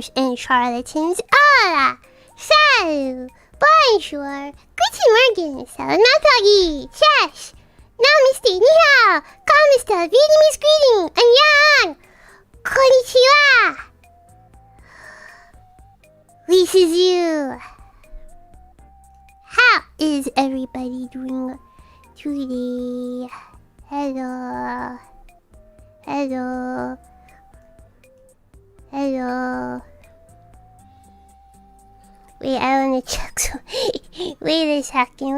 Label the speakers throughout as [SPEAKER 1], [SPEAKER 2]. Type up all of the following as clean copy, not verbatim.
[SPEAKER 1] scammers and charlatans. Hola, salut, bonjour, guten morgen, salamataги, чаш, namaste, ni hao, kamista, Vietnamese greeting, annyeong, konnichiwa. This is you. How is everybody doing today? Hello. Hello. Hello. Wait, I wanna check some. Wait a second.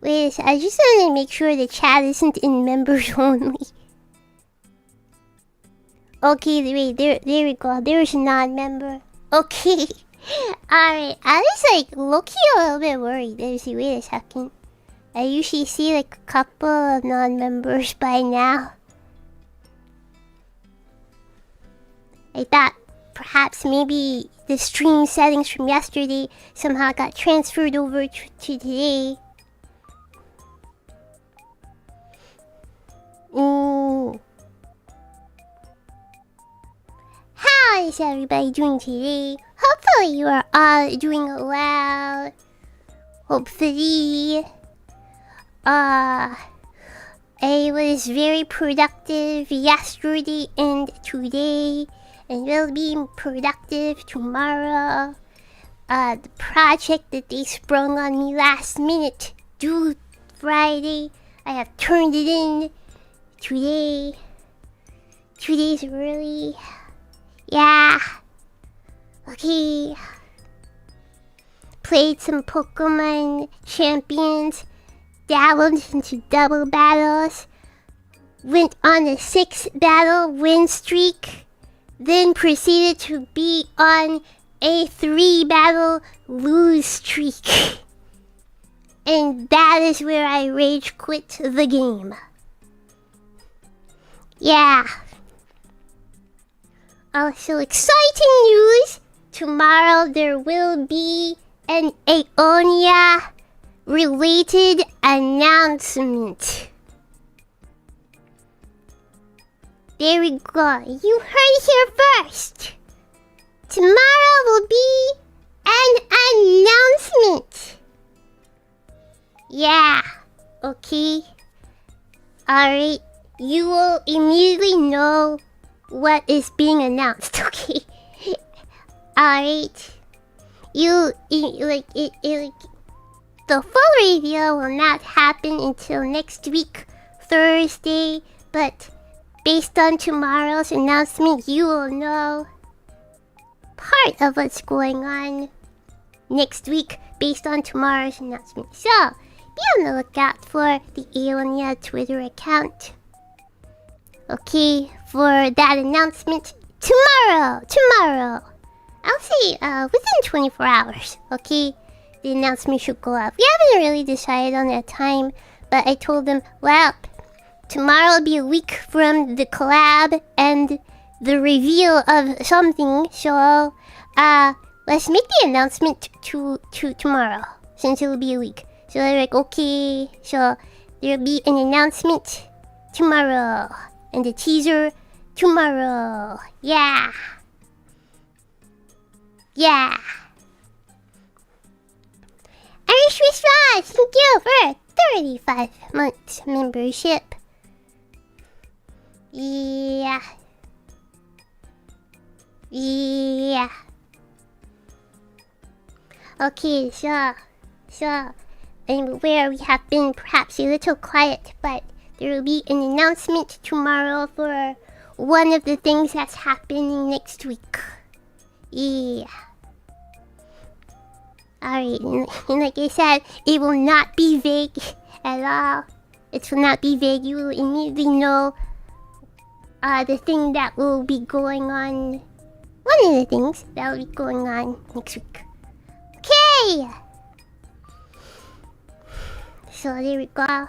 [SPEAKER 1] I just wanna make sure the chat isn't in members only. Okay, wait, there we go. There's a non-member. Okay. Alright, I was like low-key a little bit worried. Wait a second. I usually see like a couple of non-members by now. I thought perhaps maybe the stream settings from yesterday somehow got transferred over to today. How is everybody doing today? Hopefully you are all doing well. Hopefully. I was very productive yesterday and today, and will be productive tomorrow. The project that they sprung on me last minute, due Friday, I have turned it in today. 2 days early. Yeah. Okay. Played some Pokemon Champions. Dabbled into double battles. Went on a 6-battle win streak. Then proceeded to be on a 3-battle lose streak. And that is where I rage quit the game. Yeah. Also, exciting news! Tomorrow there will be an Aeonia related announcement. There we go. You heard it here first. Tomorrow will be an announcement. Yeah. Okay. Alright. You will immediately know what is being announced, okay? Alright. The full reveal will not happen until next week, Thursday, but based on tomorrow's announcement, you will know part of what's going on next week based on tomorrow's announcement. So, be on the lookout for the Aeonia Twitter account. Okay, for that announcement tomorrow. I'll say within 24 hours, okay? The announcement should go up. We haven't really decided on that time, but I told them, well, tomorrow will be a week from the collab and the reveal of something, so let's make the announcement to tomorrow, since it will be a week. So they're like, okay, so there'll be an announcement tomorrow, and the teaser tomorrow. Yeah. Irish Response, thank you for 35 months membership. Yeah. Okay, so I'm aware we have been perhaps a little quiet, but there will be an announcement tomorrow for one of the things that's happening next week. Yeah. Alright, and like I said, it will not be vague at all. It will not be vague. You will immediately know the thing that will be going on. One of the things that will be going on next week. Okay! So there we go.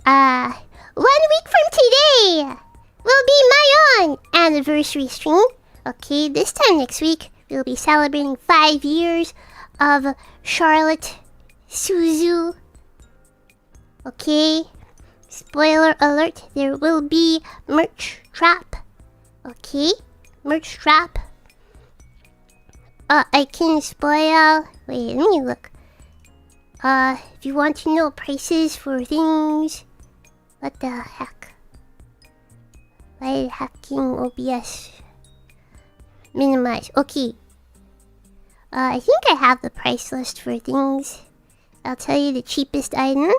[SPEAKER 1] 1 week from today will be my own anniversary stream. Okay, this time next week we'll be celebrating 5 years of Charlotte Suzu. Okay, Spoiler alert, there will be merch drop. Okay? Merch drop. I can spoil... Wait, let me look. If you want to know prices for things... What the heck? Why hacking OBS? Minimize. Okay. I think I have the price list for things. I'll tell you the cheapest item.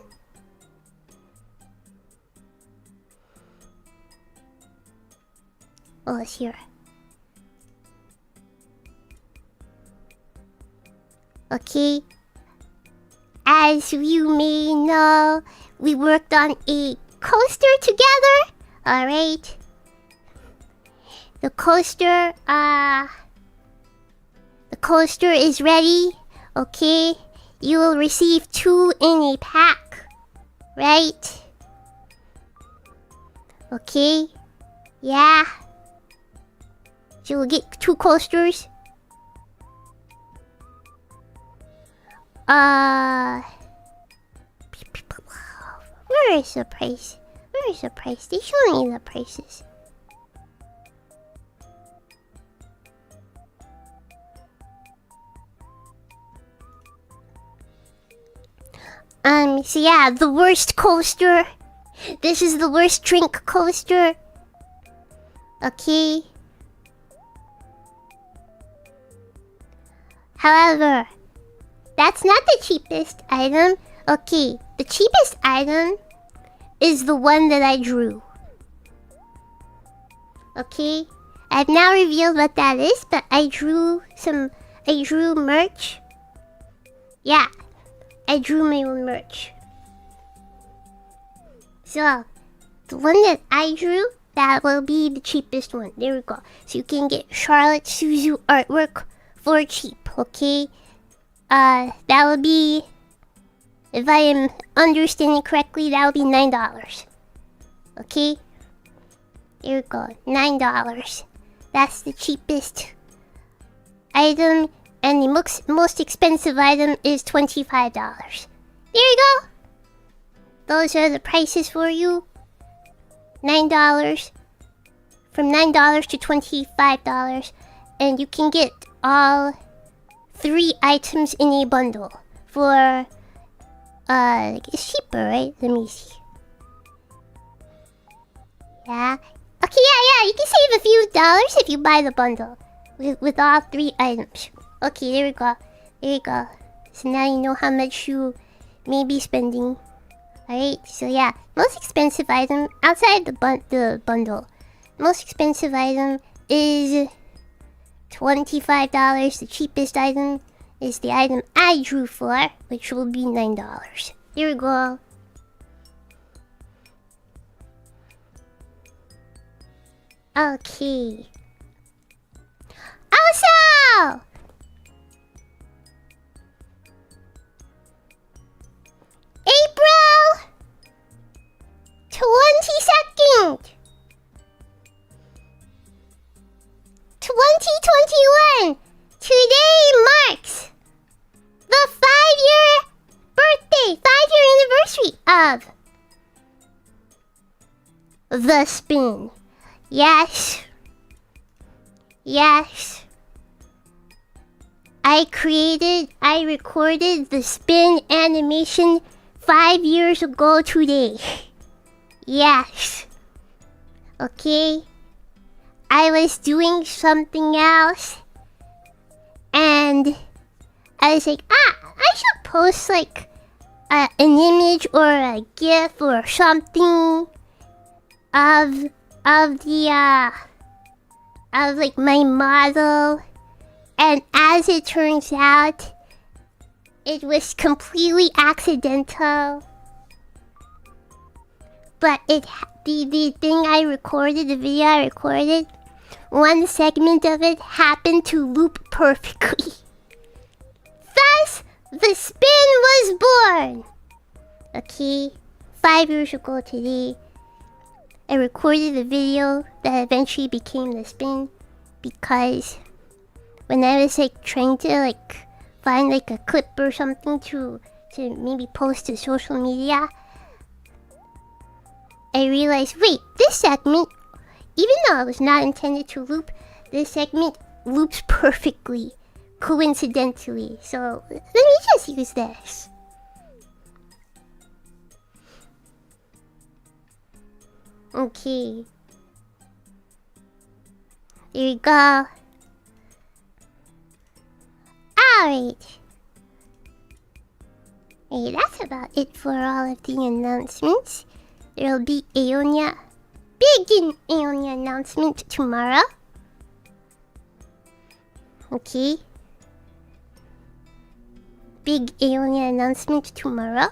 [SPEAKER 1] Oh, it's here. Okay. As you may know, we worked on a coaster together. Alright. The coaster is ready. Okay. You will receive 2 in a pack. Right? Okay. Yeah. So you'll get 2 coasters. Where is the price? Where is the price? They show me the prices. So yeah, the worst coaster. This is the worst drink coaster. Okay. However, that's not the cheapest item. Okay, the cheapest item is the one that I drew. Okay, I've now revealed what that is, but I drew merch. Yeah, I drew my own merch. So, the one that I drew, that will be the cheapest one. There we go. So you can get Charlotte Suzu artwork for cheap, okay? That will be, if I am understanding correctly, that will be $9. Okay? There we go, $9. That's the cheapest item, and the most expensive item is $25. There you go! Those are the prices for you. $9. From $9 to $25. And you can get all 3 items in a bundle for it's cheaper, right? Let me see. Yeah. Okay, yeah, you can save a few dollars if you buy the bundle with all 3 items. Okay, there we go. There you go. So now you know how much you may be spending. Alright, so yeah, most expensive item outside the bundle. Most expensive item is $25. The cheapest item is the item I drew for, which will be $9. Here we go. Okay. Also, April 22nd, 2021. Today marks the 5-year birthday, 5-year anniversary of the spin. Yes. Yes. I recorded the spin animation 5 years ago today. Yes. Okay. I was doing something else. And I was like, I should post like an image or a GIF or something of like my model. And as it turns out, it was completely accidental. But the thing I recorded, the video I recorded, one segment of it happened to loop perfectly. Thus, the spin was born. Okay, 5 years ago today, I recorded a video that eventually became the spin because when I was like trying to like find like a clip or something to maybe post to social media, I realized, wait, this segment, even though it was not intended to loop, this segment loops perfectly, coincidentally. So let me just use this. Okay. There you go. Alright. Hey, that's about it for all of the announcements. There'll be big Aonia announcement tomorrow. Okay. Big Aonia announcement tomorrow.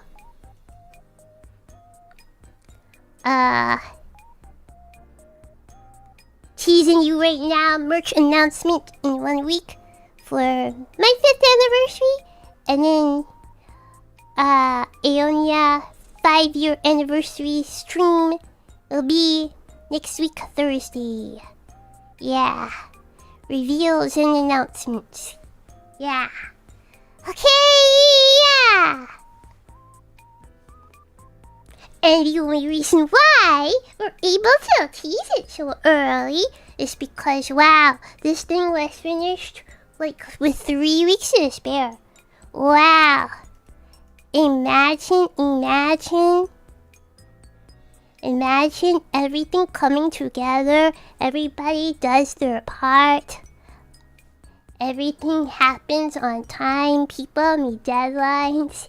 [SPEAKER 1] Teasing you right now, merch announcement in 1 week for my 5th anniversary. And then, Aonia 5-year anniversary stream will be next week, Thursday. Yeah. Reveals and announcements. Yeah. Okay, yeah. And the only reason why we're able to tease it so early is because, wow, this thing was finished like with 3 weeks to spare. Wow. Imagine everything coming together. Everybody does their part. Everything happens on time. People meet deadlines.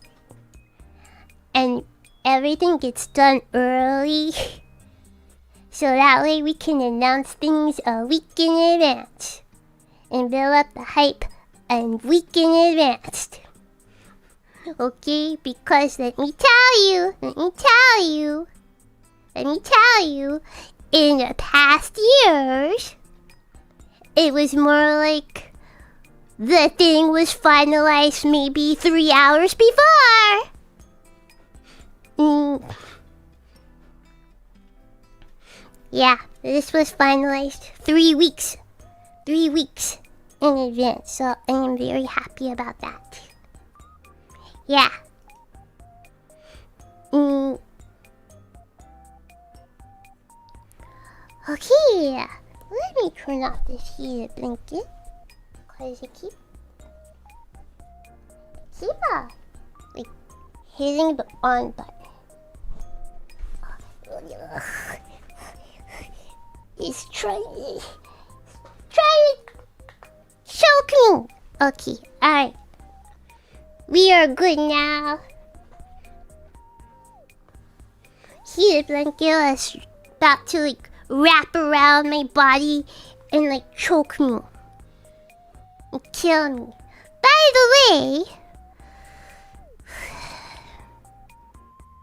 [SPEAKER 1] And everything gets done early. So that way we can announce things a week in advance. And build up the hype a week in advance. Okay, because let me tell you, in the past years, it was more like the thing was finalized maybe 3 hours before. Yeah, this was finalized 3 weeks. 3 weeks in advance, so I am very happy about that. Yeah. Okay, let me turn off this heated blanket, cause it keep like hitting the on button. It's trying to choke me. Okay, alright. We are good now. Heated blanket is about to like wrap around my body and like choke me and kill me. By the way,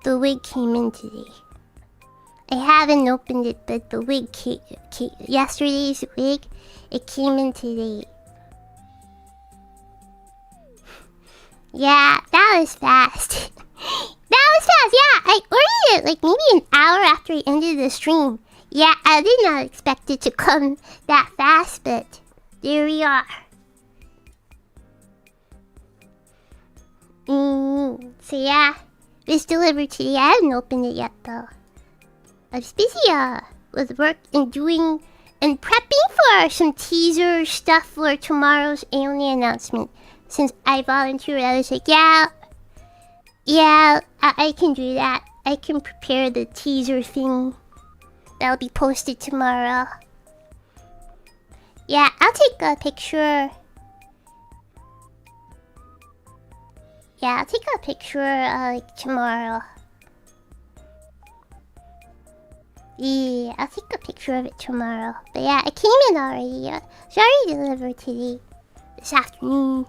[SPEAKER 1] the wig came in today. I haven't opened it, but the wig came yesterday's wig, it came in today. Yeah, that was fast. Yeah, I ordered it like maybe an hour after I ended the stream. Yeah, I did not expect it to come that fast, but there we are. So yeah, it was delivered today. I haven't opened it yet though. I was busy with work and doing and prepping for some teaser stuff for tomorrow's Aonia announcement. Since I volunteered, I was like, yeah, I can do that. I can prepare the teaser thing that'll be posted tomorrow. Yeah, I'll take a picture. Yeah, I'll take a picture like tomorrow. Yeah, I'll take a picture of it tomorrow. But yeah, it came in already. It's already delivered today, this afternoon.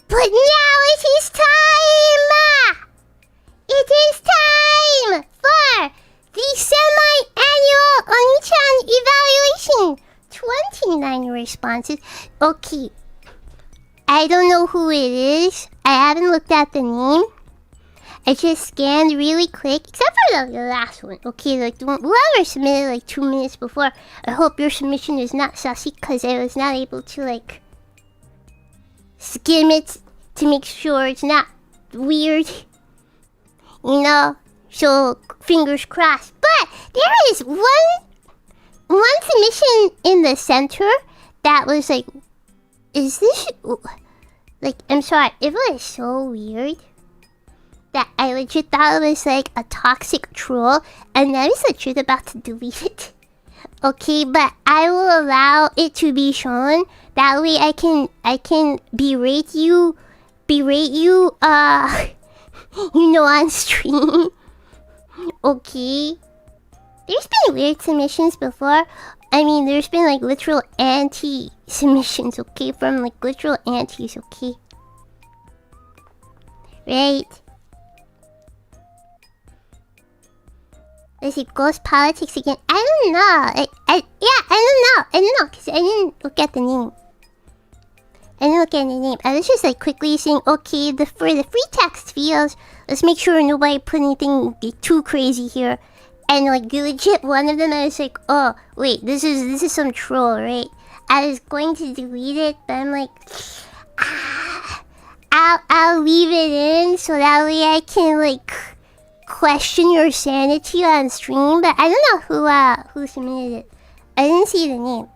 [SPEAKER 1] But now it is time! It is time for the semi-annual oniichan evaluation. 29 responses. Okay. I don't know who it is. I haven't looked at the name. I just scanned really quick, except for the last one. Okay, like the one, whoever submitted like 2 minutes before. I hope your submission is not sussy, because I was not able to like skim it to make sure it's not weird. You know, so fingers crossed. But there is one submission in the center that was like, is this like, I'm sorry, it was so weird that I legit thought it was like a toxic troll, and I was legit about to delete it. Okay, but I will allow it to be shown. That way I can berate you, you know, on stream. Okay. There's been weird submissions before. I mean, there's been like literal anti-submissions, okay? From like literal antis, okay? Right. Is it ghost politics again? I don't know. I don't know, because I didn't look at the name. I was just like quickly saying, okay, for the free text fields, let's make sure nobody put anything too crazy here. And like legit, one of them I was like, oh wait, this is some troll, right? I was going to delete it, but I'm like, I'll leave it in so that way I can like question your sanity on stream. But I don't know who submitted it. I didn't see the name.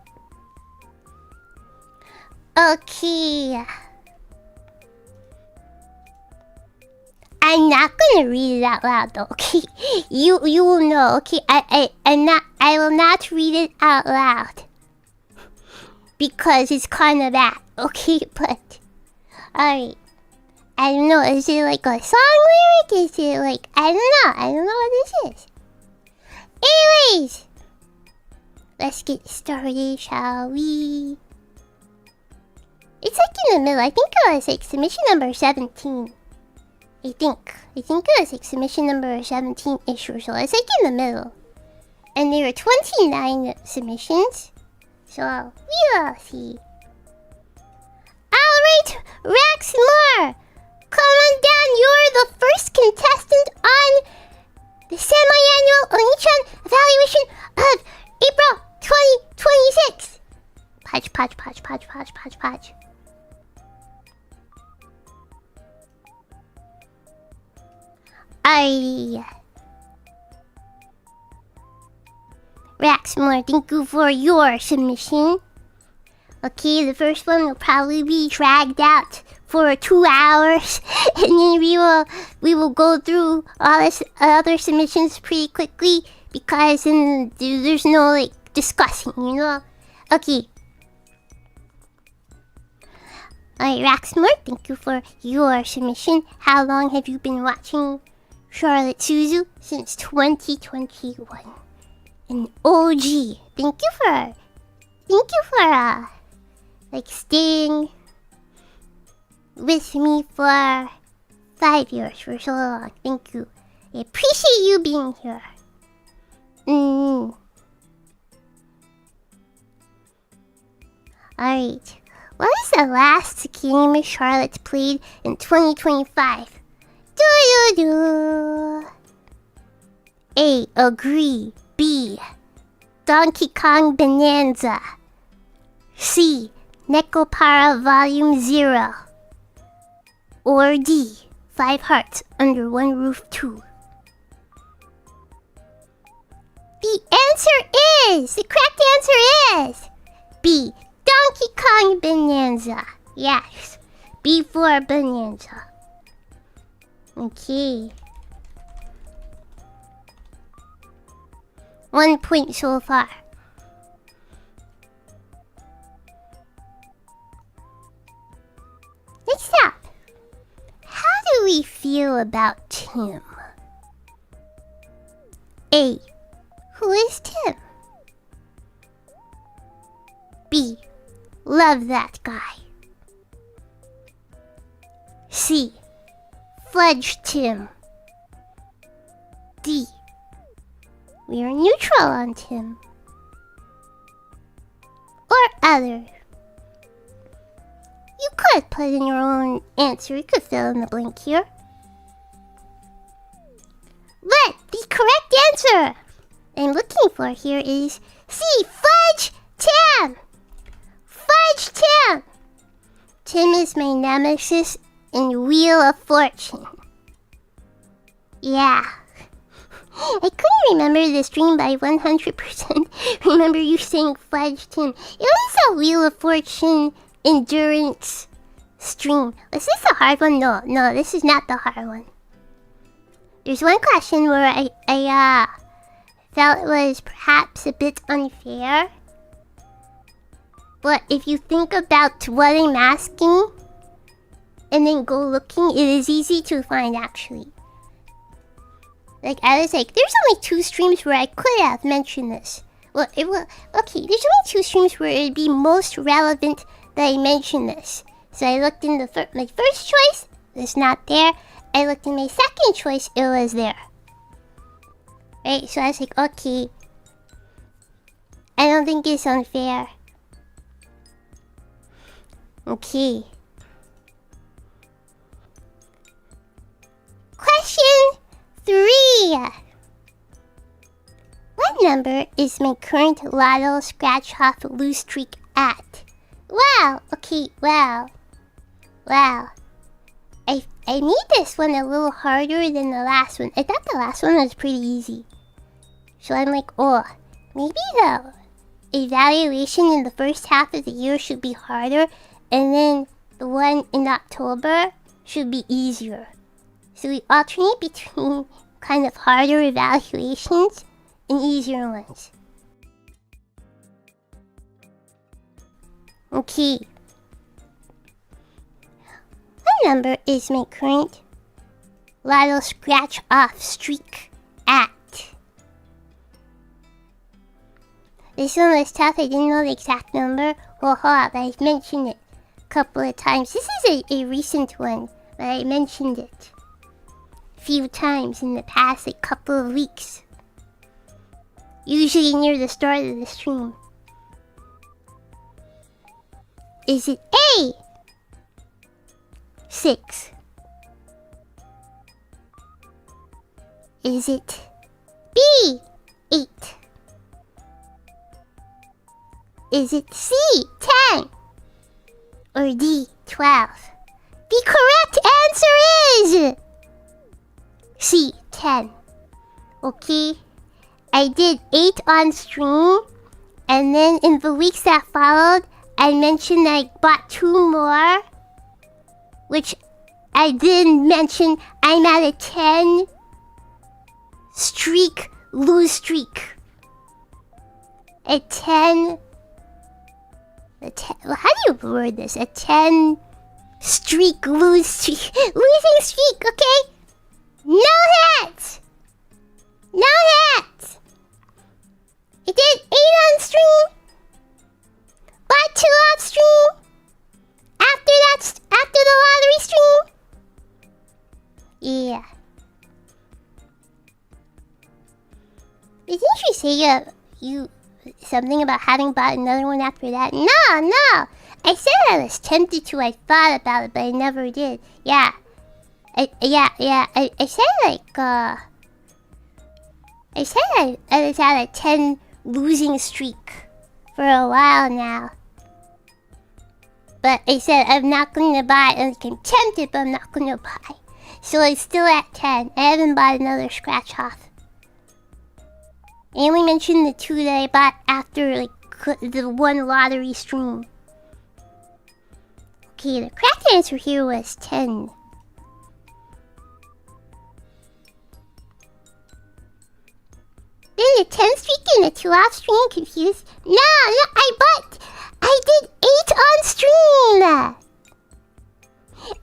[SPEAKER 1] Okay. I'm not gonna read it out loud though, okay? You will know, okay? I will not read it out loud. Because it's kinda bad, okay? But alright. I don't know, is it like a song lyric? Is it like, I don't know what this is. Anyways, let's get started, shall we? It's like in the middle. I think it was like submission number 17. I think it was like submission number 17-ish or so. It's like in the middle. And there were 29 submissions. So, we will see. Alright, Raxmore! Come on down, you're the first contestant on the semi-annual oniichan evaluation of April 2026. Patch. Raxmore, thank you for your submission. Okay, the first one will probably be dragged out for 2 hours, and then we will go through all this other submissions pretty quickly because then there's no like discussing, you know. Okay. Alright, Raxmore, thank you for your submission. How long have you been watching Charlotte Suzu? Since 2021. An OG. Thank you for like staying with me for 5 years, for so long. Thank you. I appreciate you being here. Alright. What was the last game Charlotte played in 2025? A. Agree. B. Donkey Kong Bonanza. C. Nekopara Volume 0. Or D. 5 Hearts Under One Roof 2. The correct answer is B. Donkey Kong Bonanza. Yes. B for Bonanza. Okay. 1 point so far. Next up. How do we feel about Tim? A. Who is Tim? B. Love that guy. C. Fudge Tim. D. We are neutral on Tim. Or other. You could put in your own answer. You could fill in the blank here. But the correct answer I'm looking for here is C. Fudge Tim. Fudge Tim. Tim is my nemesis in Wheel of Fortune. Yeah. I couldn't remember the stream by 100%. Remember you saying Fudge Tim. It was a Wheel of Fortune endurance stream. Was this a hard one? No, this is not the hard one. There's one question where I felt it was perhaps a bit unfair. But if you think about what I'm asking, and then go looking, it is easy to find actually. Like, I was like, there's only 2 streams where I could have mentioned this. Well, okay, there's only 2 streams where it'd be most relevant that I mention this. So I looked in my first choice, it's not there. I looked in my second choice, it was there. Right, so I was like, okay. I don't think it's unfair. Okay. Question 3. What number is my current Lotto scratch-off lose streak at? Wow, okay, wow. I made this one a little harder than the last one. I thought the last one was pretty easy. So I'm like, oh, maybe the evaluation in the first half of the year should be harder, and then the one in October should be easier. So we alternate between kind of harder evaluations and easier ones. Okay. What number is my current Lotto scratch-off streak at? This one was tough. I didn't know the exact number. Well, hold up. I've mentioned it a couple of times. This is a recent one, but I mentioned it a few times in the past, like, couple of weeks. Usually near the start of the stream. Is it A? 6. Is it B? 8. Is it C? 10. Or D? 12. The correct answer is C. 10. Okay. I did 8 on stream, and then in the weeks that followed, I mentioned I bought 2 more, which I didn't mention. I'm at a 10 streak, lose streak. A 10... Well, how do you word this? A 10 streak, lose streak. Losing streak, okay? No hats! No hats! I did 8 on stream. Bought 2 off stream. After the lottery stream. Yeah. Didn't you say you something about having bought another one after that? No. I said I was tempted to. I thought about it, but I never did. Yeah. I said like I said I was at a 10 losing streak for a while now. But I said I'm not going to buy. I'm tempted, but I'm not going to buy. So it's still at 10. I haven't bought another scratch off. I only mentioned the 2 that I bought after like the one lottery stream. Okay, the correct answer here was 10. Then the 10 streak and the 2 off stream confused. No, I did 8 on stream.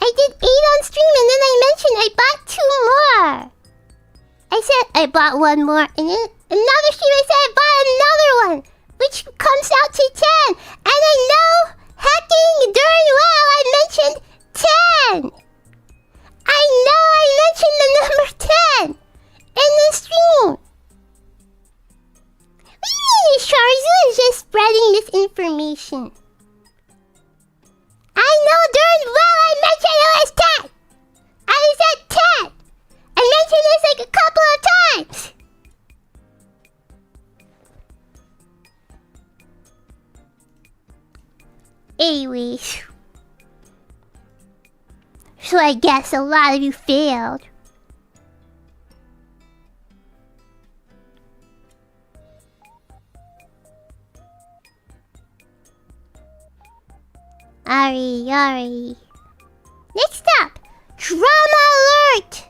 [SPEAKER 1] I did 8 on stream, and then I mentioned I bought 2 more. I said I bought 1 more, and then another stream I said I bought another one, which comes out to 10. And I know hacking darn well I mentioned 10. I know I mentioned the number 10 in the stream. What do you mean Sharzu is just spreading misinformation? I know darn well I mentioned it was 10. I said 10. I mentioned this like a couple of times. Anyways. So I guess a lot of you failed. Ari. Next up, drama alert!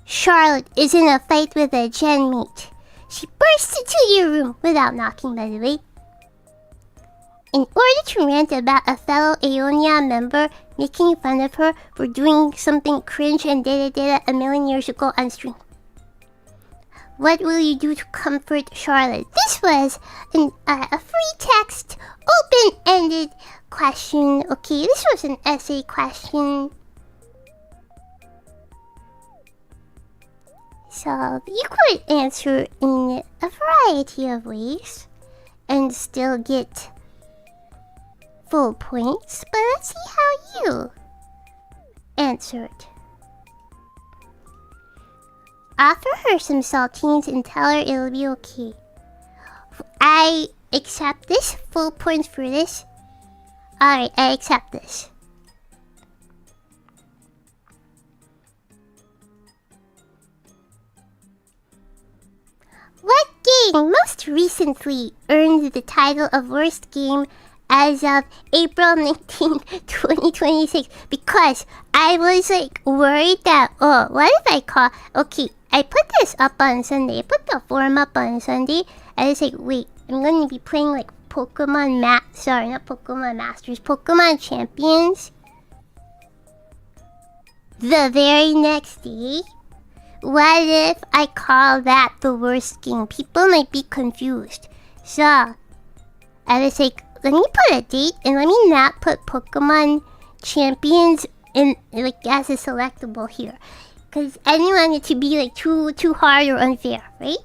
[SPEAKER 1] Charlotte is in a fight with a gen mate. She bursts into your room without knocking, by the way. In order to rant about a fellow Aeonia member making fun of her for doing something cringe and a million years ago on stream. What will you do to comfort Charlotte? This was a free text, open-ended question. Okay, this was an essay question. So you could answer in a variety of ways and still get full points, but let's see how you answered. Offer her some saltines and tell her it'll be okay. I accept this. Full points for this. Alright, I accept this. What game most recently earned the title of worst game as of April 19th, 2026? Because I was like worried that, what if I call... Okay, I put this up on Sunday. I put the forum up on Sunday. I was like, wait, I'm going to be playing like Pokemon Masters, Pokemon Champions. The very next day. What if I call that the worst game? People might be confused. So, I was like, let me put a date and let me not put Pokemon Champions in like as a selectable here. Because I didn't want it to be like too hard or unfair, right?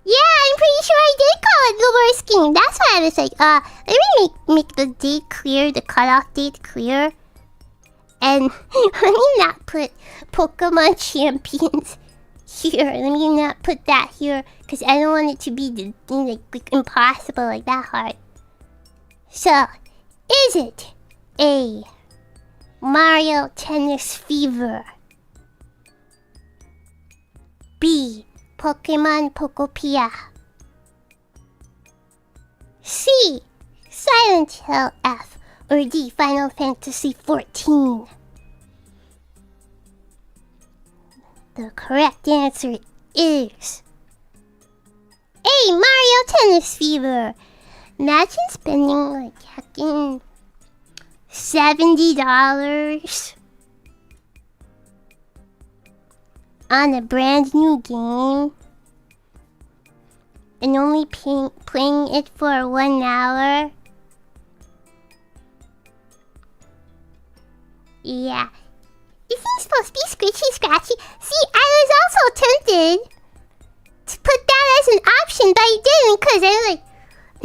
[SPEAKER 1] Yeah, I'm pretty sure I did call it the worst game. That's why I was like, let me make the date clear, the cutoff date clear. And let me not put Pokemon Champions here. Let me not put that here. Because I don't want it to be like impossible, like that hard. So, is it A, Mario Tennis Fever? B, Pokemon Pokopia? C, Silent Hill F? Or D, Final Fantasy XIV? The correct answer is A, Mario Tennis Fever. Imagine spending like heckin' $70 on a brand new game and only playing it for 1 hour. Yeah. Isn't supposed to be scratchy scratchy? See, I was also tempted to put that as an option, but I didn't because I was like,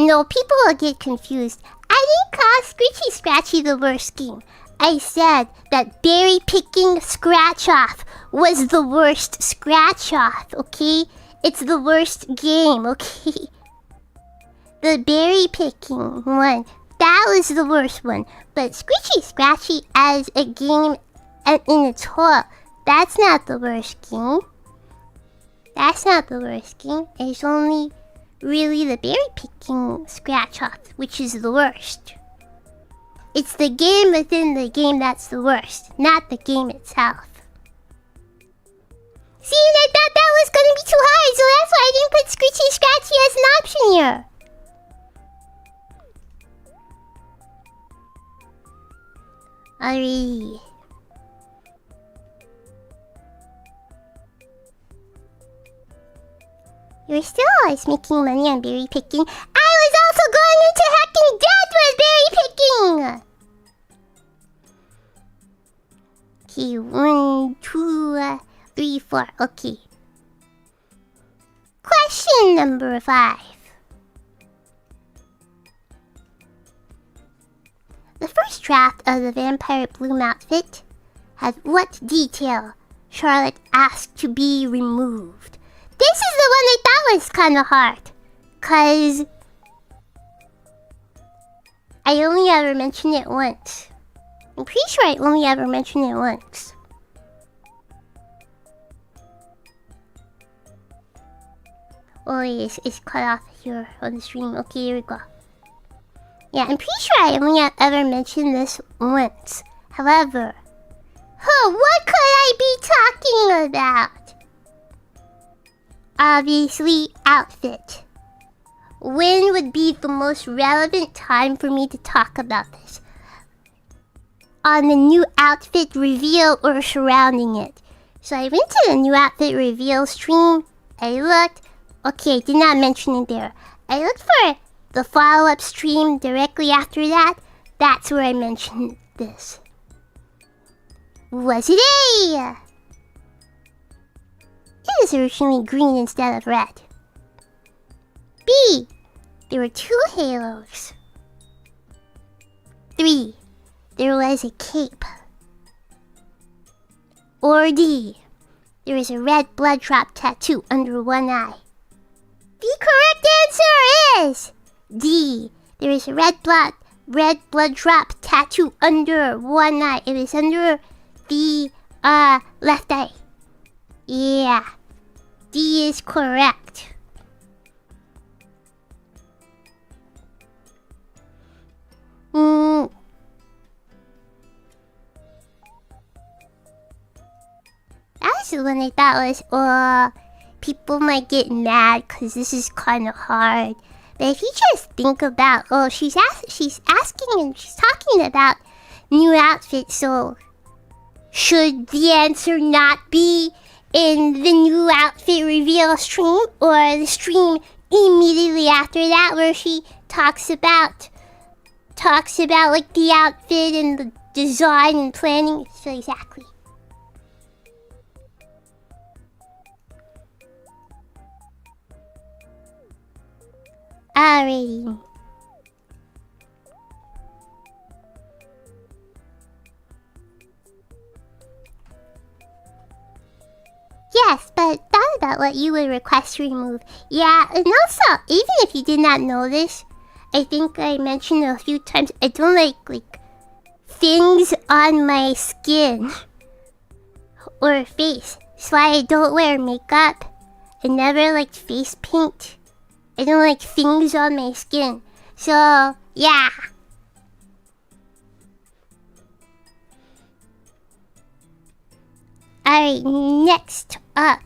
[SPEAKER 1] no, people will get confused. I didn't call Scritchy Scratchy the worst game. I said that berry picking scratch off was the worst scratch off, okay? It's the worst game, okay? The berry picking one, that was the worst one. But Scritchy Scratchy as a game in its whole, that's not the worst game. That's not the worst game. It's only really the berry picking scratch off, which is the worst. It's the game within the game that's the worst, not the game itself. See, I thought that was gonna be too hard, so that's why I didn't put Scritchy Scratchy as an option here. Alright. You're still always making money on berry picking. I was also going into hacking death with berry picking! Okay, 1, 2, 3, 4. Okay. Question number 5. The first draft of the Vampire Bloom outfit had what detail Charlotte asked to be removed? This is the one I thought was kind of hard. Cause I only ever mentioned it once. I'm pretty sure I only ever mentioned it once. Oh, it's cut off here on the stream. Okay, here we go. Yeah, I'm pretty sure I only ever mentioned this once. However, what could I be talking about? Obviously, outfit. When would be the most relevant time for me to talk about this? On the new outfit reveal or surrounding it. So I went to the new outfit reveal stream. I looked. Okay, did not mention it there. I looked for the follow-up stream directly after that. That's where I mentioned this. Was it A? It was originally green instead of red. B. There were 2 halos. 3. There was a cape. Or D. There is a red blood drop tattoo under one eye. The correct answer is D. There is a red blood drop tattoo under one eye. It is under the left eye. Yeah. D is correct. That was the one I thought was, people might get mad because this is kind of hard. But if you just think about, she's asking and she's talking about new outfits, so should the answer not be in the new outfit reveal stream or the stream immediately after that where she talks about like the outfit and the design and planning? So exactly. Alrighty. Yes, but thought about what you would request to remove. Yeah, and also, even if you did not know this, I think I mentioned a few times, I don't like things on my skin or face. That's why I don't wear makeup. I never liked face paint. I don't like things on my skin. So, yeah. Alright, next up.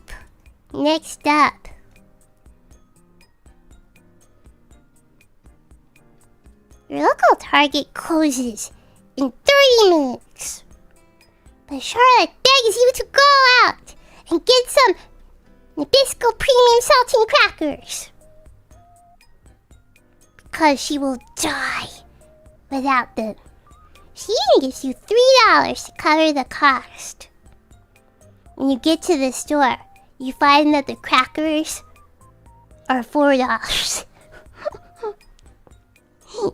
[SPEAKER 1] Your local Target closes in 30 minutes. But Charlotte begs you to go out and get some Nabisco Premium Saltine Crackers. Because she will die without them. She even gives you $3 to cover the cost. When you get to the store, you find that the crackers are $4.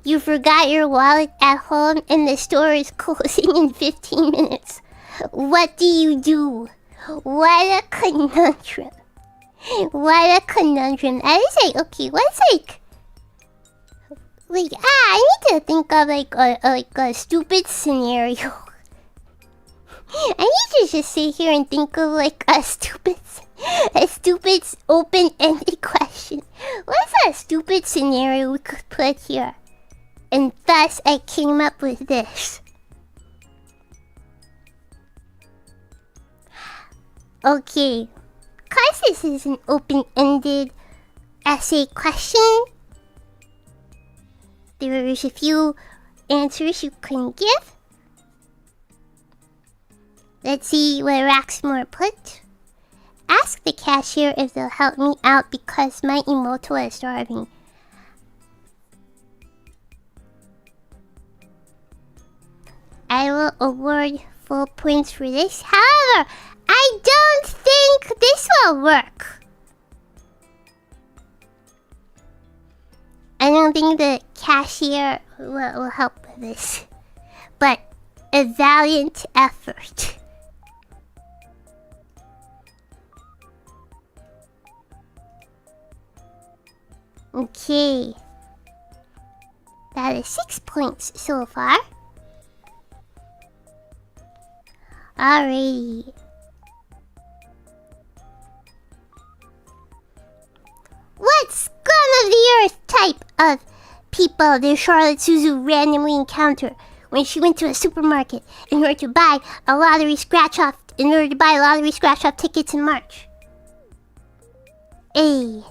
[SPEAKER 1] You forgot your wallet at home and the store is closing in 15 minutes. What do? What a conundrum. What a conundrum. I was like, okay, what's I need to think of a stupid scenario. I need to just sit here and think of a stupid open-ended question. What's a stupid scenario we could put here? And thus I came up with this. Okay, because this is an open-ended essay question, there's a few answers you can give. Let's see what Raxmore put. Ask the cashier if they'll help me out because my Imoto is starving. I will award full points for this. However, I don't think this will work. I don't think the cashier will help with this. But a valiant effort. Okay. That is 6 points so far. Alrighty. What scum of the earth type of people did Charlotte Suzu randomly encounter when she went to a supermarket in order to buy lottery scratch-off tickets in March? A.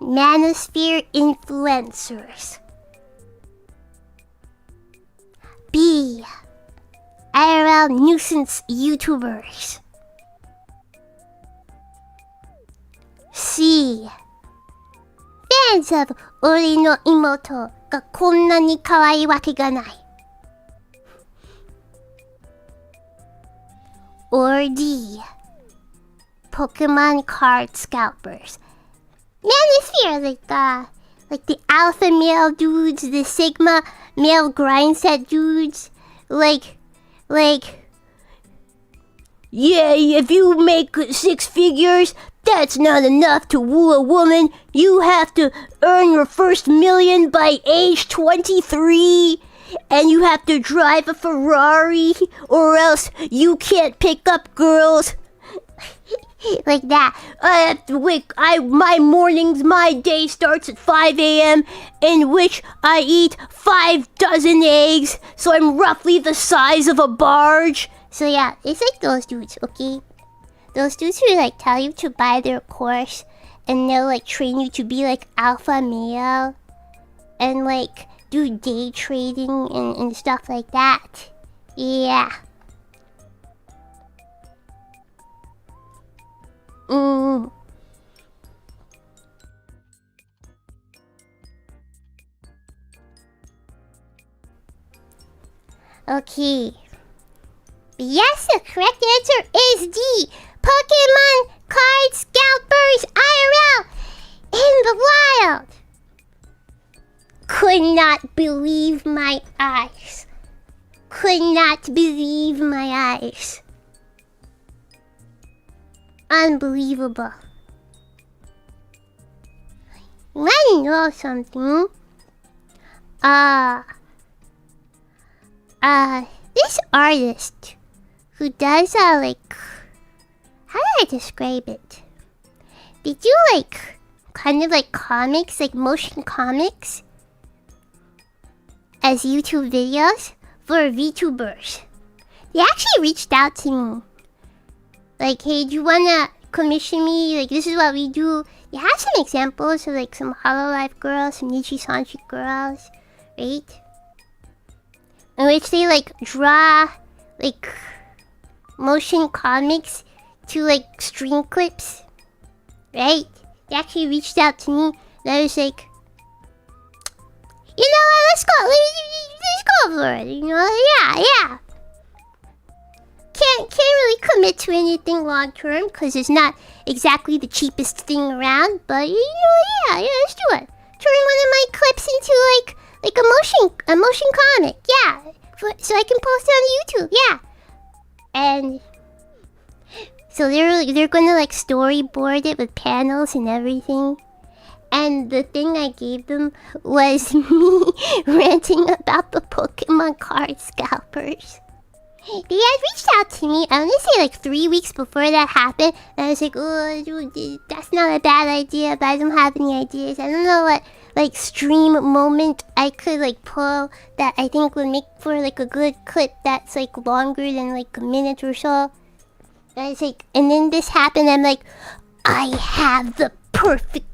[SPEAKER 1] Manosphere influencers. B. IRL nuisance YouTubers. C. Fans of Ori no Imoto がこんなに可愛いわけがない。Or D. Pokemon card scalpers. Manosphere, like the alpha male dudes, the sigma male grind set dudes, like, yeah, if you make 6 figures, that's not enough to woo a woman. You have to earn your first million by age 23. And you have to drive a Ferrari, or else you can't pick up girls. Like that. I have to wake. My day starts at 5 a.m. in which I eat 5 dozen eggs, so I'm roughly the size of a barge. So yeah, it's like those dudes, okay? Those dudes who like tell you to buy their course, and they'll like train you to be like alpha male, and like do day trading and stuff like that. Yeah. Okay. But yes, the correct answer is D. Pokemon card scalpers IRL in the wild. Could not believe my eyes. Could not believe my eyes. Unbelievable. You wanna know something? This artist who does like, how do I describe it? They do like kind of like comics, like motion comics, as YouTube videos for VTubers. They actually reached out to me. Like, hey, do you wanna commission me? Like, this is what we do. They have some examples of like some Hololive girls, some Nichi-sanji girls, right? In which they like draw like motion comics to like stream clips, right? They actually reached out to me, and I was like, you know what, let's go for it, you know, yeah. Can't really commit to anything long term, because it's not exactly the cheapest thing around, but you know, yeah, let's do it. Turn one of my clips into like a motion comic, yeah, so I can post it on YouTube, yeah. And so they're gonna like storyboard it with panels and everything. And the thing I gave them was me ranting about the Pokemon card scalpers. They had reached out to me, I want to say like 3 weeks before that happened. And I was like, oh, dude, that's not a bad idea, but I don't have any ideas. I don't know what like stream moment I could like pull that I think would make for like a good clip that's like longer than like a minute or so. And I was like, and then this happened, I'm like, I have the perfect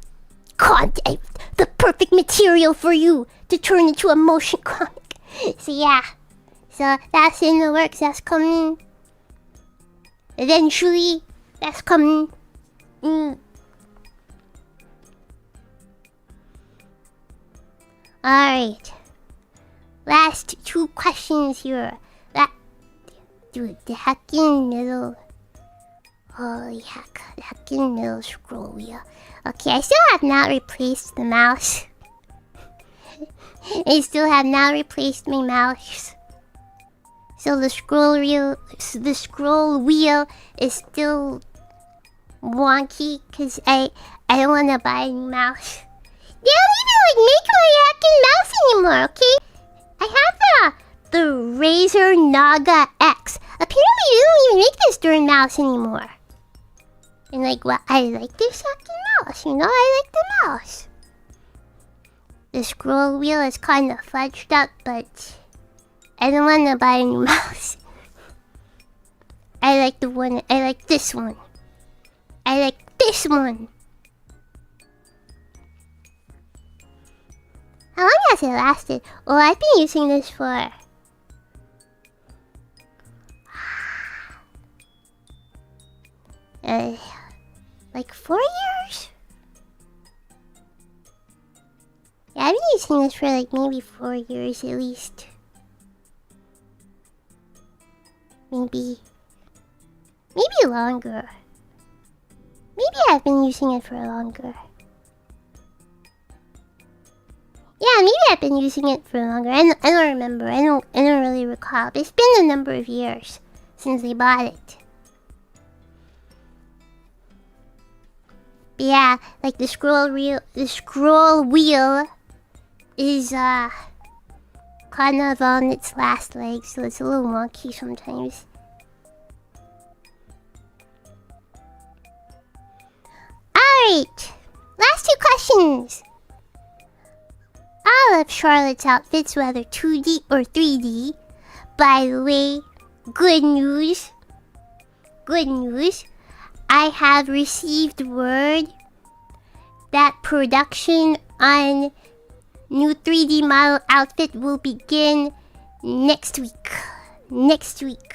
[SPEAKER 1] content, the perfect material for you to turn into a motion comic. So yeah, so that's in the works, that's coming. Eventually, that's coming. Alright. Last 2 questions here. Dude, the hacking middle. Holy heck, the hacking middle scroll wheel. Okay, I still have not replaced the mouse. I still have not replaced my mouse. So the scroll wheel is still wonky because I don't want to buy a new mouse. They don't even like make my hacking mouse anymore, okay? I have the Razer Naga X. Apparently, they don't even make this darn mouse anymore. And like, well, I like this fucking mouse. You know, I like the mouse. The scroll wheel is kind of fudged up, but I don't want to buy a new mouse. I like the one. I like this one. I like this one. How long has it lasted? Oh, I've been using this for... like 4 years? Yeah, I've been using this for like maybe 4 years at least. Maybe longer. Maybe I've been using it for longer. Yeah, maybe I've been using it for longer. I don't remember. I don't really recall. But it's been a number of years since I bought it. But yeah, like the scroll wheel is kind of on its last leg, so it's a little wonky sometimes. Alright, last 2 questions. All of Charlotte's outfits, whether 2D or 3D. By the way, good news. Good news. I have received word that production on new 3D model outfit will begin next week. Next week.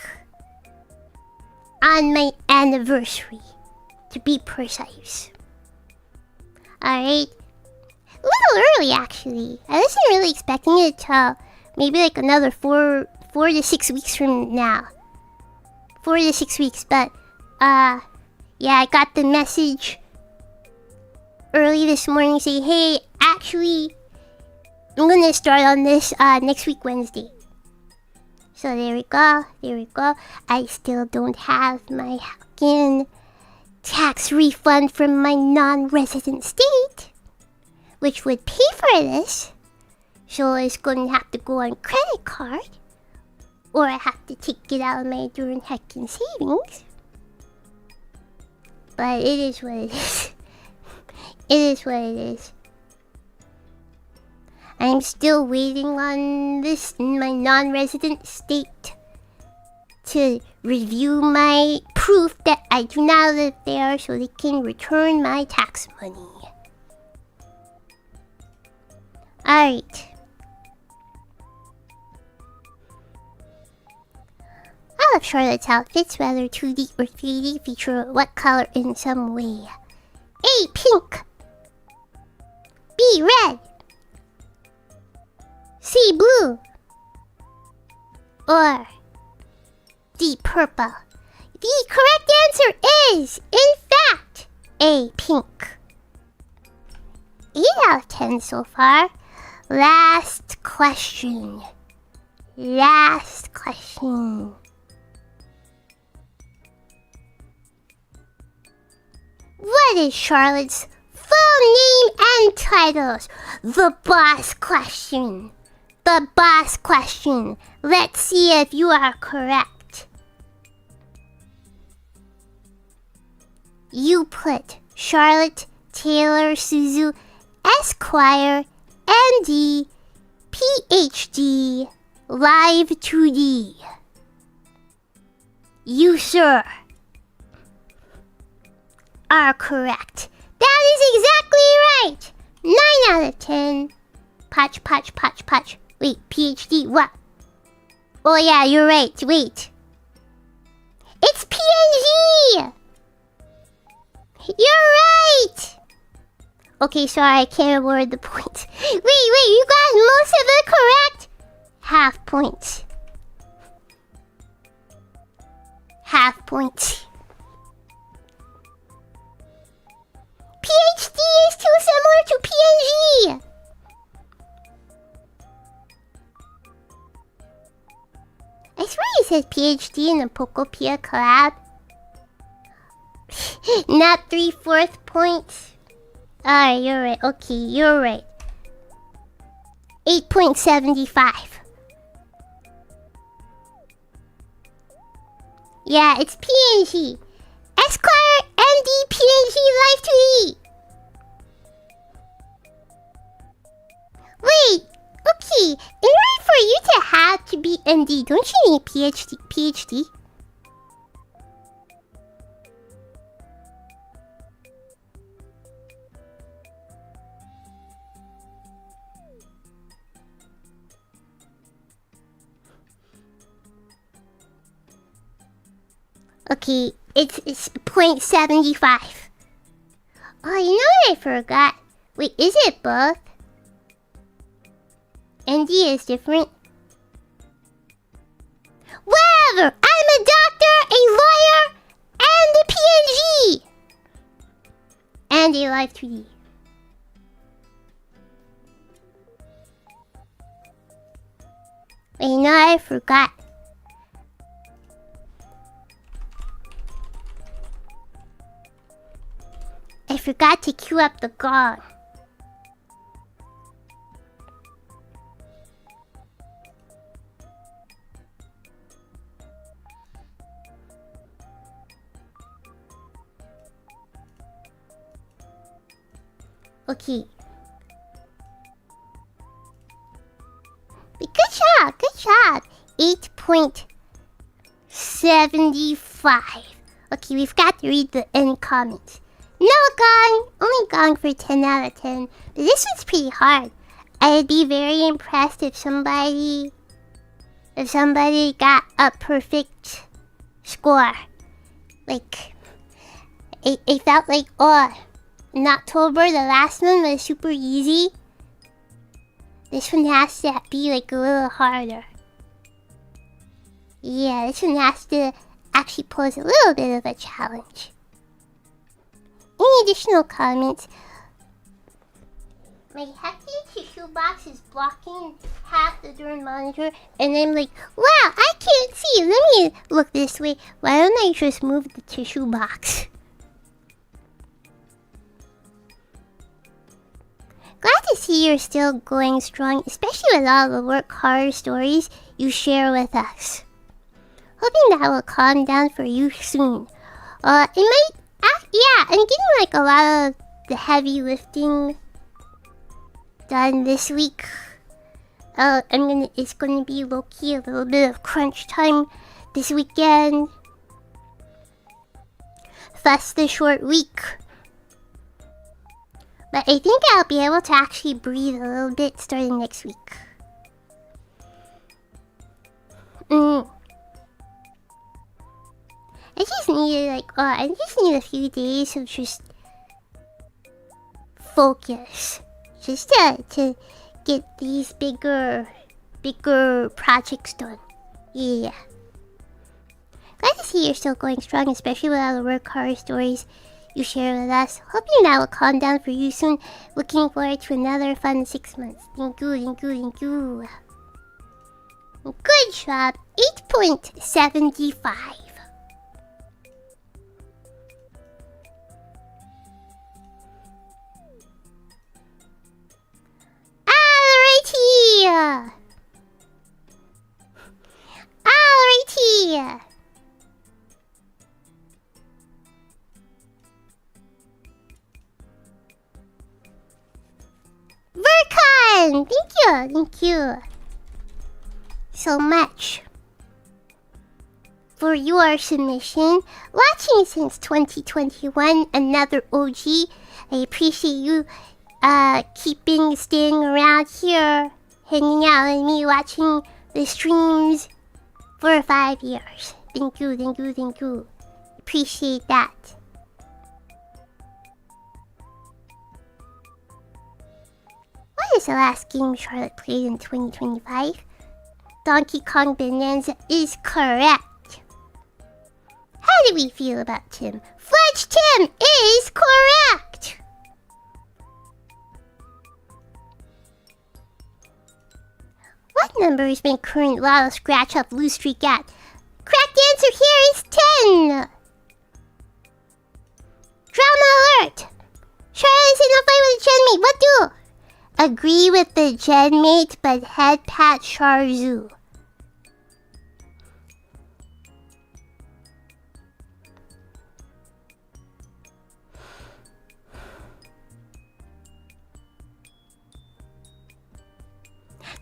[SPEAKER 1] On my anniversary, to be precise. Alright. A little early, actually. I wasn't really expecting it till maybe like another 4 to 6 weeks from now. 4 to 6 weeks, but yeah, I got the message early this morning saying, hey, actually, I'm gonna start on this next week Wednesday. So there we go, there we go. I still don't have my fucking tax refund from my non-resident state, which would pay for this. So it's gonna have to go on credit card, or I have to take it out of my darn heckin' savings. But it is what it is. It is what it is. I'm still waiting on this in my non-resident state to review my proof that I do not live there so they can return my tax money. Alright. All of Charlotte's outfits, whether 2D or 3D, feature what color in some way? A. Pink. B. Red. C. Blue. Or D. Purple. The correct answer is, in fact, A. Pink. 8 out of 10 so far. Last question. Last question. What is Charlotte's full name and titles? The boss question. The boss question. Let's see if you are correct. You put Charlotte Taylor Suzu Esquire MD PhD Live 2D. You, sir, are correct. That is exactly right. 9 out of 10. Patch. Wait, PhD, what? Oh yeah, you're right. Wait. It's PNG! You're right! Okay, sorry, I can't award the points. Wait, you got most of it correct? Half point. Half point. PhD is too similar to PNG! I swear you said PhD in the Pokopia collab. Not 3/4 points. Alright, you're right. Okay, you're right. 8.75. Yeah, it's PNG. Esquire MD PNG Live 2D. Wait, okay. In order for you to have to be MD, don't you need PhD? Okay, it's 0.75. Oh, you know what I forgot? Wait, is it both? ND is different. Whatever! I'm a doctor, a lawyer, and a PNG! And a live 3D. Wait, no, I forgot. I forgot to queue up the gong. Okay. Good job, good job. 8.75. Okay, we've got to read the end comments. No gong! Only gong for 10 out of 10. But this one's pretty hard. I'd be very impressed if somebody got a perfect score. Like, it felt like, in October, the last one was super easy. This one has to be like a little harder. Yeah, this one has to actually pose a little bit of a challenge. Any additional comments? My hectic tissue box is blocking half the darn monitor, and I'm like, wow, I can't see. Let me look this way. Why don't I just move the tissue box? Glad to see you're still going strong, especially with all the work horror stories you share with us. Hoping that will calm down for you soon. It might, yeah, I'm getting like a lot of the heavy lifting done this week. It's gonna be low-key a little bit of crunch time this weekend. Thus the short week. But I think I'll be able to actually breathe a little bit starting next week. I just need a few days of just focus. Just to get these bigger projects done. Yeah. Glad to see you're still going strong, especially with all the work horror stories you share with us. Hoping that will calm down for you soon. Looking forward to another fun 6 months. Thank you, thank you, thank you. Good job. 8.75. Alrighty. Vercon! Thank you so much for your submission. Watching since 2021, another OG. I appreciate you staying around here, hanging out with me, watching the streams for 5 years. Thank you. Appreciate that. What is the last game Charlotte played in 2025? Donkey Kong Bonanza is correct. How do we feel about Tim? Fledge Tim is correct. What number is my current Lotto Scratch Up Blue Streak at? Correct answer here is 10. Drama alert! Charlotte's in a fight with a genmate. What do? Agree with the genmate, but head pat Suzu.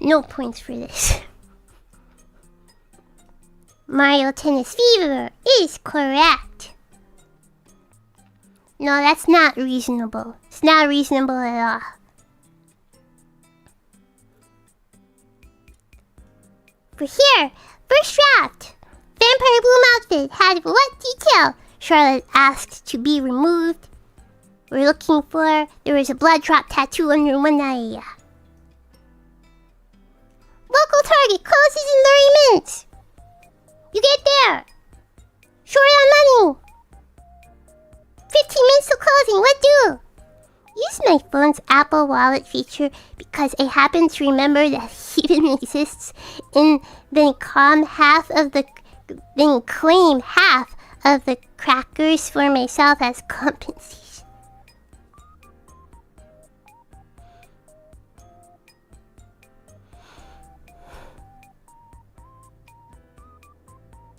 [SPEAKER 1] No points for this. Mario Tennis Fever is correct. No, that's not reasonable. It's not reasonable at all. For here, first draft. Vampire Bloom outfit had what detail? Charlotte asked to be removed. We're looking for... There was a blood drop tattoo under one eye. Local target closes in 30 minutes. You get there. Short on money. 15 minutes to closing. What do? Use my phone's Apple Wallet feature because I happen to remember that it even exists, and then claim half of the crackers for myself as compensation.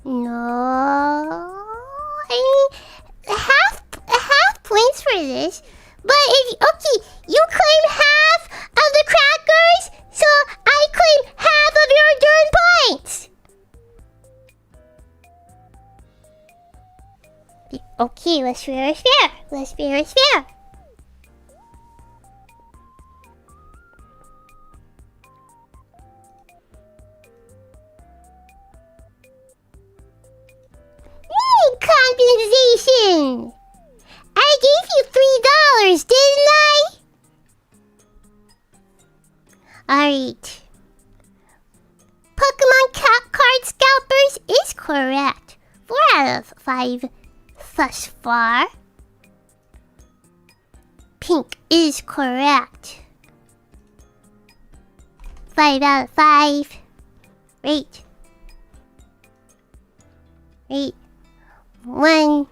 [SPEAKER 1] No, I mean half points for this. But if okay, you claim half of the crackers, so I claim half of your darn points. Okay, what's fair is fair. What's fair is fair. Compensation! I gave you $3, didn't I? Alright. Pokemon card scalpers is correct. 4 out of 5 thus far. Pink is correct. 5 out of 5. Right. 1,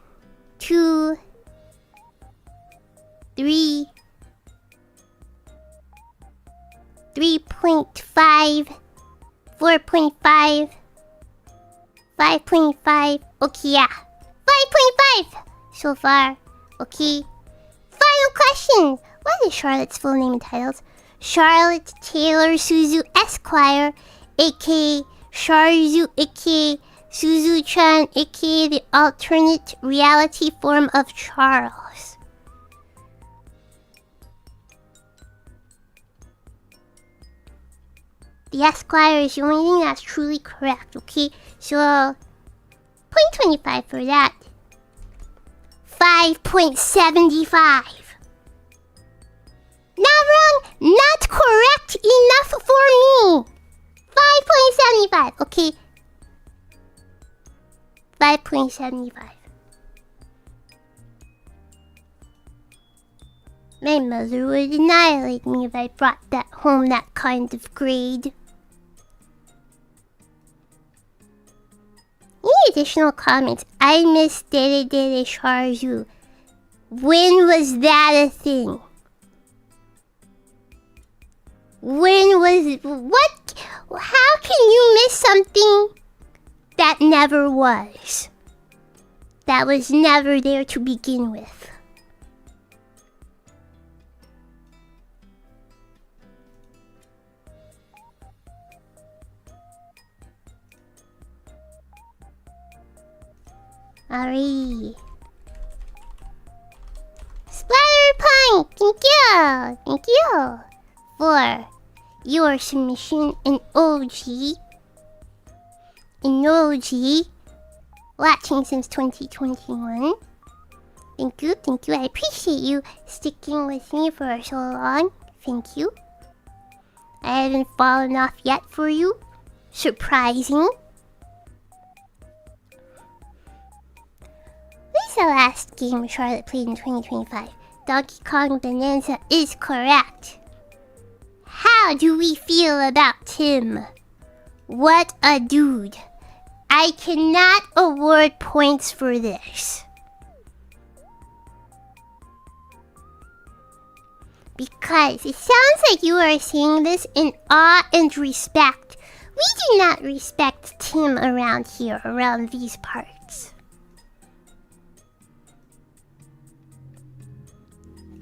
[SPEAKER 1] 2, 3, 3.5, 4.5, 5.5. Okay, yeah. 5.5 so far. Okay. Final question. What is Charlotte's full name and titles? Charlotte Taylor Suzu Esquire, aka Sharzu, aka Suzu-chan, aka the alternate reality form of Charles. The Esquire is the only thing that's truly correct, okay? So, 0.25 for that. 5.75. Not wrong, not correct enough for me. 5.75, okay? 5.75. My mother would annihilate me if I brought home that kind of grade. Any additional comments? I missed Dede Sharzu. When was that a thing? When was... What? How can you miss something that never was? That was never there to begin with. Alright. Splatterpunk! Thank you! Thank you for your submission in OG. Watching since 2021. Thank you. I appreciate you sticking with me for so long. Thank you. I haven't fallen off yet for you. Surprising. What is the last game Charlotte played in 2025? Donkey Kong Bonanza is correct. How do we feel about Tim? What a dude. I cannot award points for this. Because it sounds like you are saying this in awe and respect. We do not respect Tim around here, around these parts.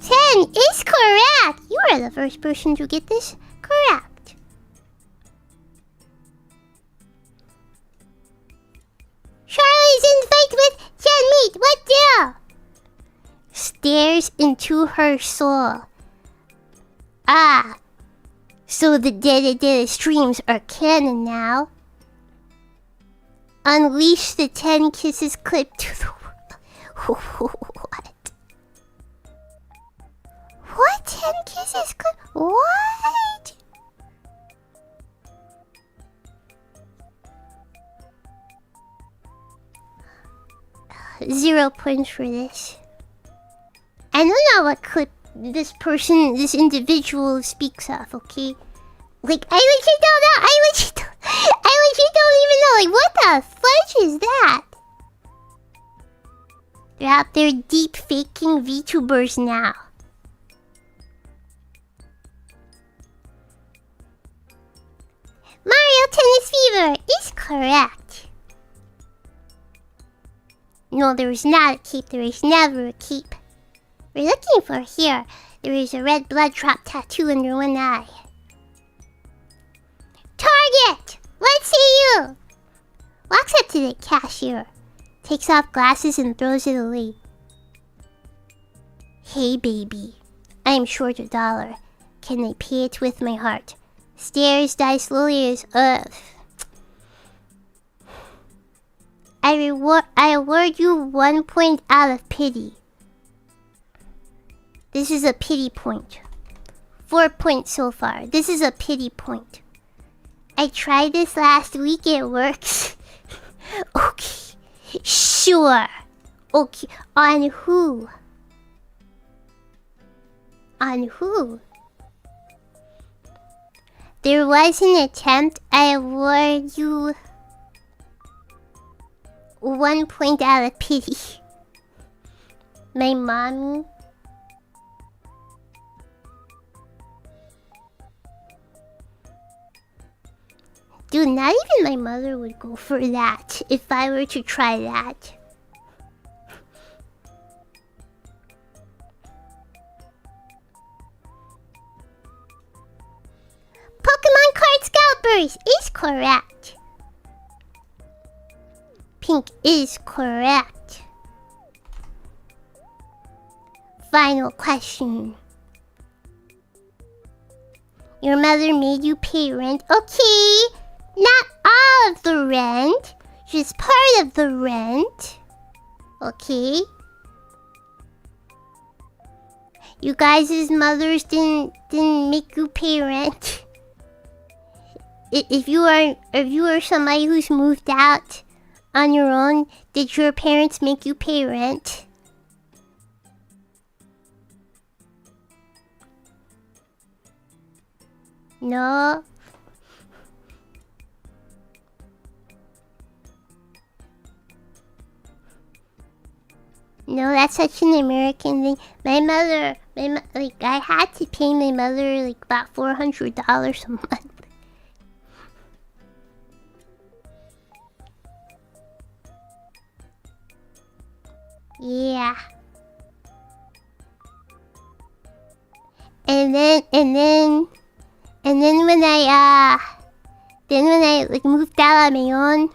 [SPEAKER 1] 10 is correct. You are the first person to get this correct. seeps into her soul. Ah, so the Dada streams are canon now. Unleash the 10 kisses clip to the world. What? What 10 kisses clip? What? Zero points for this. I don't know what clip this individual speaks of, okay? Like, I legit don't know. I legit don't even know. Like, what the fudge is that? They're out there deep faking VTubers now. Mario Tennis Fever is correct. No, there is not a keep. There is never a keep. We're looking for here. There is a red blood drop tattoo under one eye. Target! Let's see you! Walks up to the cashier. Takes off glasses and throws it away. Hey baby, I am short $1. Can I pay it with my heart? Stares die slowly as I award you 1 point out of pity. This is a pity point. 4 points so far. This is a pity point. I tried this last week, it works. Okay. Sure. Okay. On who? On who? There was an attempt. I award you 1 point out of pity. My mommy. Dude, not even my mother would go for that if I were to try that. Pokemon card scalpers is correct. Pink is correct. Final question. Your mother made you pay rent. Okay. Not all of the rent, just part of the rent. Okay. You guys' mothers didn't make you pay rent. If you are somebody who's moved out on your own, did your parents make you pay rent? No. No, that's such an American thing. My mother, like, I had to pay my mother like about $400 a month. Yeah. And then when I like moved out on my own,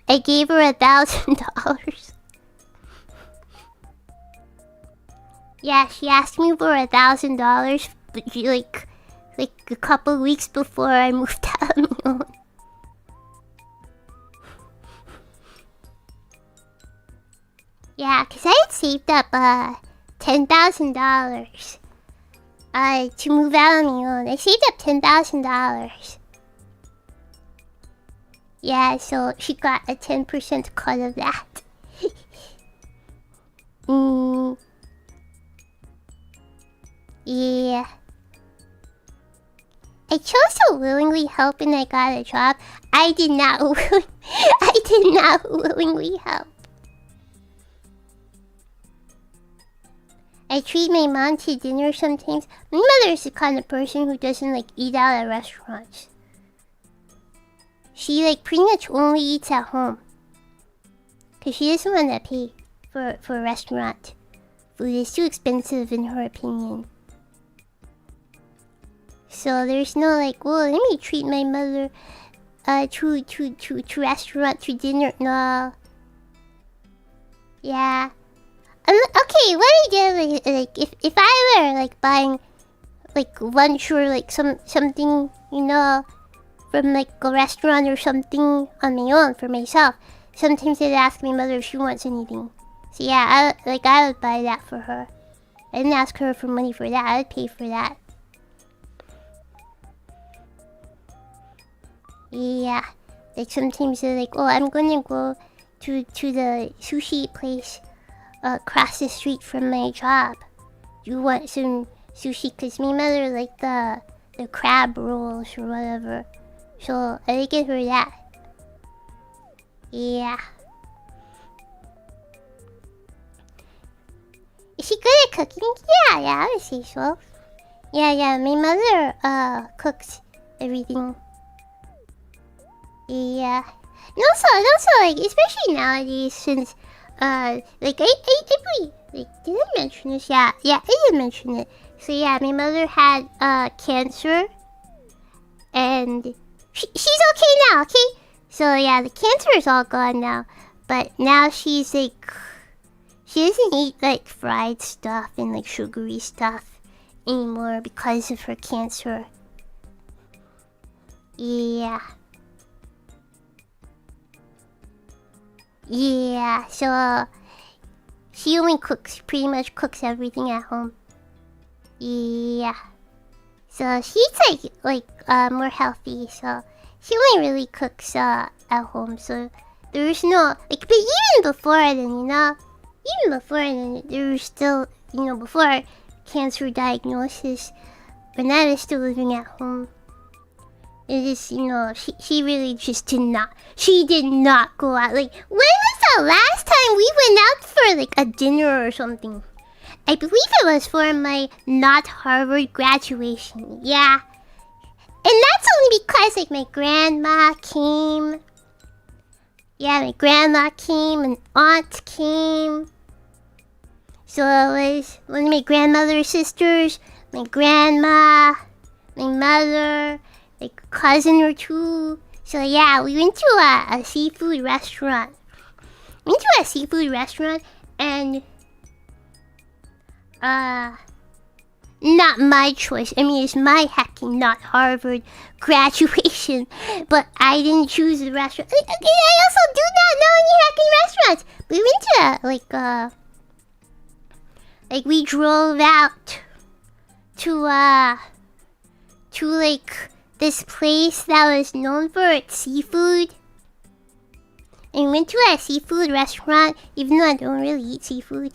[SPEAKER 1] I gave her $1,000. Yeah, she asked me for $1,000, but like a couple weeks before I moved out on my own. Yeah, cause I had saved up $10,000 to move out on my own. I saved up $10,000. Yeah, so she got a 10% cut of that. Yeah. I chose to willingly help and I got a job. I did not willingly help. I treat my mom to dinner sometimes. My mother is the kind of person who doesn't like eat out at restaurants. She like pretty much only eats at home. Cause she doesn't want to pay for restaurant. Food is too expensive in her opinion. So there's no like, well, let me treat my mother to restaurant, to dinner. No. Yeah. Okay, what I do like if I were like buying like lunch or like something, you know, from like a restaurant or something on my own for myself, sometimes I'd ask my mother if she wants anything. So yeah, I would buy that for her. I didn't ask her for money for that. I would pay for that. Yeah, like sometimes they're like, oh, I'm gonna go to the sushi place across the street from my job. You want some sushi? Cause my mother like the crab rolls or whatever. So I would give her that. Yeah. Is she good at cooking? Yeah, I would say so. Yeah, my mother cooks everything. Yeah. And also like especially nowadays since like I like did I mention this? Yeah, I did mention it. So yeah, my mother had cancer and she's okay now, okay? So yeah, the cancer is all gone now. But now she's like she doesn't eat like fried stuff and like sugary stuff anymore because of her cancer. Yeah. Yeah, so she only pretty much cooks everything at home. Yeah. So she's like more healthy, so she only really cooks at home, so there's no like but even before then, there was still, before cancer diagnosis, when I was still living at home. It is, she really just did not go out. Like, when was the last time we went out for, like, a dinner or something? I believe it was for my not Harvard graduation, yeah. And that's only because, like, my grandma came. Yeah, my grandma came, and aunt came. So it was one of my grandmother's sisters, my grandma, my mother, like a cousin or two. So yeah, we went to a seafood restaurant. And not my choice. I mean, it's my hacking, not Harvard graduation. But I didn't choose the restaurant. I also do not know any hacking restaurants. We went to like we drove out to like this place that was known for its seafood. And we went to a seafood restaurant, even though I don't really eat seafood.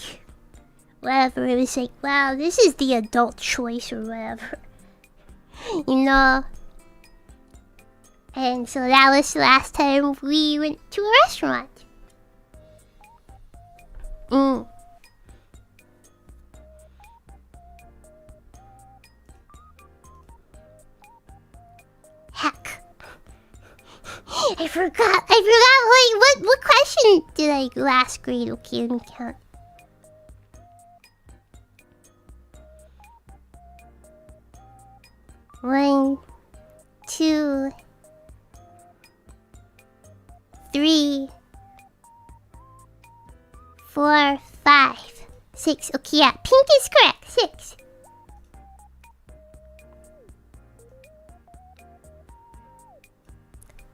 [SPEAKER 1] Whatever, it was like, wow, this is the adult choice or whatever. And so that was the last time we went to a restaurant. Heck. I forgot, wait, what question did I last grade? Okay, let me count. One, 2, 3, 4, 5, 6. Okay, yeah, pink is correct. 6.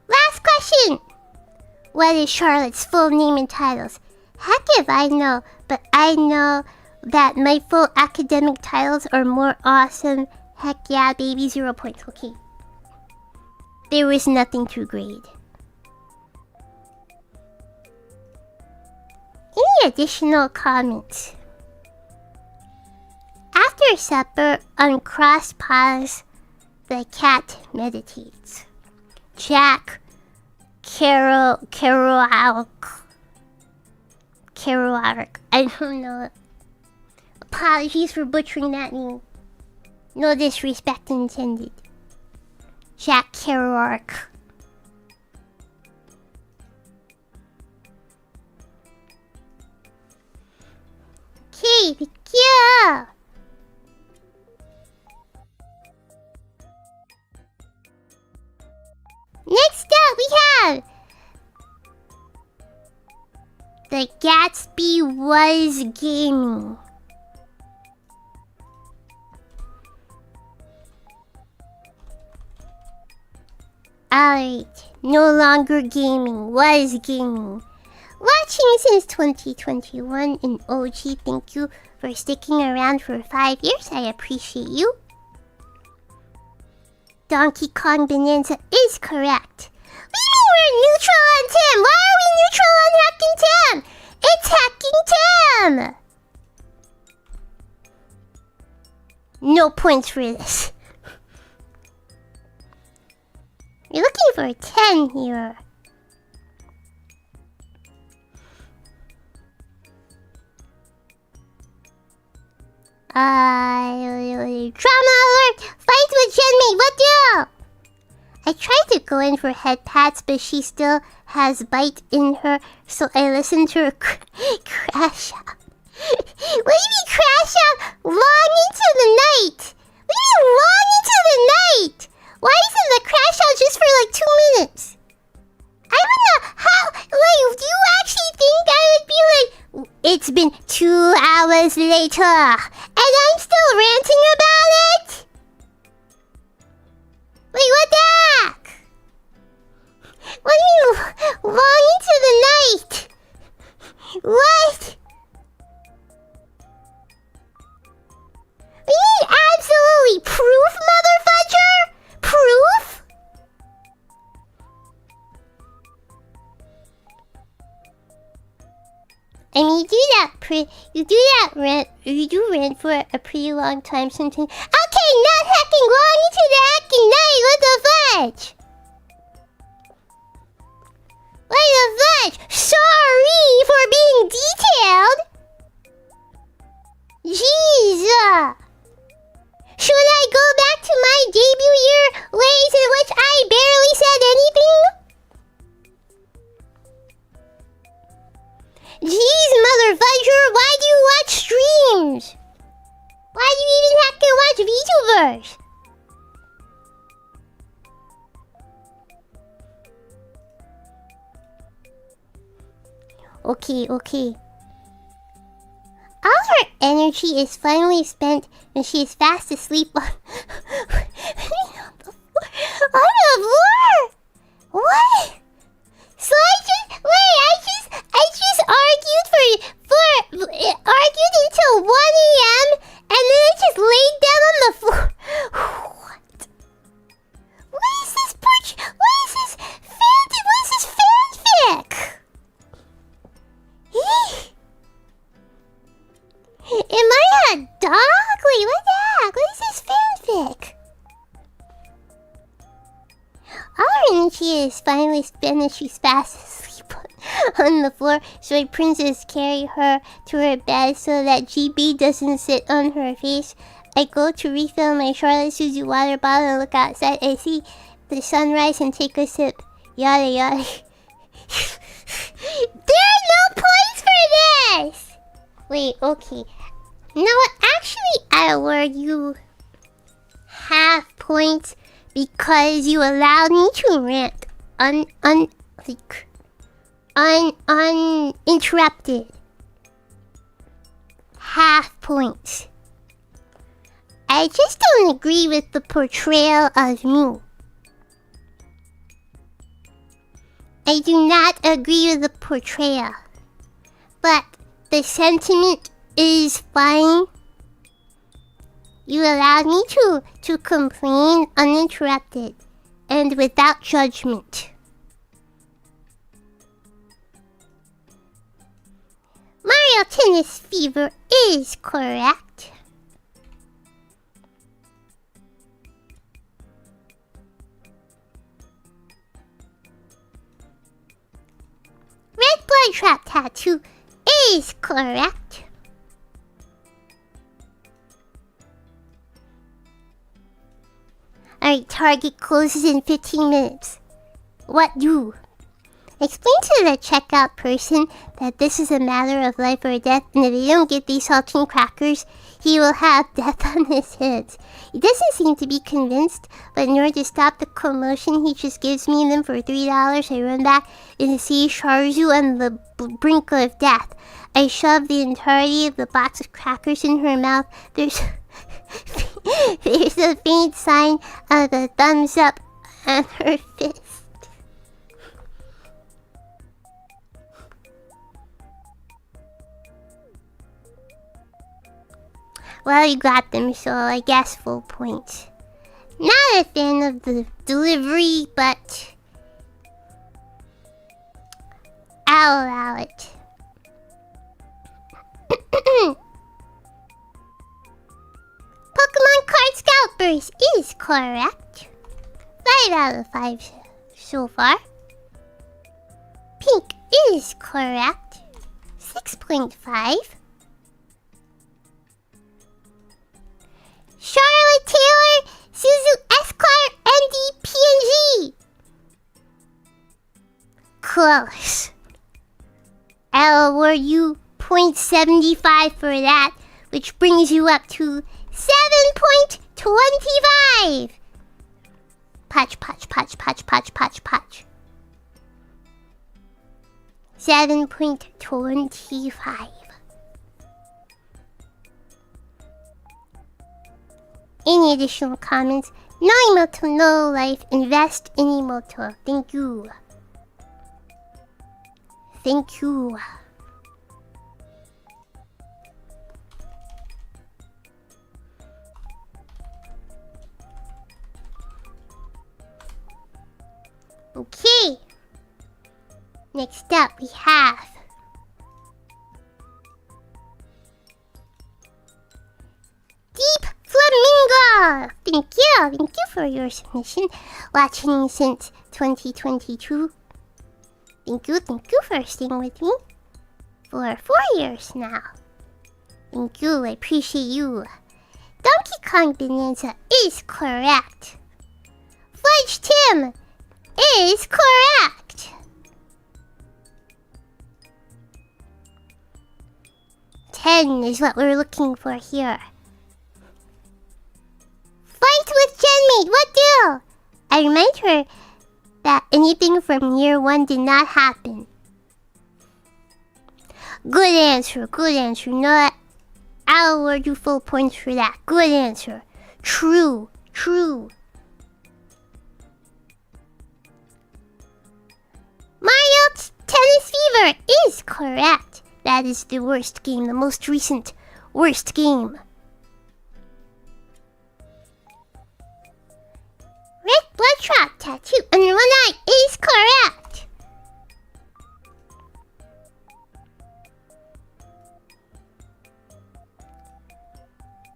[SPEAKER 1] Last question. What is Charlotte's full name and titles? Heck if I know, but I know that my full academic titles are more awesome. Heck yeah, baby, 0 points. Okay. There was nothing to grade. Any additional comments? After supper, on cross paws, the cat meditates. Jack Kerouac. I don't know. Apologies for butchering that name. No disrespect intended. Jack Kerouac. Okay, thank you. Next up, we have The Gatsby was gaming. Alright, no longer gaming, was gaming. Watching since 2021 in OG, thank you for sticking around for 5 years, I appreciate you. Donkey Kong Bonanza is correct. What do you mean we're neutral on Tim? Why are we neutral on Hacking Tim? It's Hacking Tim! No points for this. You're looking for a 10 here. Trauma alert! Fight with Genmate, what deal? I tried to go in for head pats, but she still has bite in her, so I listened to her crash out. What do you mean crash out? Long into the night! What do you mean long into the night? Why isn't the crash out just for like 2 minutes? I don't know how, like, do you actually think I would be like, it's been 2 hours later, and I'm still ranting about it? Wait, what the heck? What do you mean, long into the night? What? What do you mean absolutely proof, motherfudger? Proof? I mean, you do rant for a pretty long time sometimes. Okay, not hacking long into the hacking night, what the fudge? What the fudge? Sorry for being detailed. Jeez. Should I go back to my debut year ways in which I barely said anything? Jeez, motherfudger, why do you watch streams? Why do you even have to watch VTubers? Okay. All her energy is finally spent when she is fast asleep on the floor. What? So I just argued until 1 a.m. and then I just laid down on the floor. What? What is this fanfic? Am I a dog? Wait, what the heck? What is this fanfic? All her energy is finally spent and she's fast asleep on the floor, so a princess carry her to her bed so that GB doesn't sit on her face. I go to refill my Charlotte Suzu water bottle and look outside. I see the sunrise and take a sip. Yada yada. There are no points for this! Wait, okay. You know what? Actually, I award you half points because you allowed me to rant uninterrupted. Half points. I just don't agree with the portrayal of me. I do not agree with the portrayal. But the sentiment is fine. You allowed me to complain uninterrupted and without judgment. Mario Tennis Fever is correct. Red Blood Trap Tattoo is correct. Alright, Target closes in 15 minutes. What do? Explain to the checkout person that this is a matter of life or death, and if they don't get these saltine crackers, he will have death on his hands. He doesn't seem to be convinced, but in order to stop the commotion, he just gives me them for $3. I run back and see Suzu on the brink of death. I shove the entirety of the box of crackers in her mouth. There's a faint sign of a thumbs up on her fist. Well, you got them, so I guess full points. Not a fan of the delivery, but I'll allow it. Pokemon Card Scout Burst is correct. 5 out of 5 so far. Pink is correct. 6.5. Charlotte Taylor, Suzu Esquire, ND PNG. Close. I'll award you 0.75 for that, which brings you up to 7.25. Patch, patch, patch, patch, patch, patch, patch. 7.25. Any additional comments? No emoto, no life. Invest in emoto. Thank you. Thank you. Okay. Next up we have Deep Flamingo! Thank you for your submission. Watching since 2022. Thank you for staying with me for 4 years now. Thank you, I appreciate you. Donkey Kong Bonanza is correct. Fudge Tim is correct. 10 is what we're looking for here. Fight with Genmate, what deal? I remind her that anything from year 1 did not happen. Good answer, good answer. No, I'll award you full points for that. Good answer. True, true. Mario Tennis Fever is correct. That is the worst game, the most recent worst game. Red Bloodshot Tattoo under one eye is correct.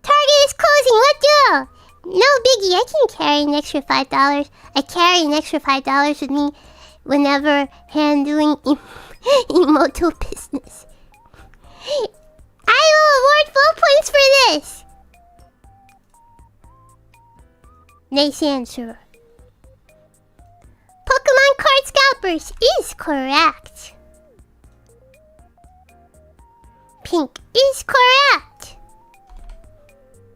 [SPEAKER 1] Target is closing, what deal? No biggie, I can carry an extra $5. I carry an extra $5 with me whenever handling emoto business. I will award full points for this. Nice answer. Pokemon Card Scalpers is correct. Pink is correct.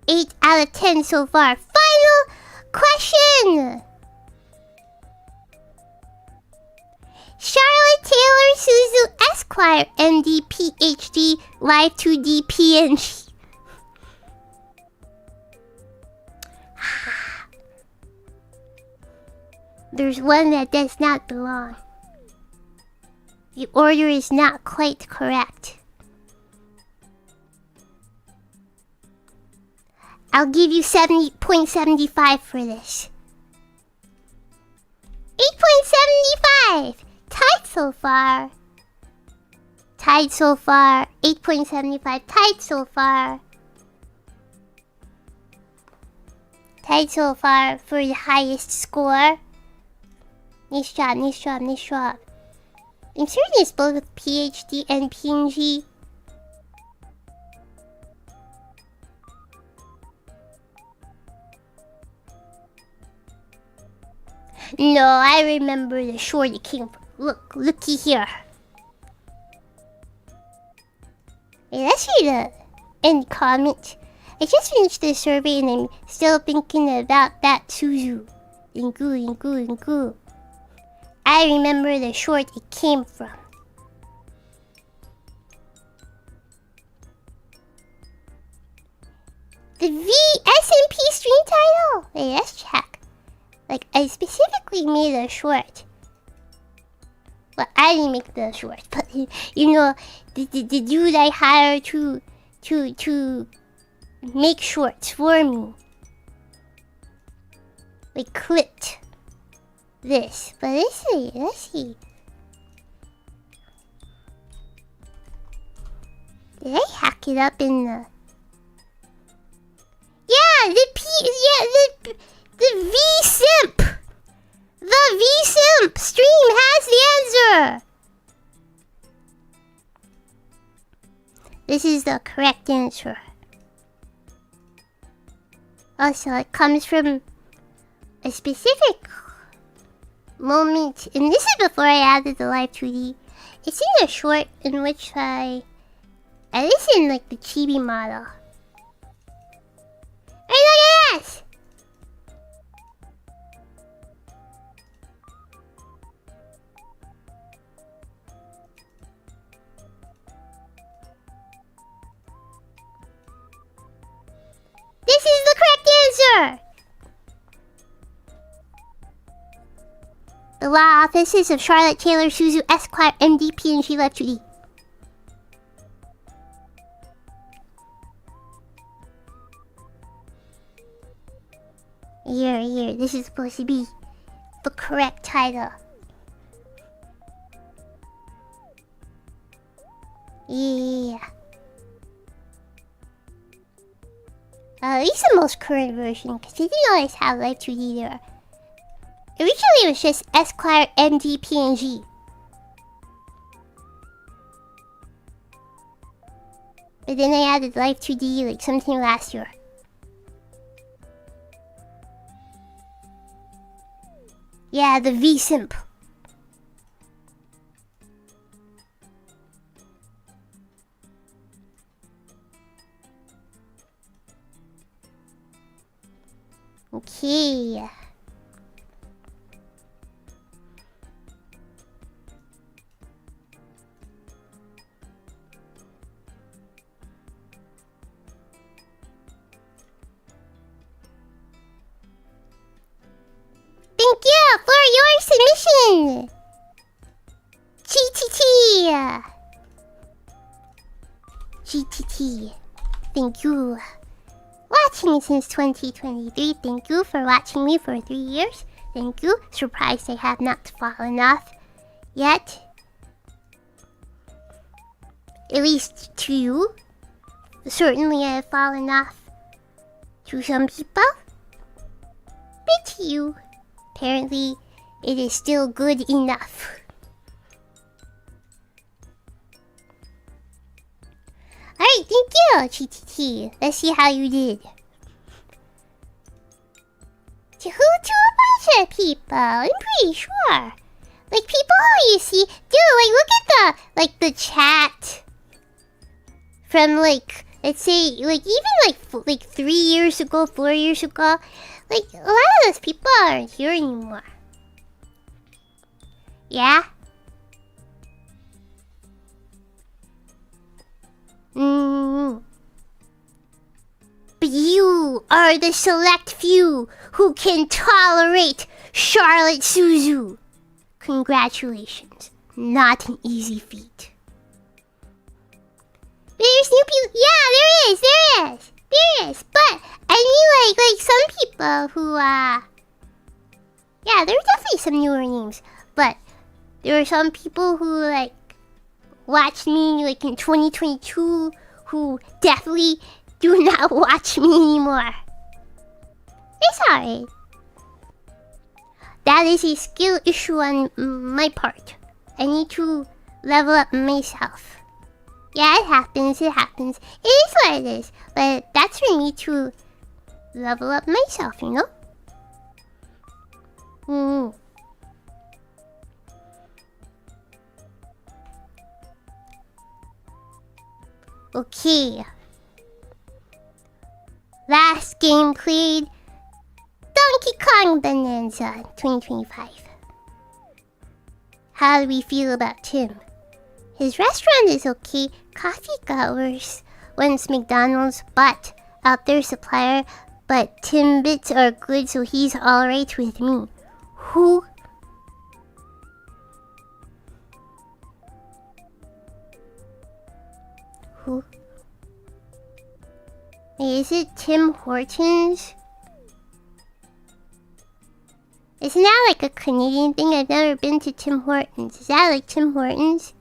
[SPEAKER 1] 8 out of 10 so far. Final question. Charlotte Taylor Suzu Esquire MD PhD Y2D PNG. There's one that does not belong. The order is not quite correct. I'll give you 70.75 for this. 8.75! Tied so far. Tied so far. 8.75. Tied so far. Tied so far for the highest score. Nice job, nice job, nice job. I'm certain it's both with PhD and PNG. No, I remember the short it came from looky here. Hey, let's read the end comment. I just finished the survey and I'm still thinking about that Suzu. Ingu. I remember the short it came from. The SMP stream title? Hey, let's check. Like, I specifically made a short. Well, I didn't make the short, but you know, the dude I hired to make shorts for me. We clipped this, but let's see. Did I hack it up in the? Yeah, the V-Simp! The V-Simp stream has the answer! This is the correct answer. Also, it comes from a specific moment, and this is before I added the live 2D. It's in a short in which I listen like the chibi model. Hey, look at this! This is the correct answer! The law offices of Charlotte Taylor Suzu Esquire MDP and Sheila 2D. Here, this is supposed to be the correct title. Yeah. At least the most current version, because they didn't always have Live 2D there. Originally it was just Esquire MD PNG. But then I added Live 2D like sometime last year. Yeah, the V-Simp. Okay. Thank you for your submission! GTT. Thank you. Watching me since 2023. Thank you for watching me for 3 years. Thank you. Surprised I have not fallen off yet. At least to you. Certainly I have fallen off to some people. But to you, apparently it is still good enough. Alright, thank you, GTT. Let's see how you did. To a bunch of people, I'm pretty sure. Like, people who you see, dude, like, look at the chat. From, like, let's say, like, even, like 3 years ago, 4 years ago. Like, a lot of those people aren't here anymore. Yeah? But you are the select few who can tolerate Charlotte Suzu. Congratulations. Not an easy feat. There's new people. Yeah, there is. But, I mean, like some people who, yeah, there are definitely some newer names. But, there are some people who, like, watched me, like, in 2022, who definitely do not watch me anymore. It's alright. That is a skill issue on my part. I need to level up myself. Yeah, it happens. It is what it is. But that's for me to level up myself, you know? Okay. Last game played. Donkey Kong Bonanza 2025. How do we feel about Tim? His restaurant is okay. Coffee got worse once McDonald's bought out their supplier, but Timbits are good, so he's alright with me. Who? Who? Is it Tim Hortons? Isn't that like a Canadian thing? I've never been to Tim Hortons. Is that like Tim Hortons?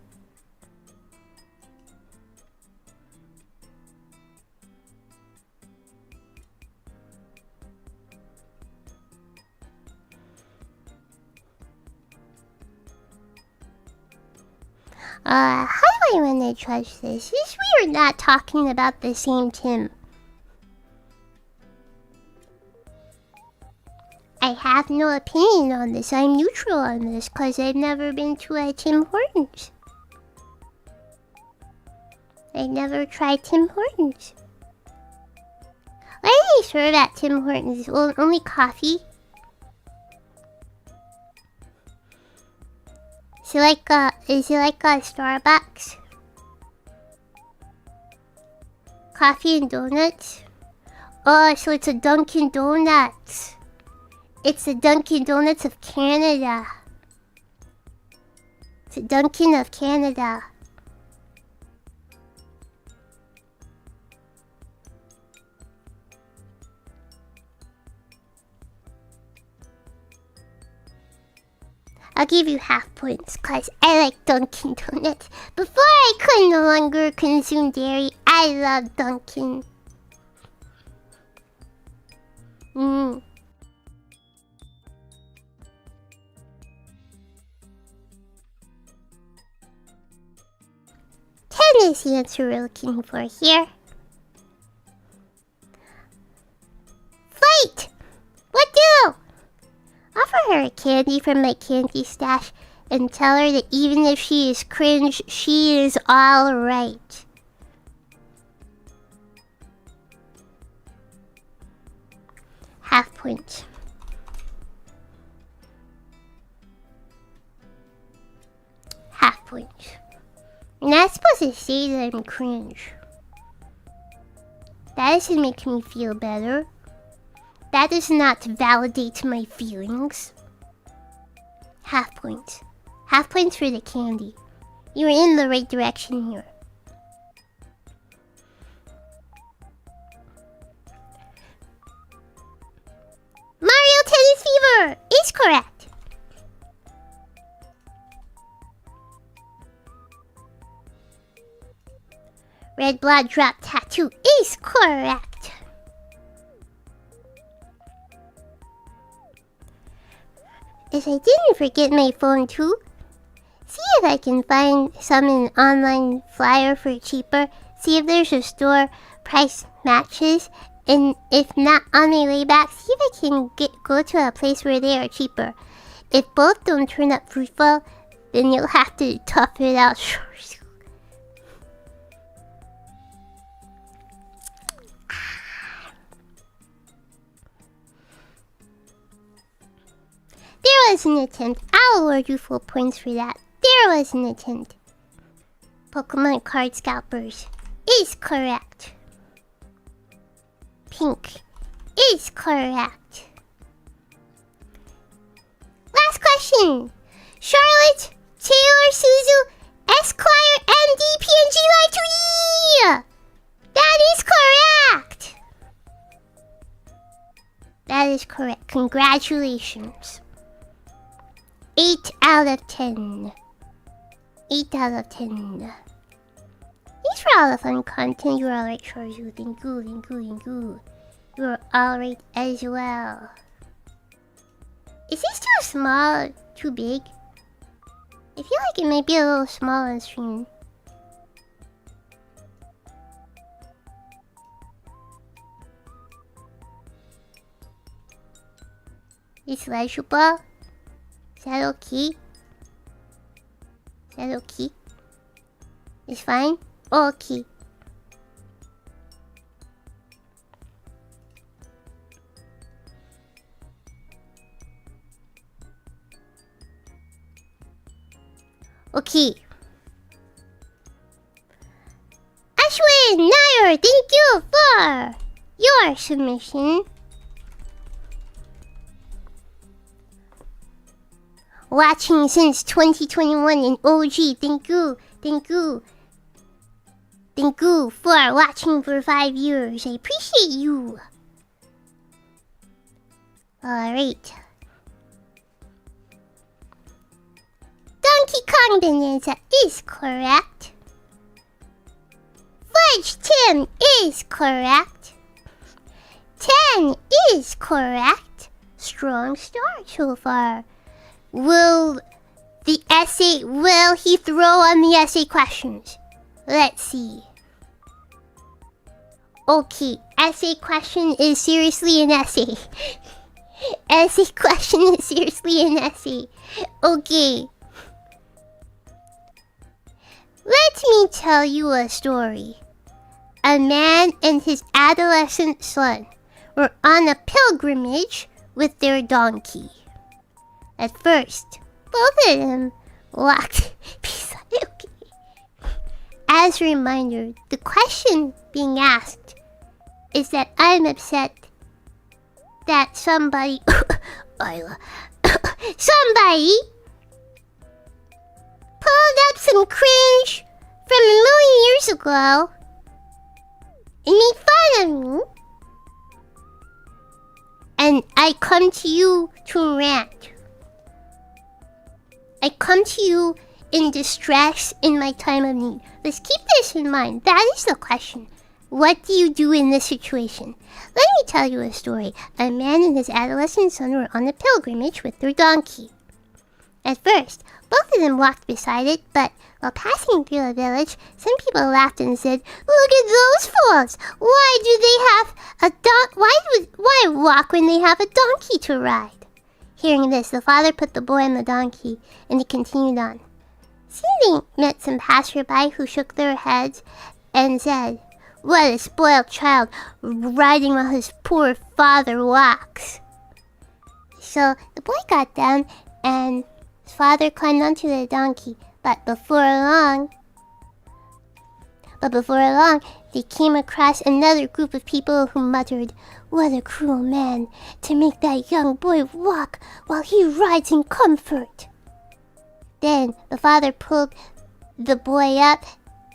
[SPEAKER 1] How do I want to trust this? We are not talking about the same Tim. I have no opinion on this. I'm neutral on this because I've never been to a Tim Hortons. I never tried Tim Hortons. What do they serve at Tim Hortons? Well, only coffee. Is it like a Starbucks? Coffee and donuts? Oh, so it's a Dunkin' Donuts. It's the Dunkin' Donuts of Canada. It's a Dunkin' of Canada. I'll give you half points because I like Dunkin' Donuts. Before I could no longer consume dairy, I love Dunkin'. Is the answer we're looking for here. Fight! What do? Offer her a candy from my candy stash and tell her that even if she is cringe, she is alright. Half point. Half point. You're not supposed to say that I'm cringe. That doesn't make me feel better. That does not validate my feelings. Half points. Half points for the candy. You're in the right direction here. Mario Tennis Fever is correct. Red blood drop tattoo is correct. If I didn't forget my phone too, see if I can find some in online flyer for cheaper. See if there's a store price matches, and if not, on my way back, see if I can go to a place where they are cheaper. If both don't turn up fruitful, then you'll have to tough it out. There was an attempt. I'll award you full points for that. There was an attempt. Pokemon card scalpers is correct. Pink is correct. Last question. Charlotte, Taylor, Suzu, Esquire, MD, PNG, Line 2E! That is correct! That is correct. Congratulations. 8 out of 10. 8 out of 10. Thanks for all the fun content. You're alright, Sharzu. Thank you, thank you, thank you. You're alright as well. Is this too small? Too big? I feel like it might be a little small on stream. It's legible. Is that okay? Is that okay? It's fine? Okay. Okay. Ashwin Nair, thank you for your submission. Watching since 2021 in OG, thank you. Thank you for watching for 5 years. I appreciate you. Alright. Donkey Kong Bonanza is correct. Fudge Tim is correct. 10 is correct. Strong start so far. Will he throw on the essay questions? Let's see. Okay, essay question is seriously an essay. Essay question is seriously an essay. Okay. Let me tell you a story. A man and his adolescent son were on a pilgrimage with their donkey. At first, both of them walked beside. Okay. As a reminder, the question being asked is that I'm upset that somebody pulled up some cringe from a million years ago and made fun of me. And I come to you to rant. I come to you in distress in my time of need. Let's keep this in mind. That is the question. What do you do in this situation? Let me tell you a story. A man and his adolescent son were on a pilgrimage with their donkey. At first, both of them walked beside it, but while passing through a village, some people laughed and said, "Look at those fools! Why do they have a why walk when they have a donkey to ride?" Hearing this, the father put the boy on the donkey, and he continued on. Soon they met some passerby who shook their heads and said, "What a spoiled child, riding while his poor father walks." So the boy got down, and his father climbed onto the donkey, but before long, they came across another group of people who muttered, "What a cruel man to make that young boy walk while he rides in comfort." Then the father pulled the boy up,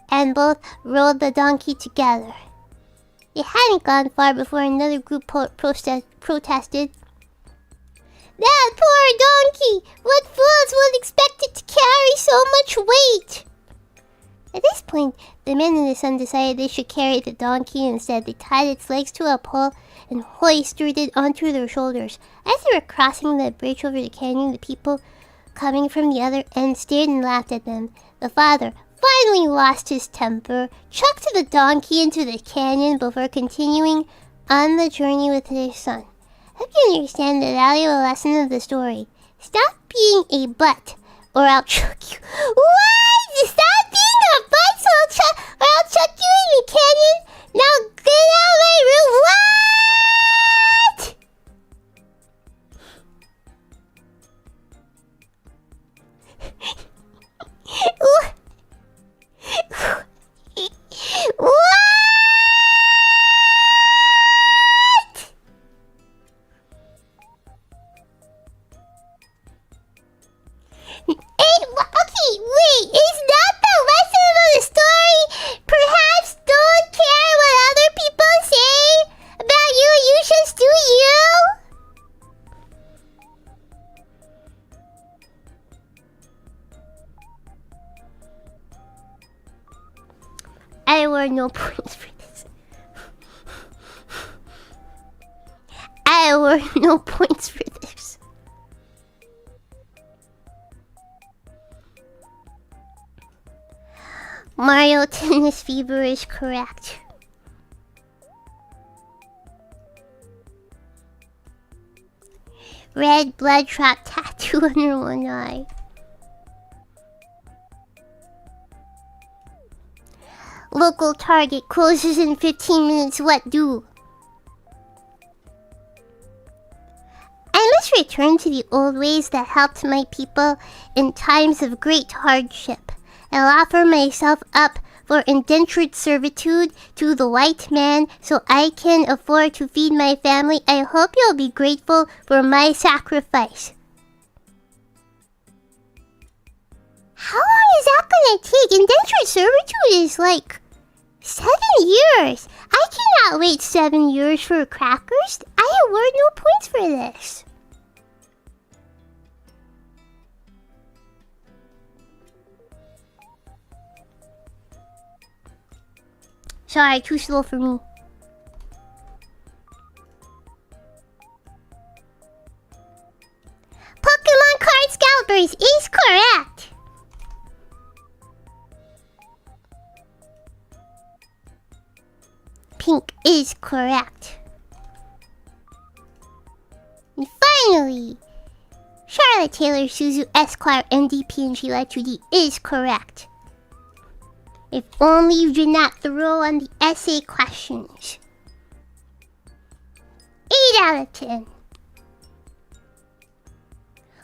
[SPEAKER 1] and both rode the donkey together. They hadn't gone far before another group protested. "That poor donkey! What fools would expect it to carry so much weight?" At this point, the man and the son decided they should carry the donkey instead. They tied its legs to a pole and hoisted it onto their shoulders. As they were crossing the bridge over the canyon, the people coming from the other end stared and laughed at them. The father finally lost his temper, chucked the donkey into the canyon before continuing on the journey with his son. Hope you understand the valuable lesson of the story. Stop being a butt, or I'll chuck you. What? Stop being a butt, or I'll chuck you in the canyon? Now get out of my room. What? What? Okay, wait, is that the lesson of the story? Perhaps don't care what other people say about you, you just do you? I award no points for this. I award no points for this. Mario Tennis Fever is correct. Red bloodshot tattoo under one eye. Local Target closes in 15 minutes. What do? I must return to the old ways that helped my people in times of great hardship. I'll offer myself up for indentured servitude to the white man so I can afford to feed my family. I hope you'll be grateful for my sacrifice. How long is that gonna take? Indentured servitude is like 7 years. I cannot wait 7 years for crackers. I award no points for this. Sorry, too slow for me. Pokemon card scalpers is correct. Pink is correct. And finally, Charlotte Taylor Suzu Esquire NDP and Sheila 2D is correct. If only you did not throw on the essay questions. 8 out of 10.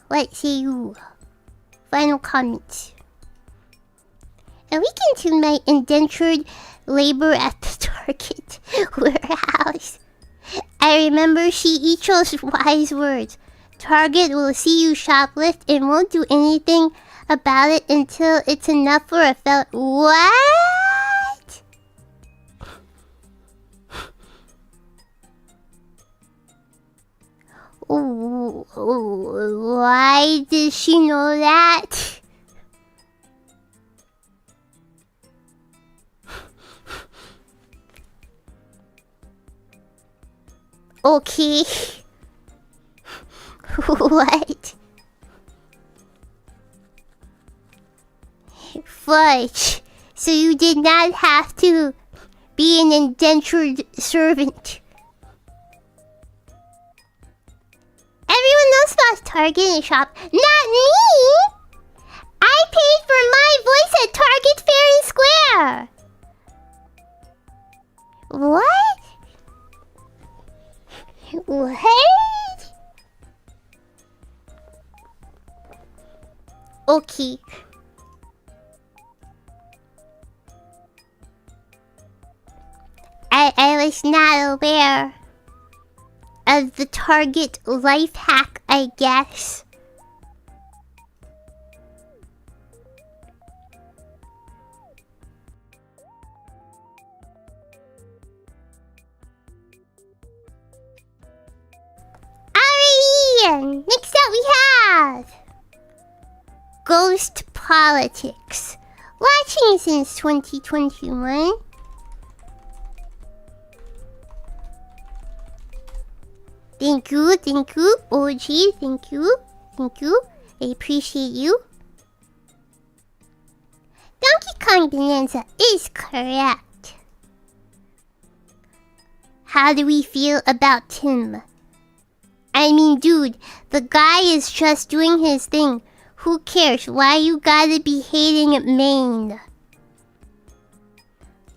[SPEAKER 1] What say you? Final comments. And we continue my indentured labor at the Target warehouse. I remember Shiicho's wise words. Target will see you shoplift and won't do anything about it until it's enough for a felon. What? Why does she know that? Okay. What? Fudge. So you did not have to be an indentured servant. Everyone knows about Target and shop. Not me! I paid for my voice at Target Fair and Square. What? What? Okay. I was not aware of the Target life hack, I guess. Alrighty, next up we have Ghost Politics. Watching since 2021. Thank you, OG, thank you, I appreciate you. Donkey Kong Bonanza is correct. How do we feel about Tim? I mean, dude, the guy is just doing his thing. Who cares? Why you gotta be hating Maine?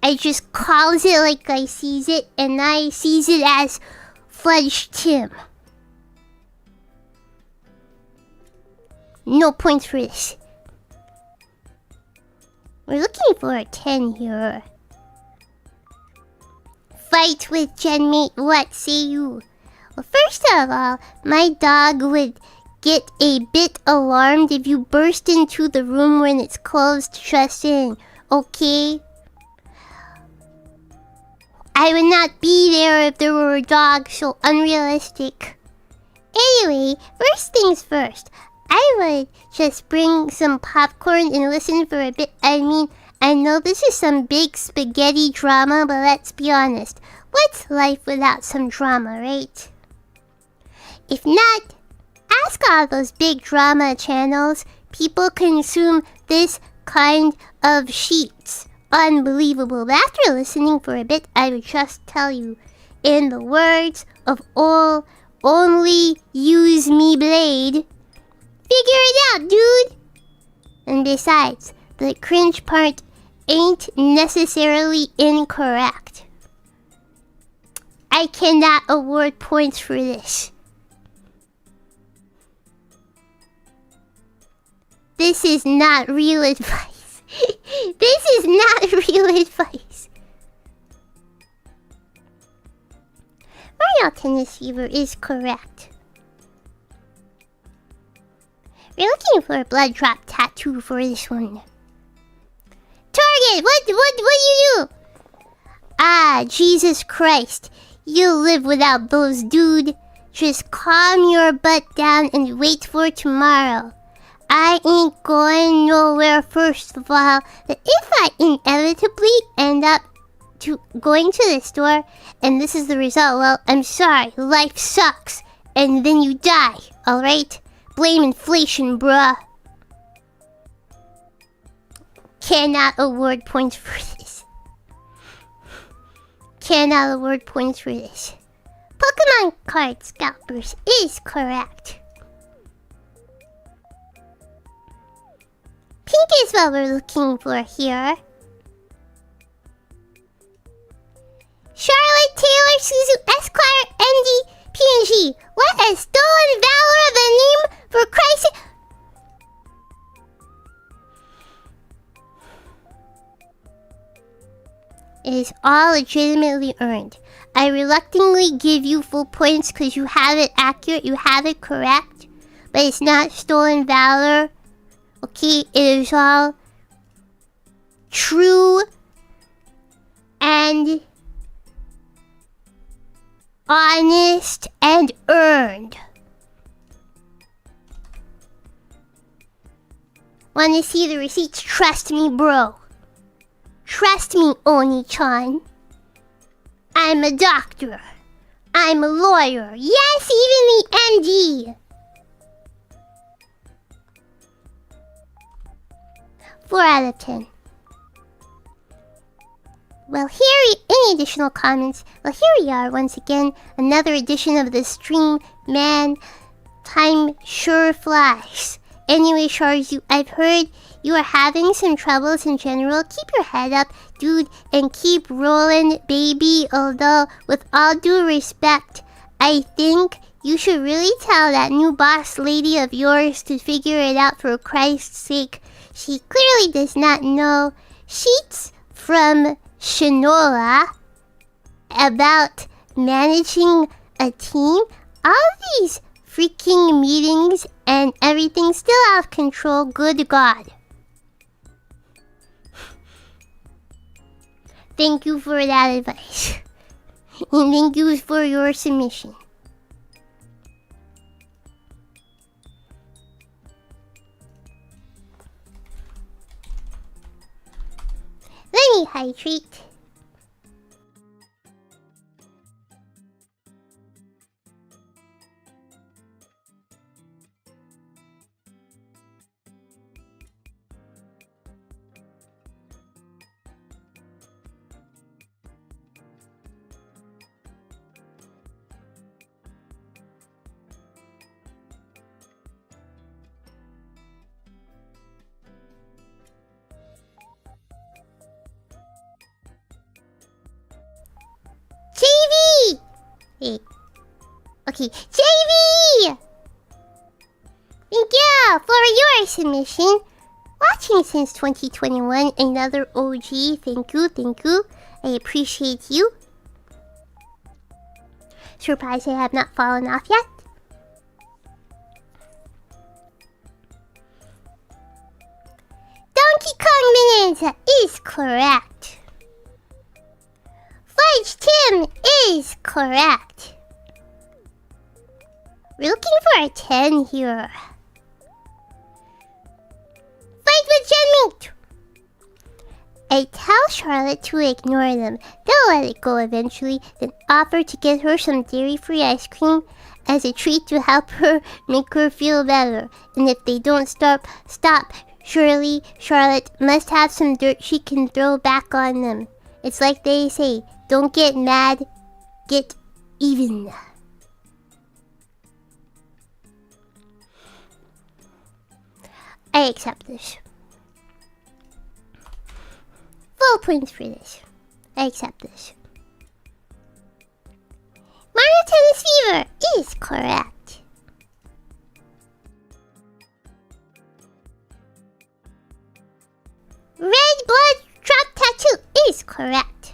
[SPEAKER 1] I just calls it like I sees it, and I sees it as Fudge Tim. No points for this. We're looking for a 10 here. Fight with Genmate, what say you? Well, first of all, my dog would get a bit alarmed if you burst into the room when it's closed just in, okay? I would not be there if there were a dog, so unrealistic. Anyway, first things first. I would just bring some popcorn and listen for a bit. I mean, I know this is some big spaghetti drama, but let's be honest. What's life without some drama, right? If not, ask all those big drama channels. People consume this kind of sheets. Unbelievable. But after listening for a bit, I would just tell you, in the words of only use me blade, figure it out, dude. And besides, the cringe part ain't necessarily incorrect. I cannot award points for this. This is not real advice. This is not real advice. Mario Tennis Fever is correct. We're looking for a blood drop tattoo for this one. Target, what do you do? Ah, Jesus Christ. You'll live without those, dude. Just calm your butt down and wait for tomorrow. I ain't going nowhere first of all, but if I inevitably end up going to the store and this is the result, well, I'm sorry, life sucks. And then you die, alright? Blame inflation, bruh. Cannot award points for this. Cannot award points for this. Pokemon card scalpers is correct. Pink is what we're looking for here. Charlotte, Taylor, Suzu, Esquire, ND, PNG. What a stolen valor of a name for Christ. It is all legitimately earned. I reluctantly give you full points because you have it accurate, you have it correct. But it's not stolen valor. Okay, it is all true and honest and earned. Want to see the receipts? Trust me, bro. Trust me, Oniichan. I'm a doctor. I'm a lawyer. Yes, even the ND. 4 out of 10. Well, any additional comments? Well, here we are once again. Another edition of the stream. Man, time sure flies. Anyway, Sharzu, I've heard you are having some troubles in general. Keep your head up, dude, and keep rolling, baby. Although, with all due respect, I think you should really tell that new boss lady of yours to figure it out for Christ's sake. She clearly does not know sheets from Shinola about managing a team. All these freaking meetings and everything still out of control. Good God. Thank you for that advice. And thank you for your submission. Let me hydrate. JV! Wait. Okay, JV! Thank you for your submission. Watching since 2021, another OG. Thank you. I appreciate you. Surprised I have not fallen off yet. Donkey Kong Bonanza is correct. Fudge Tim is correct. We're looking for a 10 here. Fight with Genmeat! I tell Charlotte to ignore them. They'll let it go eventually, then offer to get her some dairy-free ice cream as a treat to help her make her feel better. And if they don't stop, surely Charlotte must have some dirt she can throw back on them. It's like they say, don't get mad, get even. I accept this. Full points for this. I accept this. Mario Tennis Fever is correct. correct.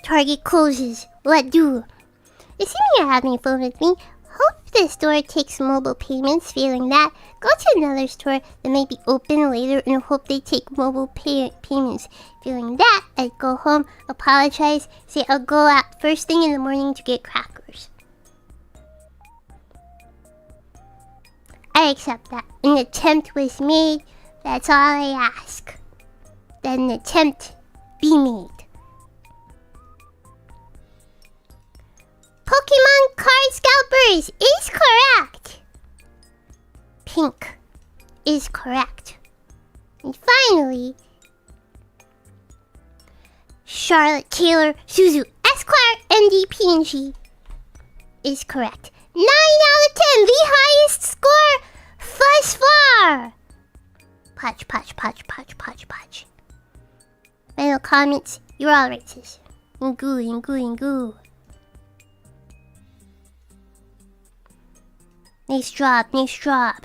[SPEAKER 1] Target closes. What do? Assuming you're having fun with me, hope the store takes mobile payments. Failing that, go to another store that might be open later and hope they take mobile payments. Failing that, I'd go home, apologize, say I'll go out first thing in the morning to get crackers. I accept that. An attempt was made. That's all I ask. That an attempt be made. Pokemon card scalpers is correct. Pink is correct. And finally, Charlotte Taylor Suzu Esquire NDPNG is correct. 9 out of 10, the highest score thus far. Patch, patch, patch, patch, patch, patch. Final comments, you're all racist. Ngoo, ngoo, ngoo. Nice job, nice job.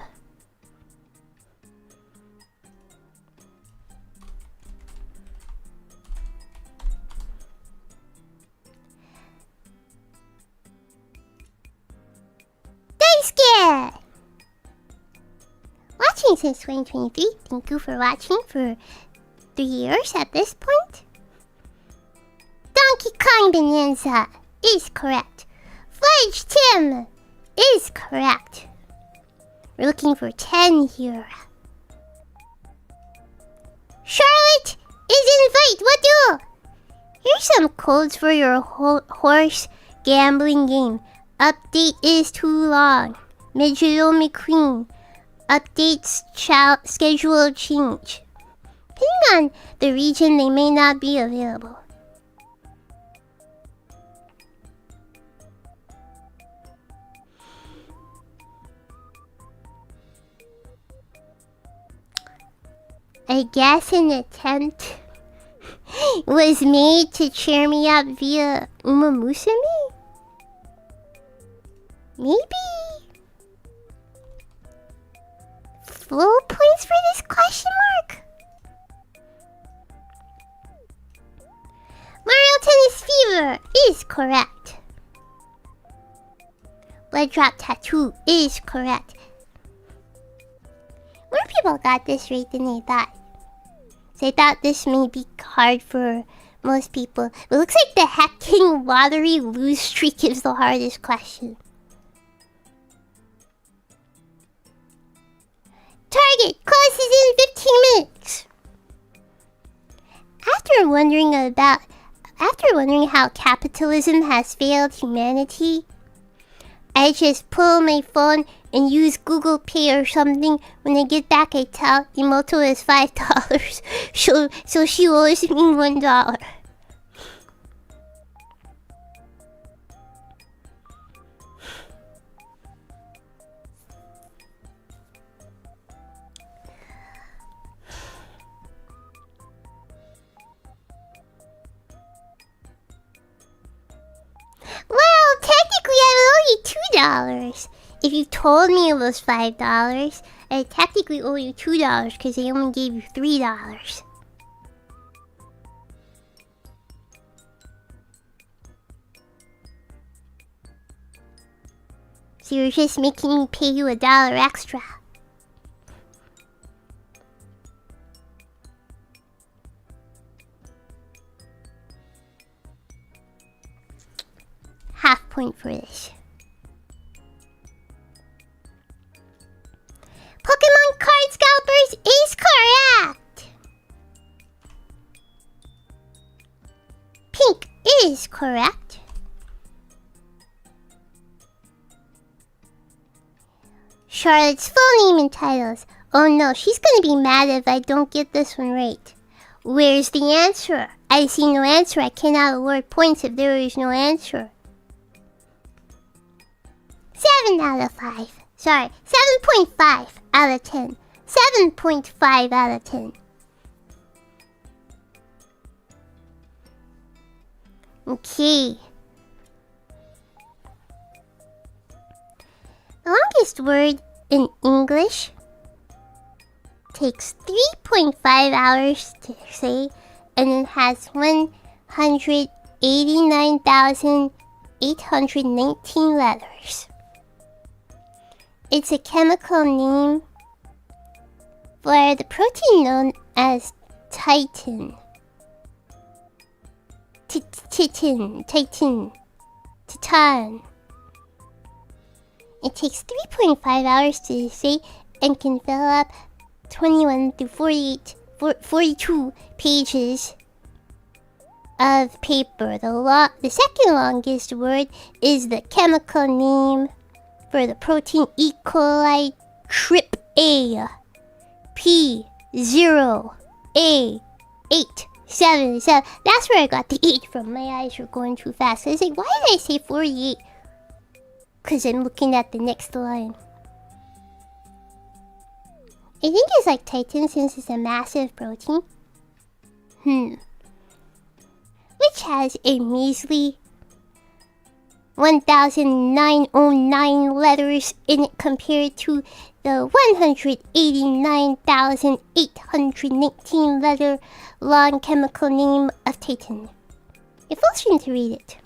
[SPEAKER 1] Daisuke! Watching since 2023. Thank you for watching for 3 years at this point. Donkey Kong Bonanza is correct. Fledge Tim is correct. We're looking for 10 here. Charlotte is in fight. What do? Here's some codes for your horse gambling game. Update is too long. Midget McQueen. Updates schedule change. Depending on the region, they may not be available. I guess an attempt was made to cheer me up via Umamusume? Maybe? Full points for this question mark? Mario Tennis Fever is correct. Blood Drop Tattoo is correct. More people got this right than they thought. So I thought this may be hard for most people. It looks like the hacking lottery lose streak is the hardest question. Target closes in 15 minutes. After wondering how capitalism has failed humanity, I just pull my phone and use Google Pay or something. When I get back, I tell Imoto is $5, so she owes me $1. Well, technically I owe you $2. If you told me it was $5, I technically owe you $2 because I only gave you $3. So you're just making me pay you $1 extra. Half point for this. Pokemon card scalpers is correct. Pink is correct. Charlotte's full name and titles. Oh no, she's gonna be mad if I don't get this one right. Where's the answer? I see no answer. I cannot award points if there is no answer. 7 out of 5. Sorry, 7.5 out of 10. 7.5 out of 10. Okay. The longest word in English takes 3.5 hours to say, and it has 189,819 letters. It's a chemical name for the protein known as titin. Titan. It takes 3.5 hours to say and can fill up 21 to 42 pages of paper. The second longest word is the chemical name for the protein E. coli trip A. P0A877. That's where I got the 8 from. My eyes were going too fast. I was like, why did I say 48? Because I'm looking at the next line. I think it's like titin since it's a massive protein. Which has a measly 1,909 letters in it compared to the 189,819 letter long chemical name of titin. It forces me to read it.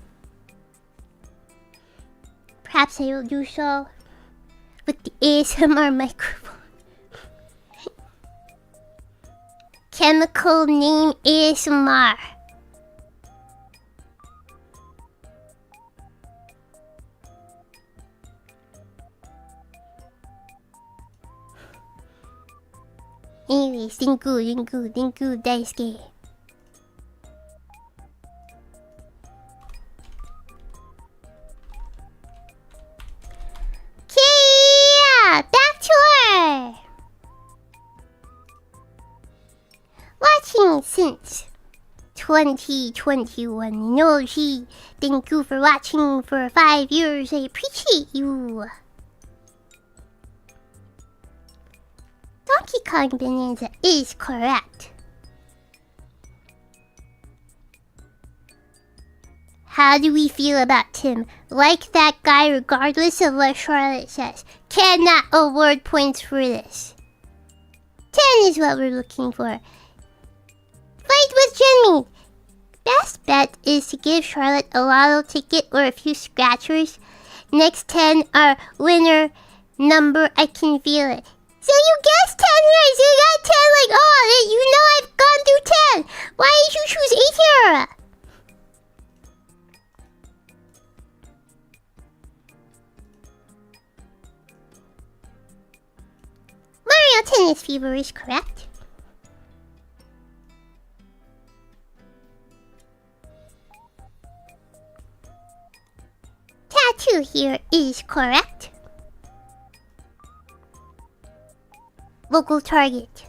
[SPEAKER 1] Perhaps I will do so with the ASMR microphone. Chemical name ASMR. Anyways, thank you, daisuke. Okay, back to her. Watching since 2021. No, thank you for watching for 5 years. I appreciate you. Donkey Kong Bonanza is correct. How do we feel about Tim? Like that guy regardless of what Charlotte says. Cannot award points for this. 10 is what we're looking for. Fight with Jimmy. Best bet is to give Charlotte a lotto ticket or a few scratchers. Next 10 are winner number. I can feel it. So you guessed 10 here, so you got 10 like, oh, you know I've gone through 10. Why did you choose 8 here? Mario Tennis Fever is correct. Tattoo here is correct. Local target.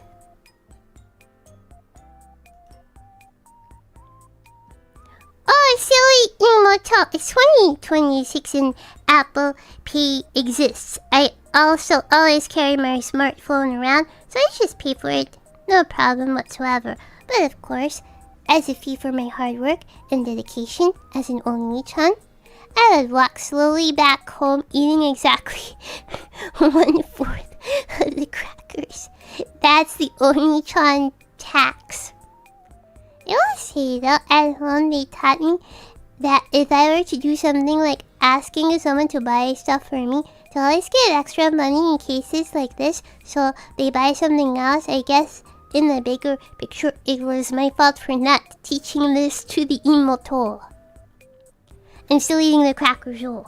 [SPEAKER 1] Oh, silly Emoto. It's 2026 and Apple Pay exists. I also always carry my smartphone around, so I just pay for it. No problem whatsoever. But of course, as a fee for my hard work and dedication as an oniichan, I would walk slowly back home eating exactly 1/4 of the crackers. That's the oniichan tax. I will say though, at home they taught me that if I were to do something like asking someone to buy stuff for me, to always get extra money in cases like this, so they buy something else. I guess in the bigger picture, it was my fault for not teaching this to the Emoto. I'm still eating the crackers roll.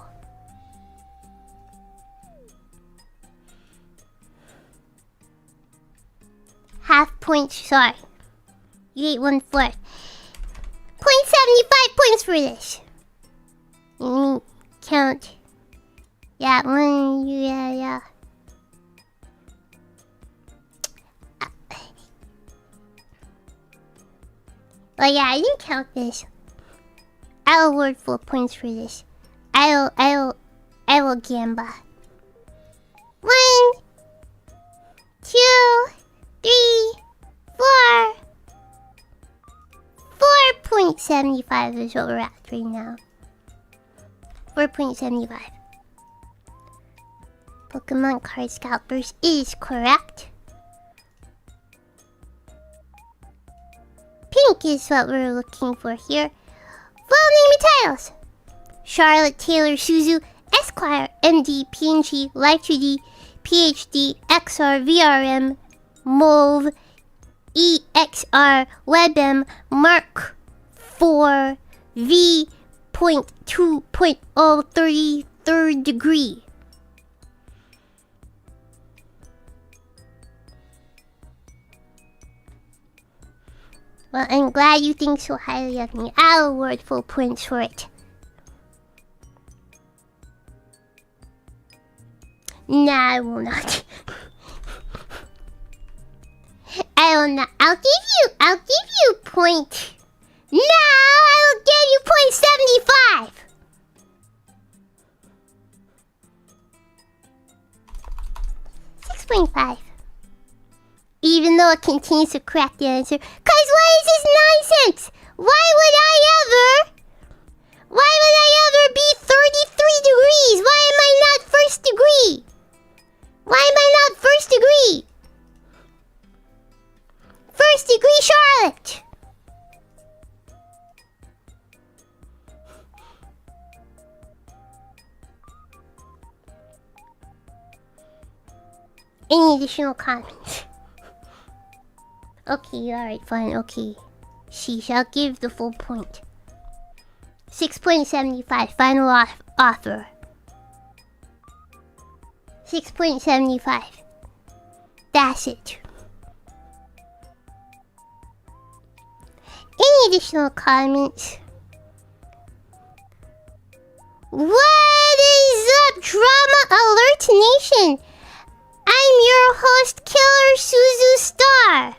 [SPEAKER 1] Half points, sorry. You ate 1/4. 0.75 points for this. You mean count. Yeah, yeah. Well, yeah, I didn't count this. I'll award 4 points for this. I will gamble. 1, 2, 3, 4. 4.75 is what we're at right now. 4.75. Pokemon card scalpers is correct. think is what we're looking for here. Full name and titles. Charlotte Taylor Suzu, Esquire, MD, PNG, Life 2D, PhD, XR, VRM, MOV, EXR, WebM, Mark 4, V.2.0, 33rd degree. Well, I'm glad you think so highly of me. I'll award full points for it. Nah, I will not. I will not. I'll give you point. No, I will give you point 75. .5. Even though it contains the correct answer. Cause what is this nonsense? Why would I ever be 33 degrees? Why am I not first degree? Why am I not first degree? First degree Charlotte. Any additional comments? Okay, alright, fine, okay. She shall give the full point. 6.75, final offer. 6.75. That's it. Any additional comments? What is up, Drama Alert Nation? I'm your host, Killer Suzu Star.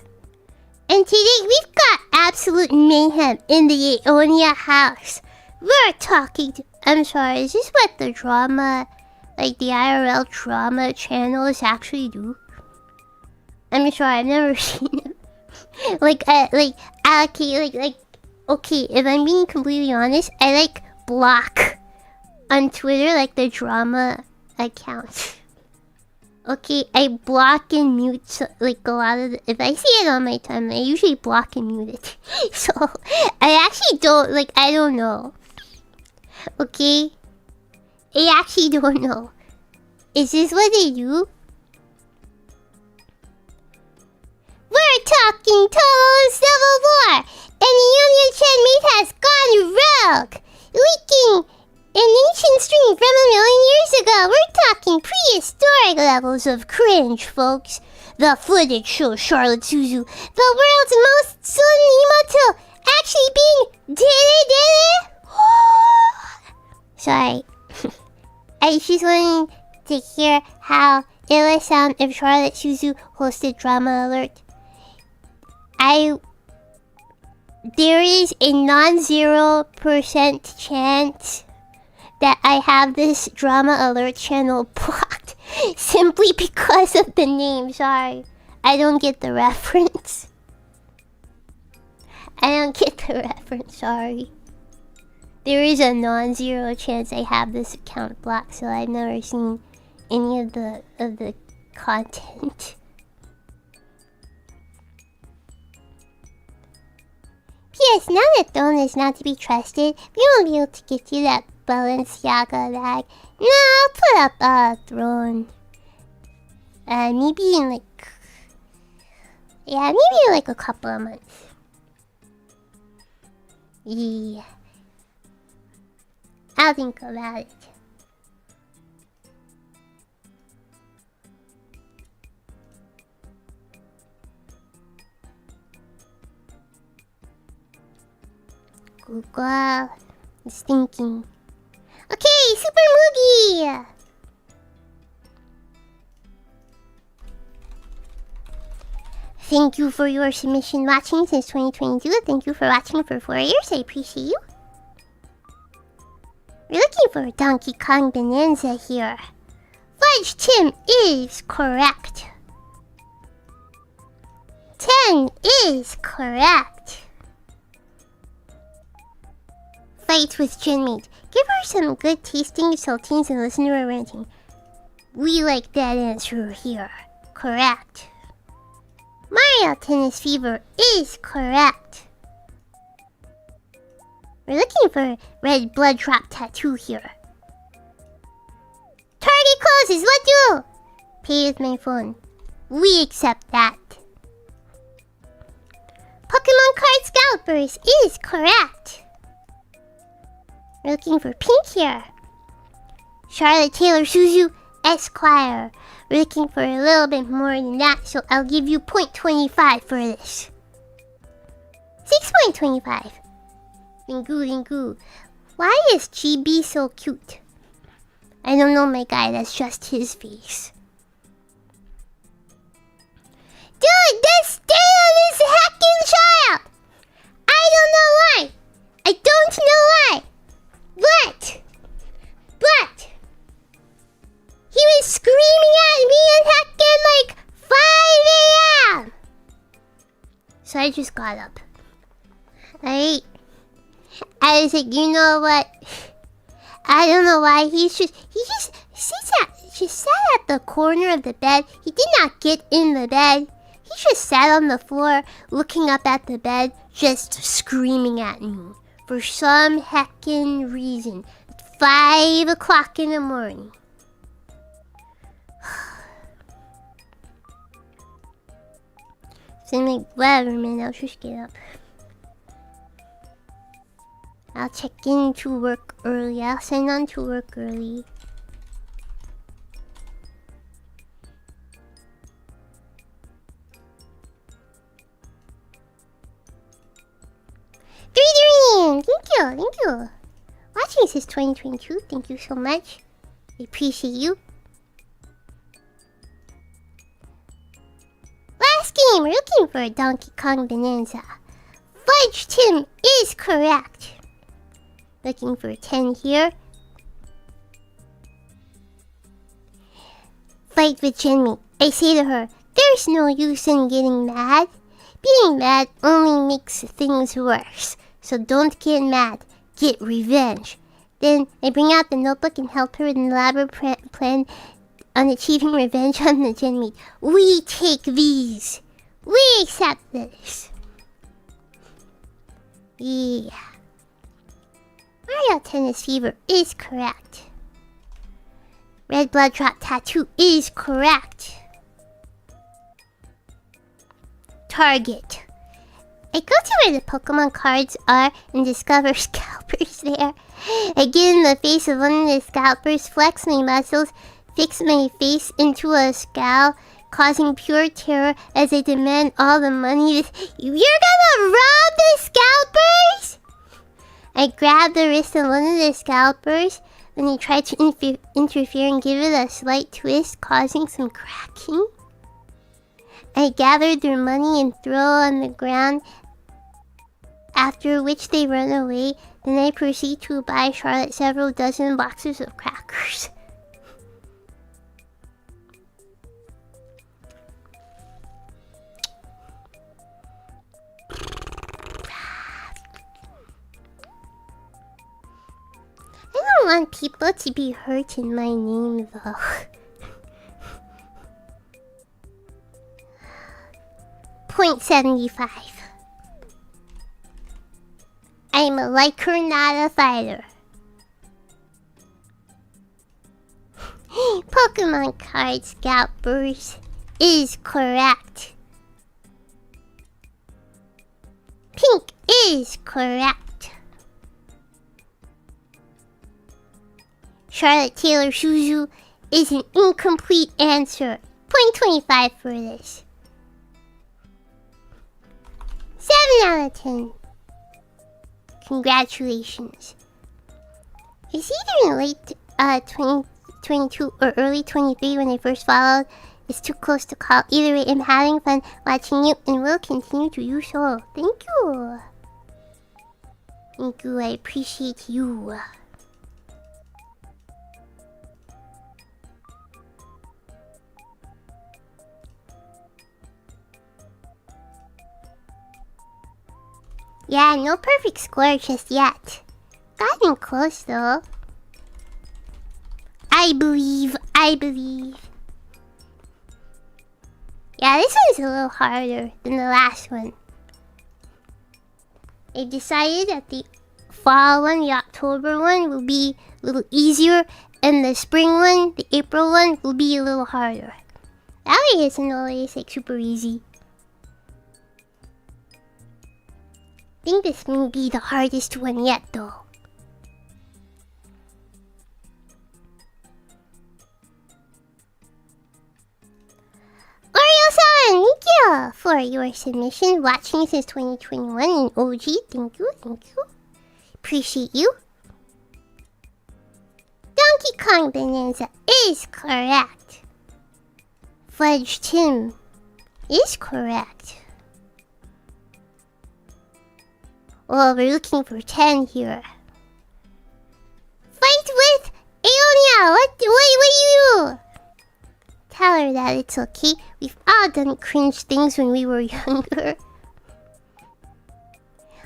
[SPEAKER 1] And today we've got absolute mayhem in the Aeonia house. We're talking I'm sorry, is this what the drama, like the IRL drama channels actually do? I'm sorry, I've never seen them. Okay, if I'm being completely honest, I block on Twitter the drama accounts. Okay, I block and mute a lot of if I see it on my timeline, I usually block and mute it. So I actually don't I don't know. Okay, I actually don't know. Is this what they do? We're talking total civil war, and the oniichan meat has gone rogue, leaking an ancient stream from 1,000,000 years ago. We're talking prehistoric levels of cringe, folks. The footage shows Charlotte Suzu, the world's most Sunimoto, actually being Sorry. I just wanted to hear how it would sound if Charlotte Suzu hosted Drama Alert. There is a non-0% chance that I have this Drama Alert channel blocked simply because of the name. Sorry, I don't get the reference. Sorry. There is a non-zero chance I have this account blocked, so I've never seen any of the content. P.S. Now that Throne is not to be trusted, we won't be able to get you that Balenciaga bag. No, I'll put up a Throne. Maybe in maybe a couple of months. Yeah. I'll think about it. Google is thinking. Okay, Super Moogie! Thank you for your submission watching since 2022. Thank you for watching for 4 years. I appreciate you. We're looking for Donkey Kong Bonanza here. Fudge Tim is correct. 10 is correct. Fight with Jinmate. Give her some good tasting saltines and listen to her ranting. We like that answer here. Correct. Mario Tennis Fever is correct. We're looking for red blood drop tattoo here. Target closes, what do? Pay with my phone. We accept that. Pokemon card scalpers is correct. We're looking for pink here. Charlotte Taylor Suzu Esquire. We're looking for a little bit more than that, so I'll give you 0.25 for this. 6.25. Ringu. Why is GB so cute? I don't know, my guy, that's just his face. Dude, this stale is hacking child! I don't know why! I don't know why! But he was screaming at me and hacking like 5 a.m. So I just got up. I was like, you know what? I don't know why he just sat at the corner of the bed. He did not get in the bed. He just sat on the floor, looking up at the bed, just screaming at me for some heckin' reason. 5 o'clock in the morning. So I'm like, whatever, man. I'll just get up. I'll check in to work early. I'll sign on to work early. Thank you. Watching since 2022. Thank you so much. I appreciate you. Last game, we're looking for a Donkey Kong Bonanza. Fudge Tim is correct. Looking for 10 here. Fight with Jenny. I say to her, there's no use in getting mad. Being mad only makes things worse. So don't get mad. Get revenge. Then I bring out the notebook and help her with an elaborate plan on achieving revenge on the Jenny. We take these. We accept this. Yeah. Mario Tennis Fever is correct. Red Blood Drop Tattoo is correct. Target. I go to where the Pokemon cards are and discover scalpers there. I get in the face of one of the scalpers, flex my muscles, fix my face into a scowl, causing pure terror as I demand all the money. You're gonna rob the scalpers? I grab the wrist of one of the scalpers, then he tried to interfere and give it a slight twist, causing some cracking. I gather their money and throw on the ground, after which they run away. Then I proceed to buy Charlotte several dozen boxes of crackers. I don't want people to be hurt in my name, though. .75. I'm a liker, not a fighter. Pokemon card scalpers is correct. Pink is correct. Charlotte Taylor Suzu is an incomplete answer. .25 for this. 7 out of 10. Congratulations. It's either in late 2022 or early 23 when I first followed. It's too close to call. Either way, I'm having fun watching you and will continue to do so. Thank you. Thank you, I appreciate you. Yeah, no perfect score just yet. Gotten close though. I believe. Yeah, this one's a little harder than the last one. I decided that the fall one, the October one, will be a little easier, and the spring one, the April one, will be a little harder. That way isn't always like super easy. I think this may be the hardest one yet, though. Oreo-san, thank you for your submission. Watching since 2021 in OG. Thank you, thank you. Appreciate you. Donkey Kong Bonanza is correct. Fudge Tim is correct. Well, we're looking for 10 here. Fight with Aonia! What do you? Tell her that it's okay. We've all done cringe things when we were younger.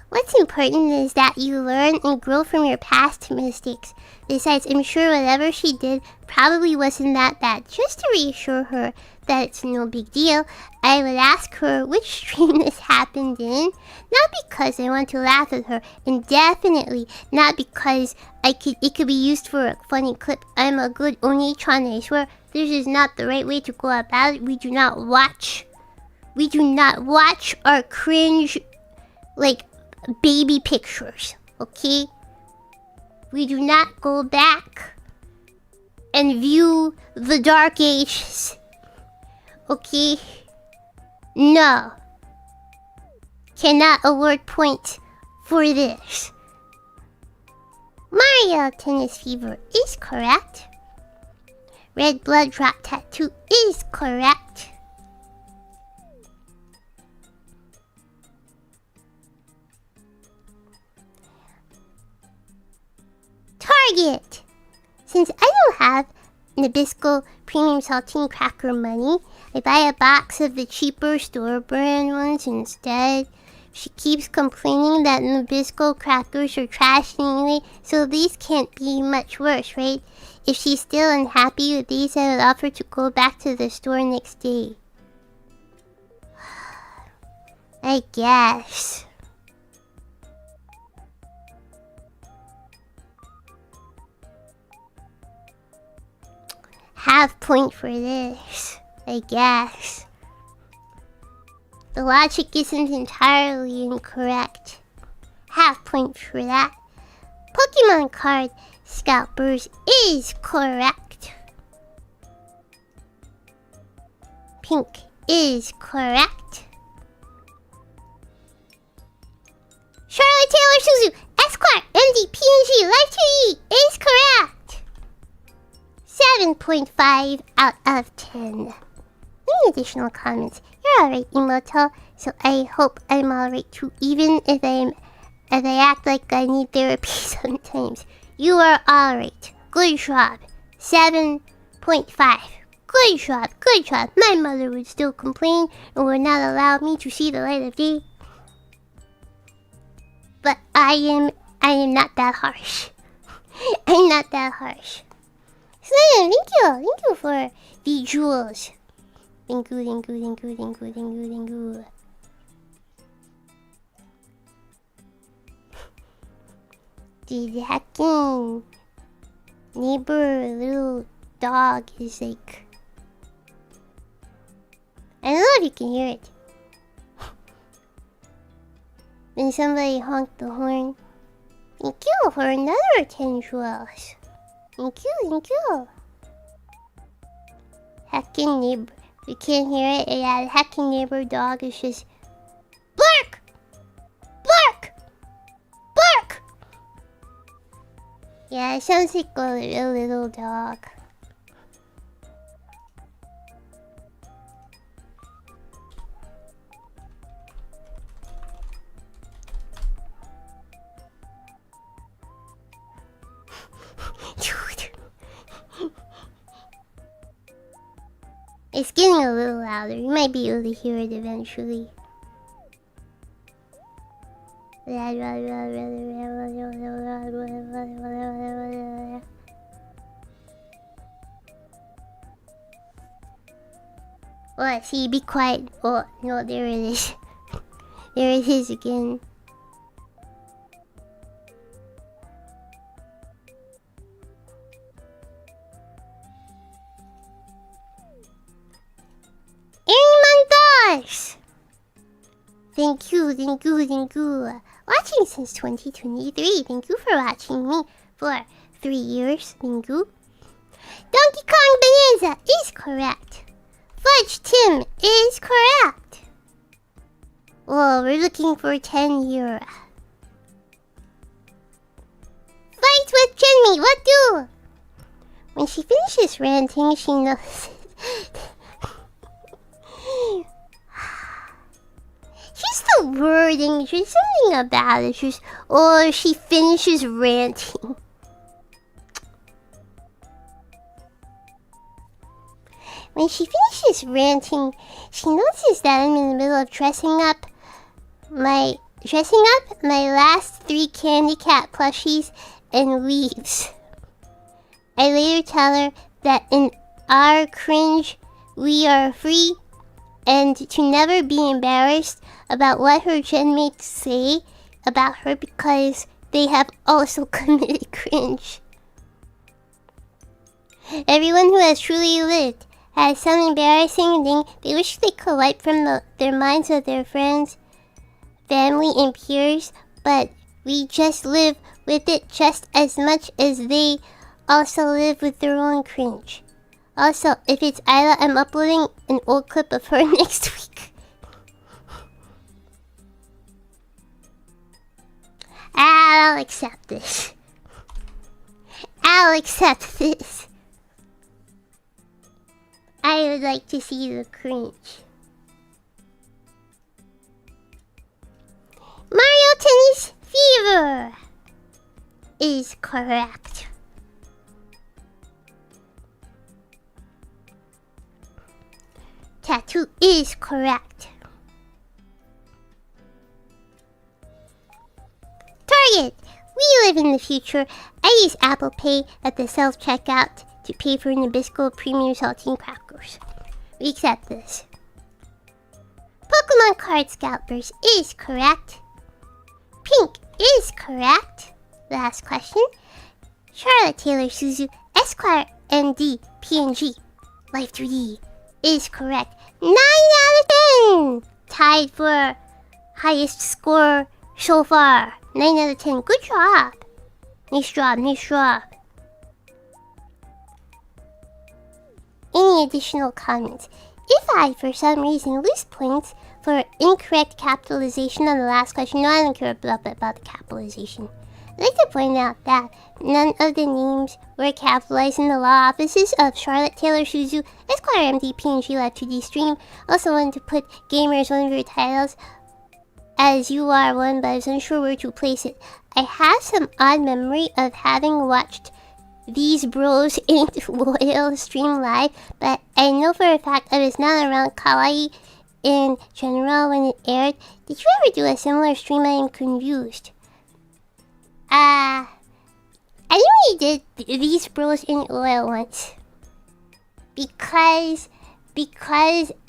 [SPEAKER 1] What's important is that you learn and grow from your past mistakes. Besides, I'm sure whatever she did probably wasn't that bad. Just to reassure her that it's no big deal, I would ask her which stream this happened in. Not because I want to laugh at her, and definitely not because it could be used for a funny clip. I'm a good oniichan, I swear. This is not the right way to go about it. We do not watch our cringe, like, baby pictures, okay? We do not go back and view the dark ages, okay? No. Cannot award point for this. Mario Tennis Fever is correct. Red Blood Drop Tattoo is correct. Target! Since I don't have Nabisco Premium Saltine Cracker money, I buy a box of the cheaper store brand ones instead. She keeps complaining that Nabisco crackers are trash anyway, so these can't be much worse, right? If she's still unhappy with these, I would offer to go back to the store next day. I guess. Half point for this, I guess. The logic isn't entirely incorrect. Half point for that. Pokemon card scalpers is correct. Pink is correct. Charlotte Taylor Suzu, Esquire, MD, PNG, Live 2E is correct. 7.5 out of 10. Any additional comments? You're alright, Emoto, so I hope I'm alright too, even if I act like I need therapy sometimes. You are alright. Good job. 7.5. Good job, good job. My mother would still complain and would not allow me to see the light of day. But I am not that harsh. I'm not that harsh. Slam, thank you for the jewels. Thank you. The hacking neighbor little dog is like, I don't know if you can hear it. When somebody honked the horn. Thank you for another 10 jewels. Thank you. Hacking neighbor. We can't hear it. Yeah, the hacking neighbor dog is just bark! Bark! Bark! Yeah, it sounds like a little dog. Dude. It's getting a little louder. You might be able to hear it eventually. What? See, be quiet. Oh, no, there it is. There it is again. Yes. Thank you. Watching since 2023. Thank you for watching me for 3 years. Thank you. Donkey Kong Bonanza is correct. Fudge Tim is correct. Well, we're looking for 10 euro. Fight with Jenny, what do? When she finishes ranting, she knows it. Just the wording, just something about it. Just, or she finishes ranting. When she finishes ranting, she notices that I'm in the middle of dressing up my last 3 candy cat plushies and leaves. I later tell her that in our cringe, we are free, and to never be embarrassed about what her genmates say about her because they have also committed cringe. Everyone who has truly lived has some embarrassing thing they wish they could wipe from their minds of their friends, family, and peers, but we just live with it just as much as they also live with their own cringe. Also, if it's Isla, I'm uploading an old clip of her next week. I'll accept this. I would like to see the cringe. Mario Tennis Fever is correct. Tattoo is correct. Target! We live in the future. I use Apple Pay at the self-checkout to pay for Nabisco Premium Saltine Crackers. We accept this. Pokemon Card Scalpers is correct. Pink is correct. Last question. Charlotte Taylor Suzu Esquire ND PNG Life 3D is correct. 9 out of 10! Tied for highest score so far. 9 out of 10. Good job. Nice job. Any additional comments? If I, for some reason, lose points for incorrect capitalization on the last question, no, I don't care about the capitalization. I'd like to point out that none of the names were capitalized in the law offices of Charlotte Taylor Suzu, Esquire MD PNG Live 2D Stream. Also wanted to put Gamers one of your titles as you are one, but I was unsure where to place it. I have some odd memory of having watched These Bros Ain't Loyal stream live, but I know for a fact I was not around Kawaii in general when it aired. Did you ever do a similar stream? I am confused. I only did These Bros Ain't Loyal once. Because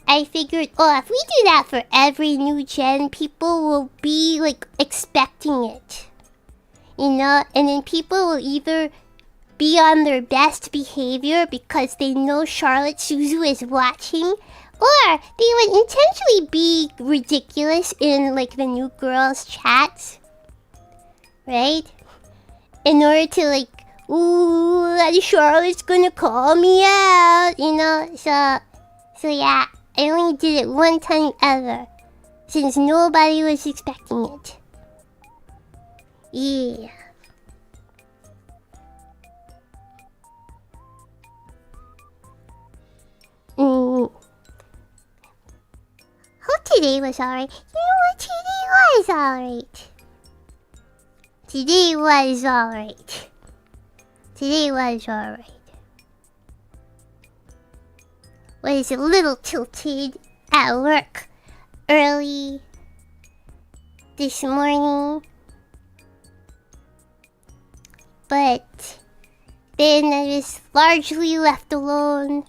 [SPEAKER 1] I figured, oh, if we do that for every new gen, people will be, like, expecting it. You know? And then people will either be on their best behavior because they know Charlotte Suzu is watching, or they would intentionally be ridiculous in, like, the new girls' chats. Right? In order to, like, ooh, Charlotte's gonna call me out, you know? So yeah, I only did it one time ever, since nobody was expecting it. Yeah. Hope today was alright. You know what? Today was alright. Today was alright. Was a little tilted at work early this morning, but then I was largely left alone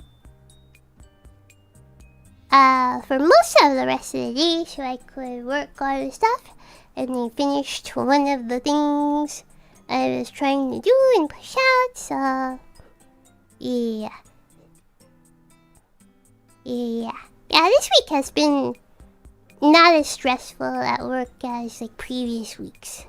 [SPEAKER 1] for most of the rest of the day, so I could work on stuff, and I finished one of the things I was trying to do and push out, so yeah. Yeah, this week has been not as stressful at work as like previous weeks.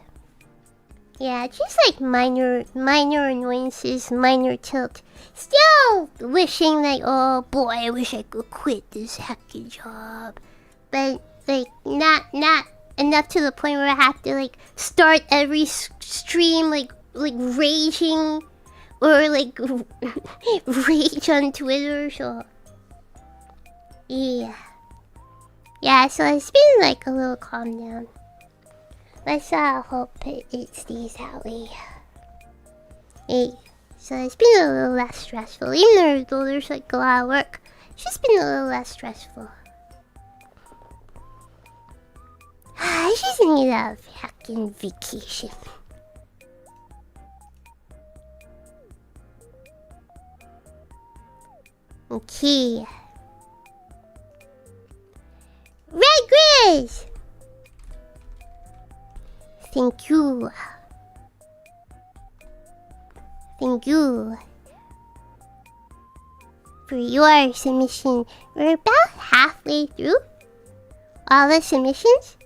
[SPEAKER 1] Yeah, just like minor annoyances, minor tilt. Still wishing like, oh boy, I wish I could quit this heckin' job. But like not enough to the point where I have to like start every stream like raging or like rage on Twitter. So yeah, so it's been like a little calm down. Let's hope it stays that way. Hey, so it's been a little less stressful. Even though there's like a lot of work, it's just been a little less stressful. I just need a fucking vacation. Okay. Red Grizz! Thank you. Thank you for your submission. We're about halfway through all the submissions.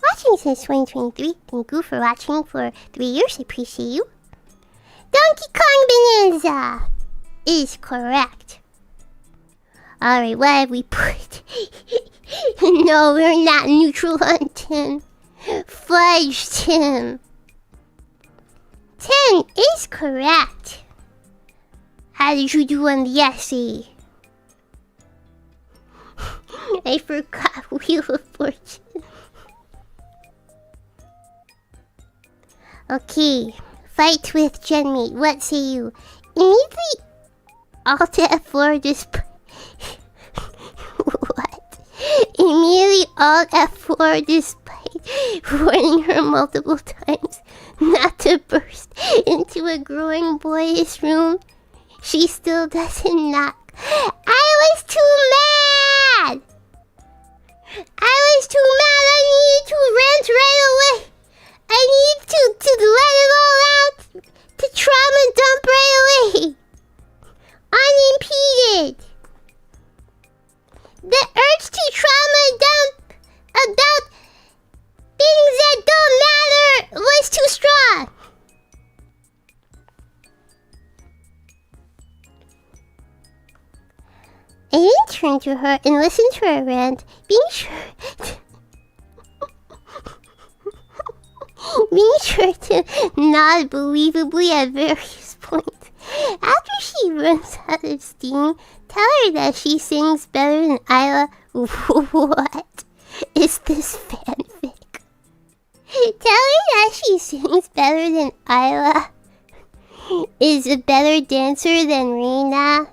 [SPEAKER 1] Watching since 2023. Thank you for watching for 3 years. I appreciate you. Donkey Kong Bonanza is correct. Alright, what have we put? No, we're not neutral on 10. Fudge 10. 10 is correct. How did you do on the essay? I forgot Wheel of Fortune. Okay, fight with Genmate. What say you? Immediately Alt F4 display. What? Immediately Alt F4 display, warning her multiple times not to burst into a growing boyish room. She still doesn't knock. I was too mad! I needed to rant right away. I need to let it all out. To trauma dump right away. Unimpeded. The urge to trauma dump about things that don't matter was too strong. I then turned to her and listened to her rant, being sure to nod believably at various points. After she runs out of steam, tell her that she sings better than Isla. What is this fanfic? Tell her that she sings better than Isla, is a better dancer than Reina,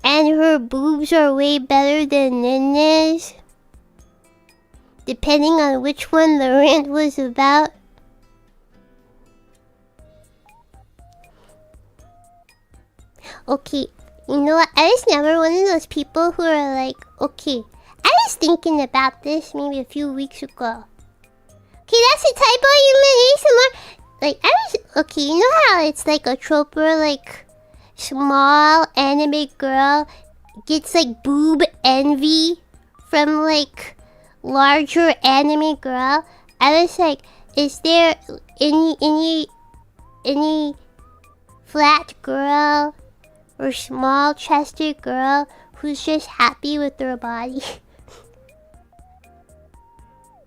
[SPEAKER 1] and her boobs are way better than Nina's. Depending on which one the rant was about. Okay, you know what? I was never one of those people who are like, okay, I was thinking about this maybe a few weeks ago. Okay, that's a typo, you meant ASMR. Like, I was, okay, you know how it's like a trope where like small anime girl gets like boob envy from like larger anime girl? I was like, is there any flat girl or small chested girl who's just happy with their body?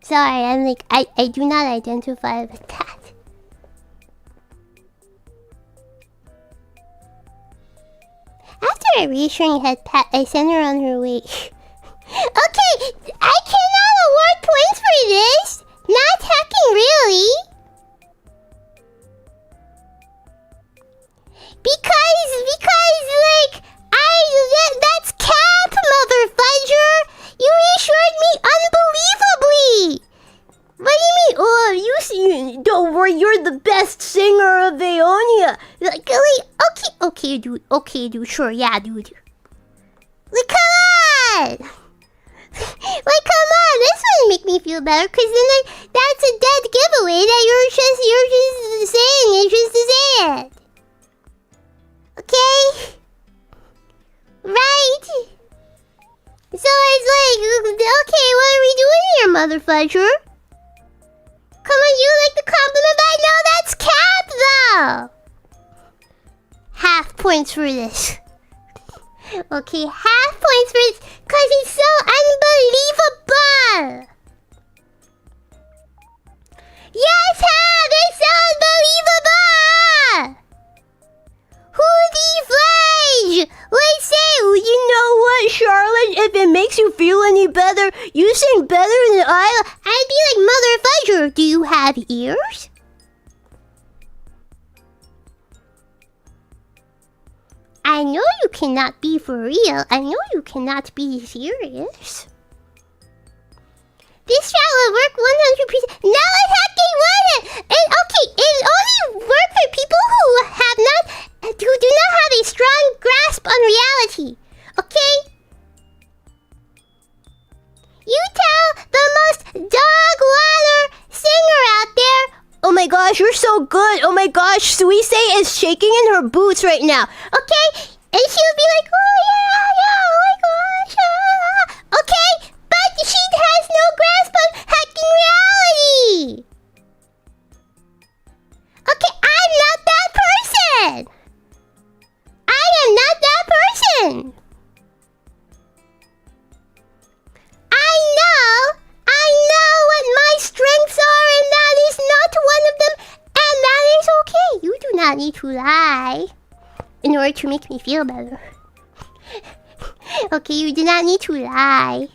[SPEAKER 1] Sorry, I'm like, I do not identify with that. After I reassuring head pat, I sent her on her way. Okay, I cannot award points for this. Not hacking, really. Because, like, that's cap, mother fudger. You reassured me unbelievably. What do you mean? Oh, don't worry, you're the best singer of Aeonia. Like, okay, dude, sure, yeah, dude. Like, come on. Like, come on, this wouldn't make me feel better, cause then that's a dead giveaway that you're just saying it just to say it. Okay? Come on, you like the compliment? I know that's cap though. Half points for this. Okay, half points for this because it's so unbelievable. Yes, Hab, it's unbelievable. Who deflays? Let's say, you know what, Charlotte? If it makes you feel any better, you sing better than I. I'd be like, Mother Fudger, do you have ears? I know you cannot be for real. I know you cannot be serious. This shot will work 100%. No, it's not they want it. Okay, it only works for people who do not have a strong grasp on reality. Okay? You tell the most dog water singer out there. Oh my gosh, you're so good. Oh my gosh, Suise is shaking in her boots right now. Okay? And she'll be like, oh yeah, oh my gosh. Okay? But she has no grasp on hacking reality. Okay, I'm not that person. I am not that person. I know what my strengths are, and that is not one of them, and that is okay. You do not need to lie in order to make me feel better. Okay, you do not need to lie.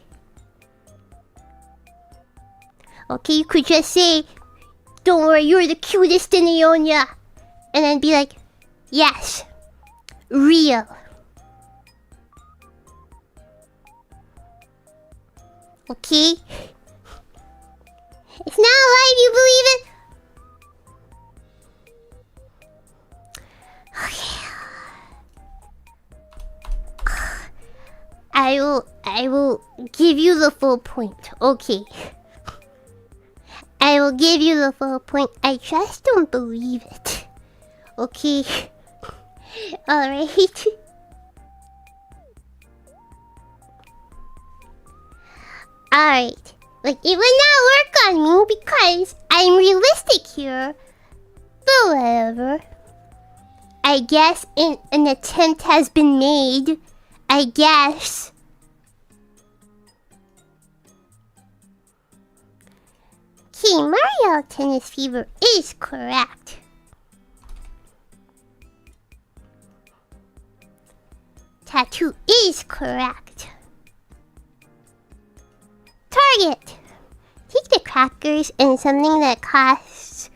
[SPEAKER 1] Okay, you could just say, don't worry, you're the cutest in Ionia. And then be like, yes, real. Okay? It's not a lie, do you believe it? Okay. I will give you the full point. Okay. I will give you the full point. I just don't believe it. Okay. Alright. Alright. Like, it would not work on me because I'm realistic here. But whatever. I guess an attempt has been made. I guess. Okay, Mario Tennis Fever is correct. Tattoo is correct. Target. Take the crackers and something that costs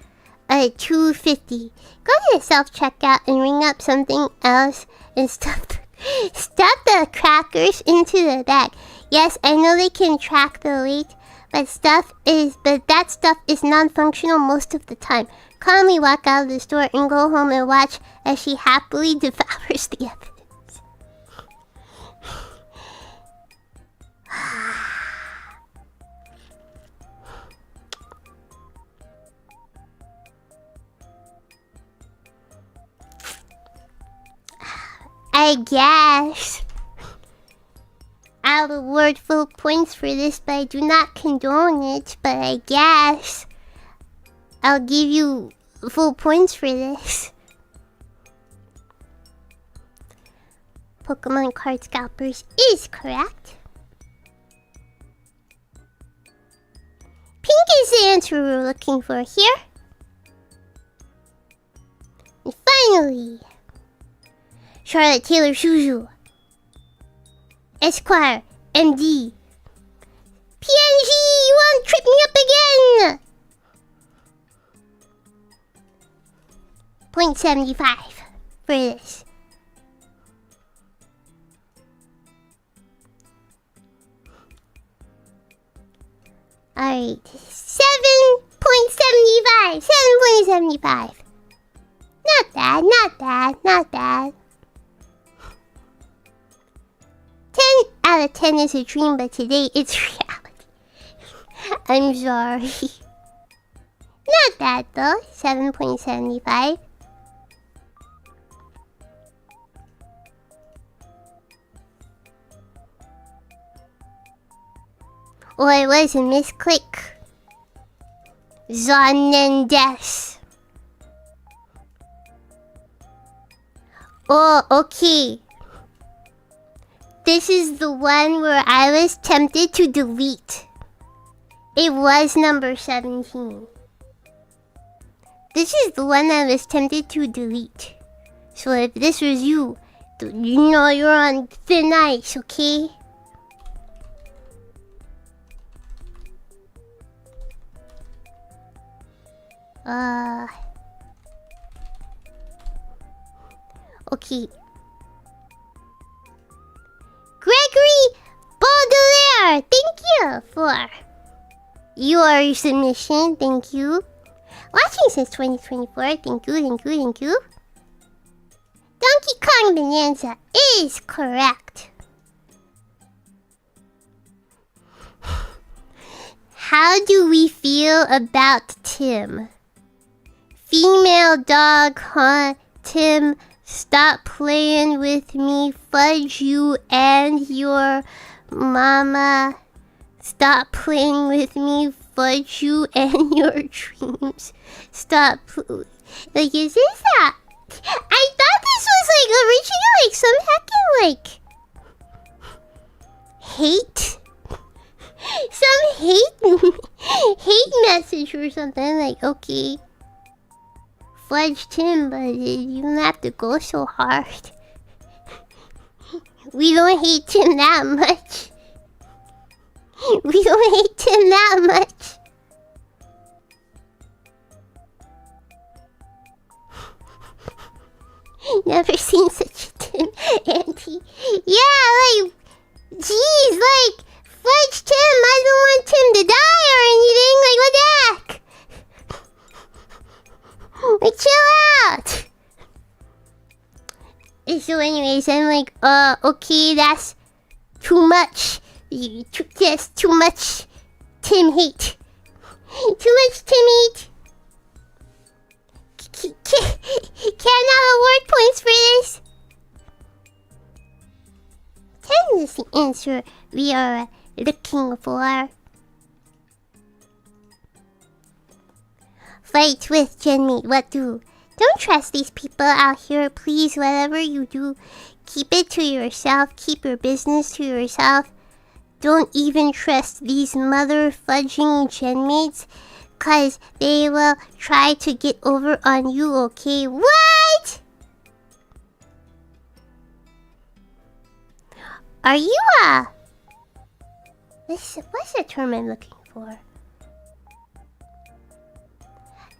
[SPEAKER 1] $2.50. Go to the self-checkout and ring up something else and stuff the crackers into the bag. Yes, I know they can track the weight, but that stuff is non-functional most of the time. Calmly walk out of the store and go home and watch as she happily devours the evidence. I guess I'll award full points for this, but I do not condone it. But I guess I'll give you full points for this. Pokemon card scalpers is correct. Pink is the answer we're looking for here. And finally, Charlotte Taylor Suzu, Esquire, MD. PNG, you won't trip me up again! 0.75 for this. Alright, 7.75. 7.75. Not bad, not bad, not bad. 10 out of 10 is a dream, but today it's reality. I'm sorry. Not bad though, 7.75. Oh, it was a misclick. Zannen desu. Oh, okay. This is the one where I was tempted to delete. It was number 17. This is the one I was tempted to delete. So if this was you, you know you're on thin ice, okay? Okay. Gregory Baudelaire, thank you for your submission. Thank you. Watching since 2024. Thank you. Donkey Kong Bonanza is correct. How do we feel about Tim? Female dog, huh? Tim, stop playing with me. Fudge you and your mama. Stop playing with me. Fudge you and your dreams. Stop. Like, is this that? I thought this was like originally like some heckin' like hate. Some hate message or something. Like, okay, fudge Tim, but you don't have to go so hard. We don't hate Tim that much. We don't hate Tim that much. Never seen such a Tim auntie. Yeah, like, jeez, like, fudge Tim, I don't want Tim to die or anything. Like, what the heck? Like, chill out. So anyways, I'm like, okay, that's too much. Yes, too much Tim hate. Too much Tim hate. Cannot award points for this. 10 is the answer we are looking for. Fight with Genmeat, what do? Don't trust these people out here, please. Whatever you do, keep it to yourself. Keep your business to yourself. Don't even trust these mother fudging Genmates, cause they will try to get over on you, okay? What? Are you what's the term I'm looking for?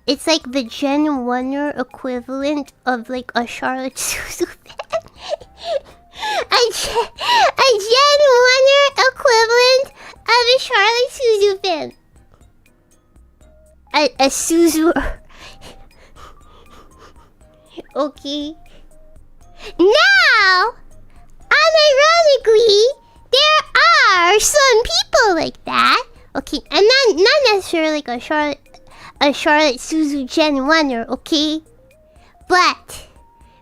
[SPEAKER 1] It's like the Gen 1er equivalent of like a Charlotte Suzu fan. a Gen 1er equivalent of a Charlotte Suzu fan. A Suzu. Okay. Now, unironically, there are some people like that. Okay, and not necessarily like a Charlotte Suzu Gen 1er, okay? But,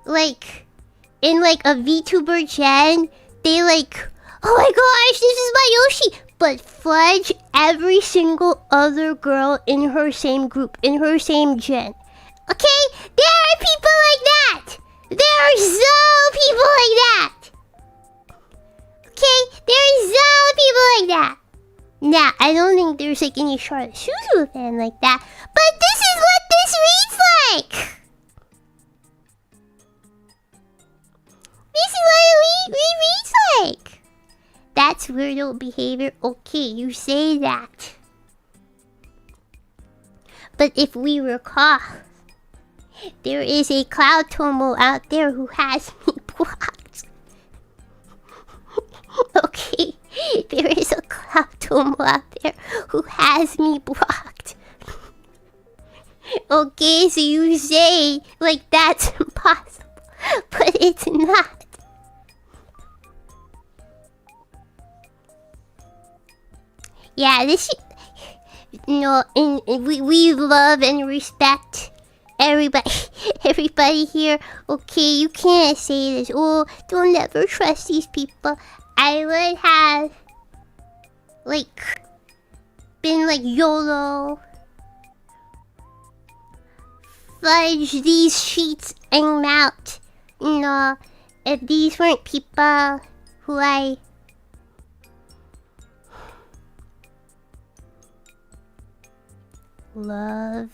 [SPEAKER 1] like, in like a VTuber Gen, they like, oh my gosh, this is my Yoshi! But fudge every single other girl in her same group, in her same gen. Okay? There are people like that! There are so people like that! Okay? There are so people like that! Now, I don't think there's like any Charlotte Suzu fan like that, but this is what this reads like! This is what it reads like! That's weirdo behavior. Okay, you say that. But if we recall, there is a Cloud Tomo out there who has me blocked. Okay, there is a Cloud Tomo out there who has me blocked. Okay, so you say like that's impossible, but it's not. Yeah, this no, and we love and respect everybody here. Okay, you can't say this. Oh, don't ever trust these people. I would have like been like YOLO fudge these sheets and mount. You know, if these weren't people who I love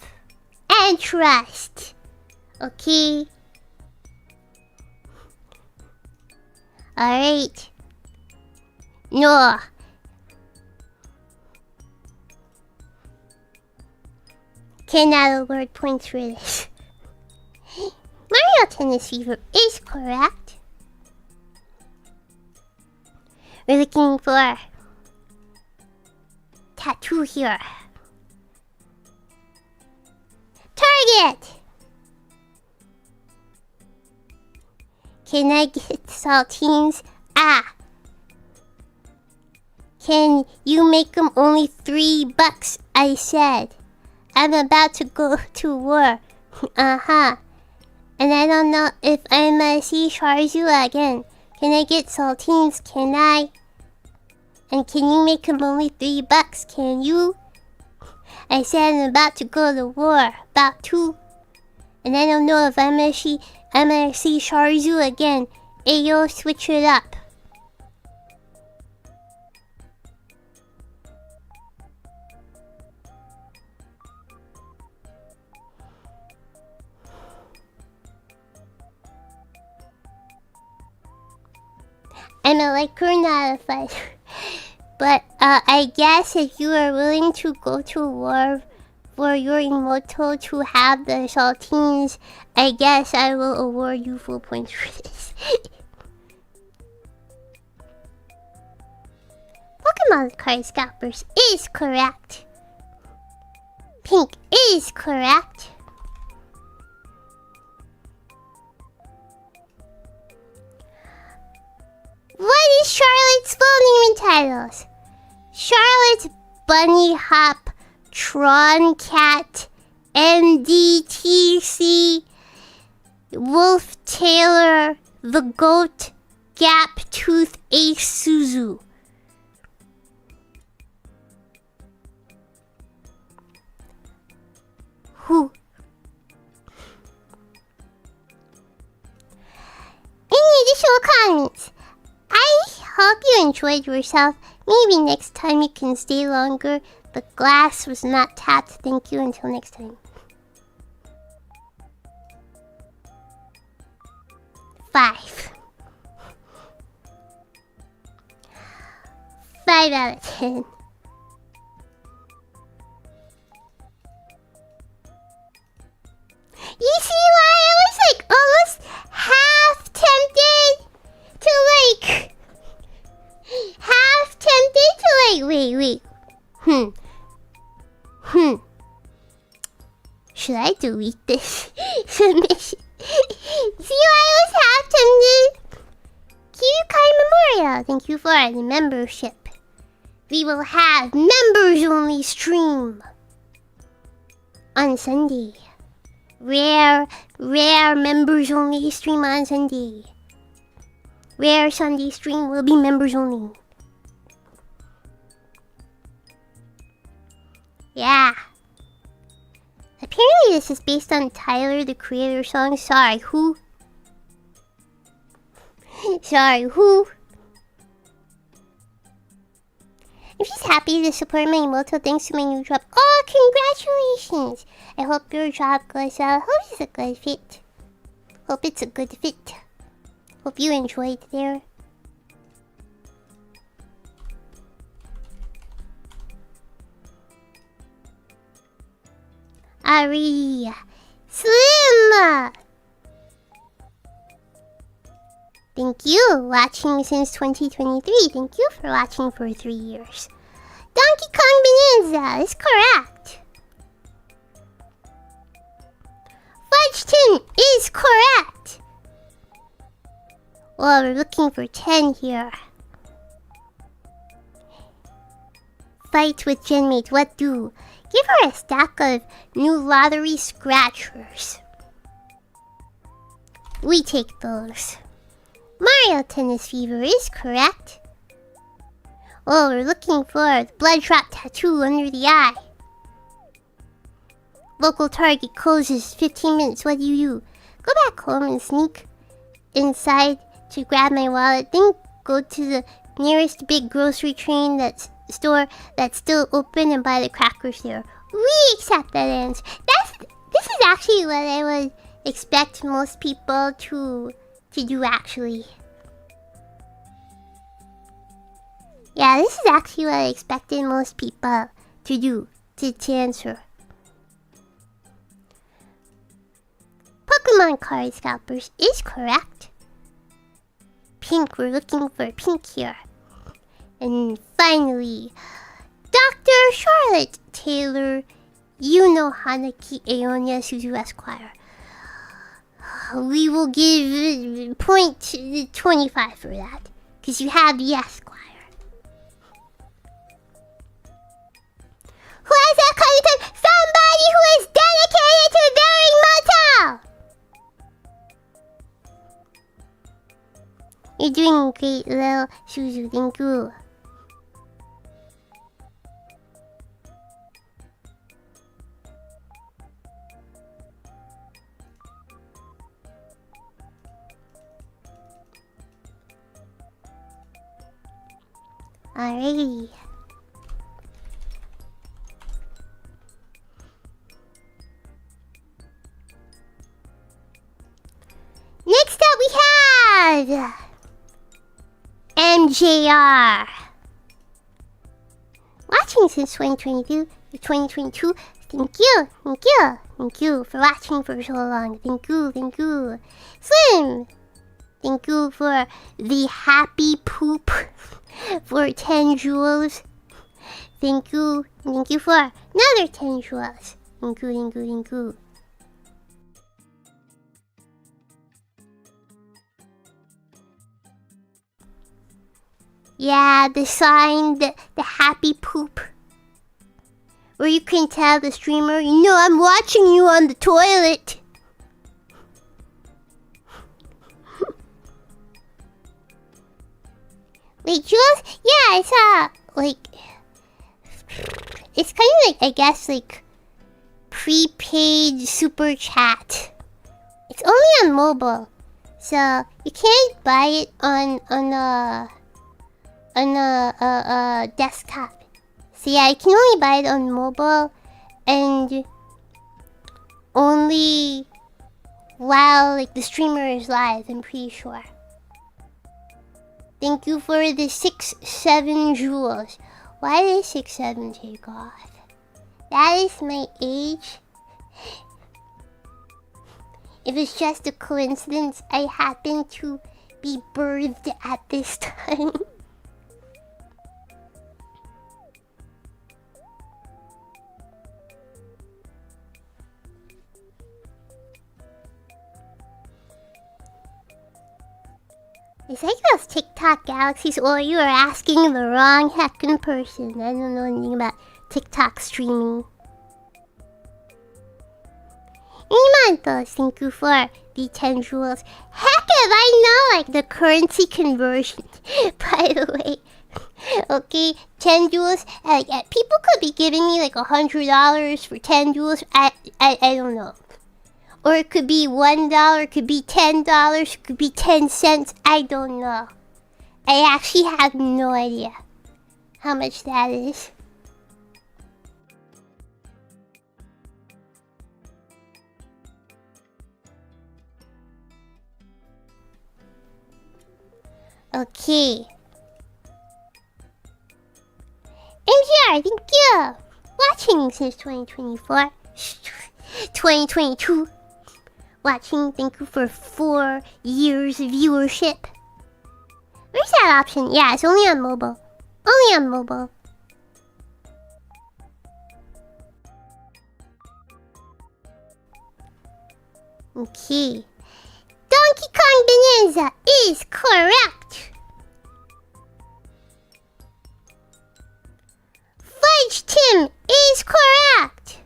[SPEAKER 1] and trust. Okay? Alright. No. Cannot award points for this. Mario Tennis Fever is correct. We're looking for tattoo here. Target! Can I get saltines? Ah! Can you make them only $3? I said. I'm about to go to war. Uh-huh. And I don't know if I'm gonna see Suzu again. Can I get saltines? Can I? And can you make them only $3? Can you? I said I'm about to go to war. About to. And I don't know if I'm gonna see Suzu again. Ayo, switch it up. I'm a liker, not a fighter. But I guess if you are willing to go to war for your emoto to have the saltines, I guess I will award you full points for this. Pokemon card scalpers is correct. Pink is correct. What is Charlotte's full name and titles? Charlotte Bunny Hop Tron Cat MDTC Wolf Taylor the Goat Gap Tooth Ace Suzu. Who? Any additional comments? I hope you enjoyed yourself. Maybe next time you can stay longer. The glass was not tapped. Thank you. Until next time. 5. 5 out of 10. You see why I was like almost half tempted to like wait. Should I delete this submission? See why I was half tempted? Kyukai Memorial, thank you for the membership. We will have members only stream on Sunday. Rare members only stream on Sunday. Rare Sunday stream will be members only. Yeah. Apparently this is based on Tyler, the Creator song. Sorry, who? Sorry, who? I'm just happy to support my emoto thanks to my new job. Oh, congratulations! I hope your job goes well. Hope it's a good fit. Hope it's a good fit. Hope you enjoyed there. Ari Slim! Thank you, watching since 2023. Thank you for watching for 3 years. Donkey Kong Bonanza is correct. Fudgeton is correct. Well, we're looking for 10 here. Fight with Genmate, what do? Give her a stack of new lottery scratchers. We take those. Mario Tennis Fever is correct. Well, we're looking for the blood drop tattoo under the eye. Local Target closes 15 minutes. What do? Go back home and sneak inside to grab my wallet. Then go to the nearest big grocery store that's still open and buy the crackers there. We accept that answer. This is actually what I would expect most people to do actually. Yeah, this is actually what I expected most people to do, to answer. Pokemon card scalpers is correct. Pink, we're looking for pink here. And finally, Dr. Charlotte Taylor, Hanaki Aonia Suzu Esquire. We will give point 25 for that, because you have the Esquire. Who has that coming to somebody who is dedicated to Daring Motel? You're doing great, little Suzu. Thank you. Alrighty. Next up we have MJR. Watching since 2022. Thank you for watching for so long. Thank you. Slim, thank you for the happy poop for 10 jewels. Thank you for another 10 jewels. Thank you. Yeah, the sign, the happy poop. Where you can tell the streamer, I'm watching you on the toilet. Wait, Jules? Yeah, I saw, it's kind of I guess, prepaid super chat. It's only on mobile, so you can't buy it on a desktop. So yeah, I can only buy it on mobile, and only while the streamer is live, I'm pretty sure. Thank you for the 6-7 jewels. Why did 6-7 take off? That is my age. If it's just a coincidence, I happen to be birthed at this time. It's like those TikTok galaxies, or you are asking the wrong heckin' person. I don't know anything about TikTok streaming. Imantos, thank you for the 10 jewels. Heck if I know the currency conversion, by the way. Okay, 10 jewels. People could be giving me $100 for 10 jewels. I don't know. Or it could be $1, it could be $10, it could be 10 cents. I don't know. I actually have no idea how much that is. Okay. MGR, thank you. Watching since 2024. 2022. Watching, thank you for 4 years viewership. Where's that option? Yeah, it's only on mobile. Only on mobile. Okay. Donkey Kong Bonanza is correct. Fudge Tim is correct.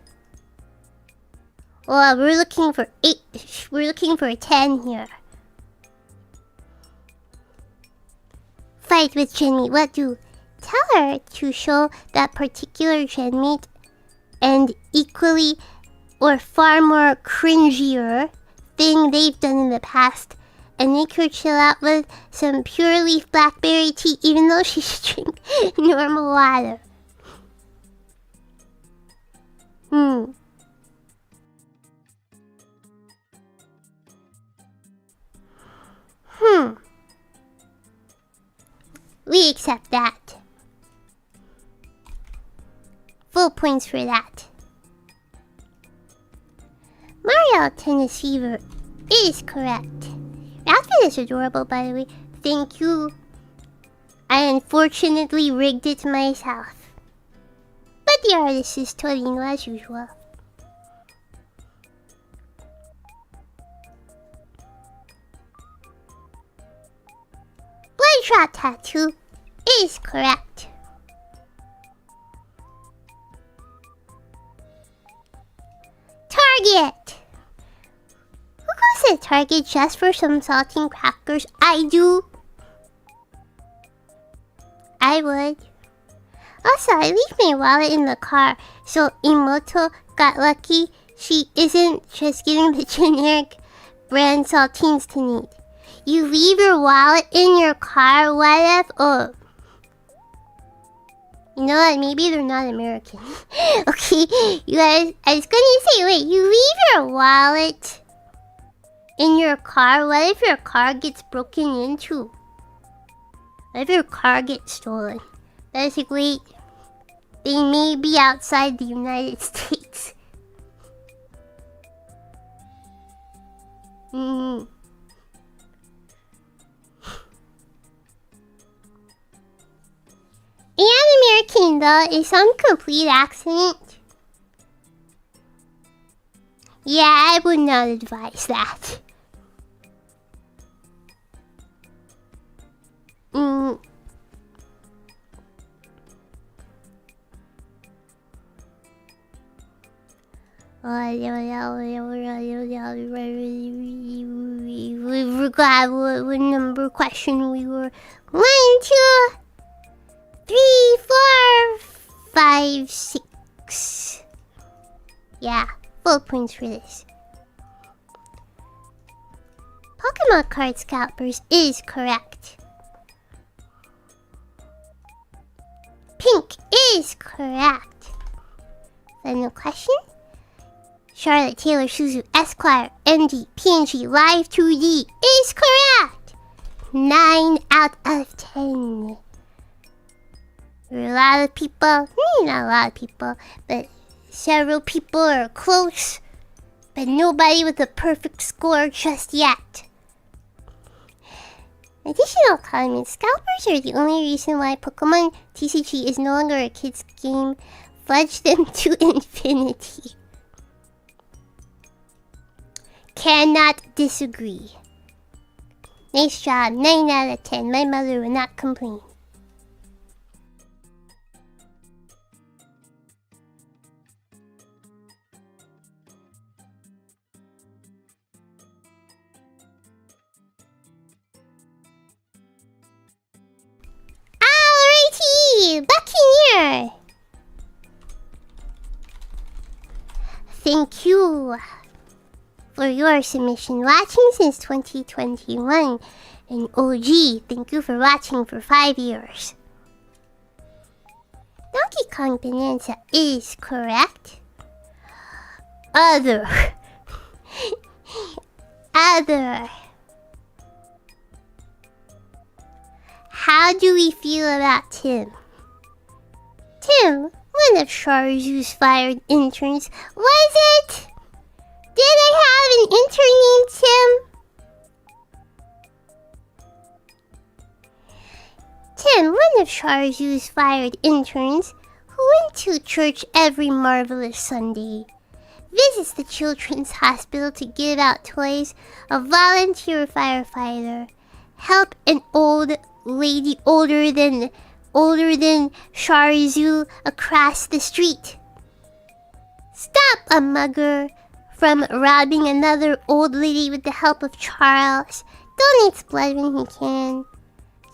[SPEAKER 1] Well, we're looking for 8. We're looking for a 10 here. Fight with Genmate. What do? Tell her to show that particular Genmate and equally or far more cringier thing they've done in the past and make her chill out with some pure leaf blackberry tea even though she should drink normal water. We accept that. Full points for that. Mario Tennis Fever is correct. Your outfit is adorable, by the way. Thank you. I unfortunately rigged it myself. But the artist is Torino as usual. Bloodshot tattoo is correct. Target. Who goes to Target just for some saltine crackers? I do. I would. Also, I leave my wallet in the car, so Imoto got lucky. She isn't just getting the generic brand saltines to need. You leave your wallet in your car? What if? Oh. You know what? Maybe they're not American. Okay, you guys, I was gonna say, wait, you leave your wallet in your car? What if your car gets broken into? What if your car gets stolen? Basically, they may be outside the United States. And American though is some complete accident. Yeah, I would not advise that. We forgot what number question we were. 1, 2, 3, 4, 5, 6. Yeah, full points for this. Pokemon card scalpers is correct. Pink is correct. Final question? Charlotte Taylor Suzu Esquire NG PNG Live 2D is correct. 9 out of 10. There are a lot of people, not a lot of people, but several people are close, but nobody with a perfect score just yet. Additional comments. Scalpers are the only reason why Pokemon TCG is no longer a kid's game. Fudge them to infinity. Cannot disagree. Nice job. 9 out of 10. My mother will not complain. Alrighty, Buccaneer. Thank you for your submission. Watching since 2021. And OG, thank you for watching for 5 years. Donkey Kong Bonanza is correct. Other. How do we feel about Tim? Tim, one of Charizard's fired interns. Was it? Did I have an intern named Tim? Tim, one of Charizard's fired interns, who went to church every marvelous Sunday, visits the children's hospital to give out toys, a volunteer firefighter, help an old lady older than Charizard across the street, stop a mugger from robbing another old lady with the help of Charles, donates blood when he can,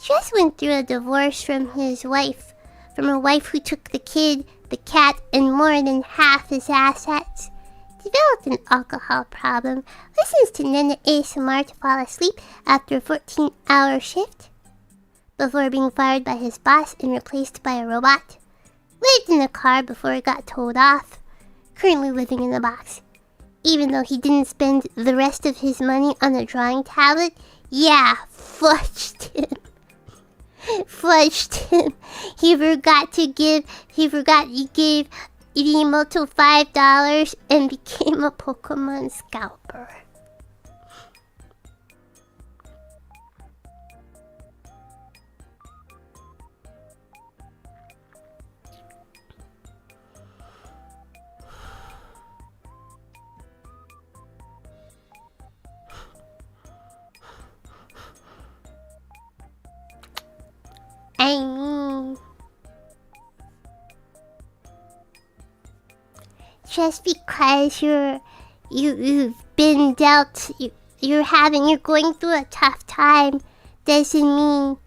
[SPEAKER 1] just went through a divorce from a wife who took the kid, the cat, and more than half his assets, developed an alcohol problem, listens to Nana ASMR to fall asleep after a 14-hour shift, before being fired by his boss and replaced by a robot, lived in a car before it got towed off, currently living in a box. Even though he didn't spend the rest of his money on a drawing tablet, yeah, fudged him. Fudged him. He forgot he gave Irimoto $5 and became a Pokemon scalper. I mean, just because you've been dealt, you're going through a tough time, doesn't mean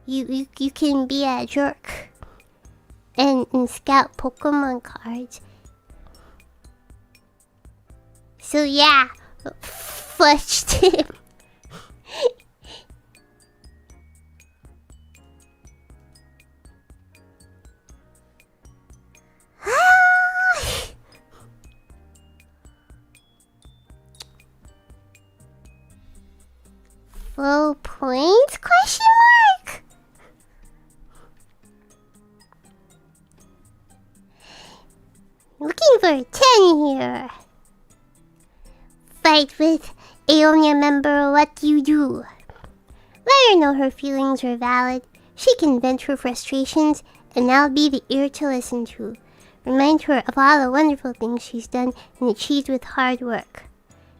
[SPEAKER 1] you can be a jerk and scout Pokemon cards. So yeah, fudged him. Full points? Question mark? Looking for a 10 here. Fight with Aonia member, what do you do? Let her know her feelings are valid. She can vent her frustrations, and I'll be the ear to listen to. Remind her of all the wonderful things she's done and achieved with hard work.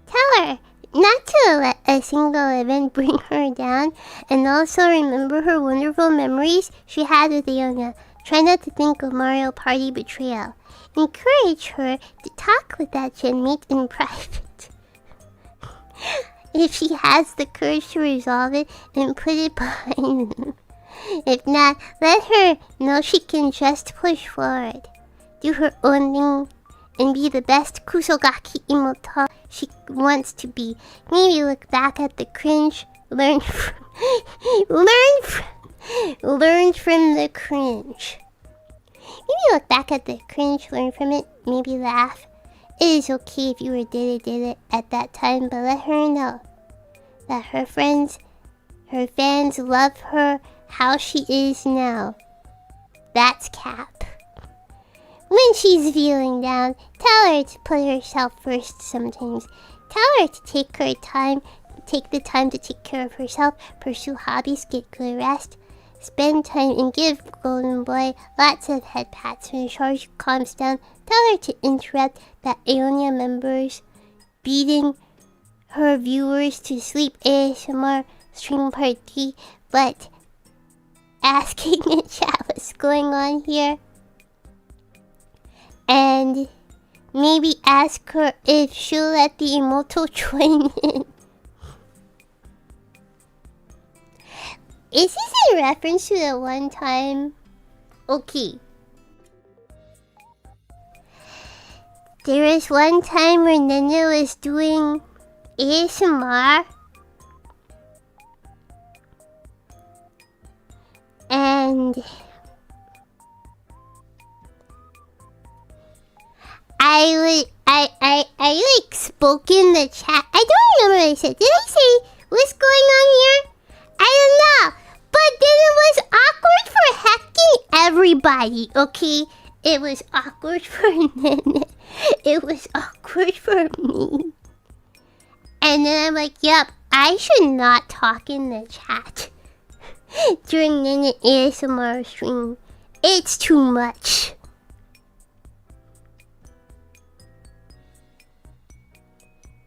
[SPEAKER 1] Tell her not to let a single event bring her down, and also remember her wonderful memories she had with Aonia. Try not to think of Mario Party betrayal. Encourage her to talk with that genmate in private. If she has the courage to resolve it and put it behind them. If not, let her know she can just push forward. Do her own thing and be the best Kusogaki Imoto she wants to be. Maybe look back at the cringe, learn from the cringe. Maybe look back at the cringe, learn from it, maybe laugh. It is okay if you did it at that time, but let her know that her fans love her how she is now. That's cap. When she's feeling down, tell her to put herself first sometimes. Tell her to take the time to take care of herself, pursue hobbies, get good rest, spend time and give Golden Boy lots of head pats. When she calms down, tell her to interrupt that Aonia members beating her viewers to sleep ASMR stream party, but asking in chat what's going on here. And maybe ask her if she'll let the Emoto join in. Is this in reference to the one time? Okay. There was one time where Nana was doing ASMR. And I like spoke in the chat. I don't remember what I said. Did I say what's going on here? I don't know. But then it was awkward for hecking everybody, okay? It was awkward for Nene. It was awkward for me. And then I'm like, yep, I should not talk in the chat during Nene ASMR stream. It's too much.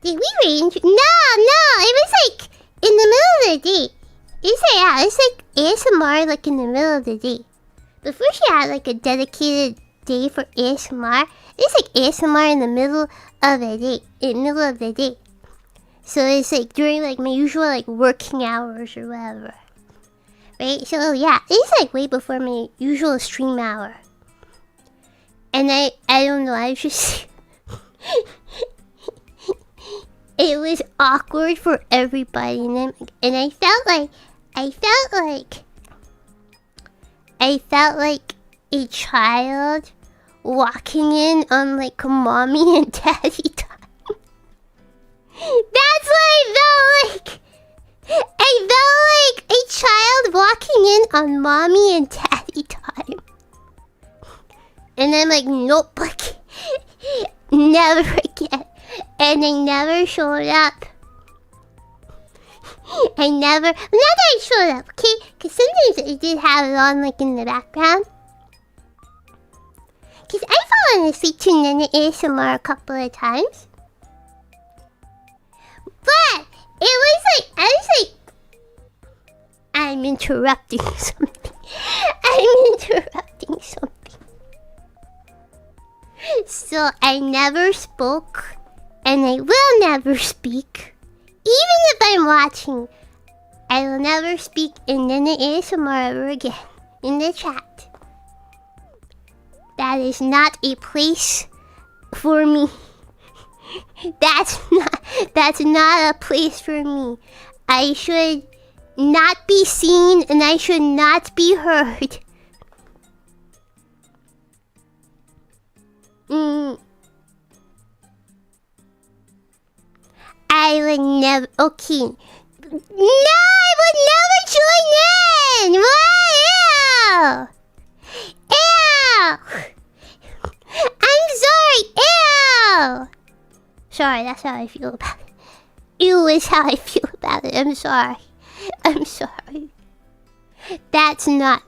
[SPEAKER 1] Did we range? No, it was like in the middle of the day. It's like ASMR like in the middle of the day. Before she had like a dedicated day for ASMR, it's like ASMR in the middle of the day. So it's like during like my usual like working hours or whatever. Right? So yeah, it's like way before my usual stream hour. And I don't know, I just it was awkward for everybody, and I felt like a child walking in on like mommy and daddy time. That's what I felt like. I felt like a child walking in on mommy and daddy time. And I'm like, nope, like, never again. And I never showed up. Not that I showed up, okay? Because sometimes I did have it on, like, in the background. Because I've fallen asleep to Nana ASMR a couple of times. But it was like, I was like, I'm interrupting something. So I never spoke, and I will never speak. Even if I'm watching, I will never speak in Nana ASMR ever again in the chat. That is not a place for me. That's not a place for me. I should not be seen, and I should not be heard. I would never. Okay. No, I would never join in. What? Ew. I'm sorry. Ew. Sorry, that's how I feel about it. Ew is how I feel about it. I'm sorry. That's not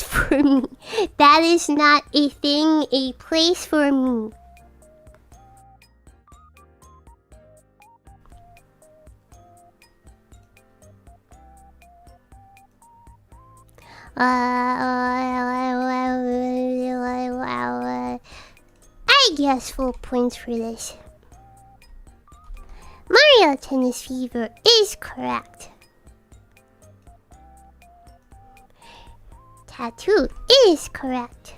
[SPEAKER 1] for me. That is not a thing, a place for me. I guess full points for this. Mario Tennis Fever is correct. Tattoo is correct.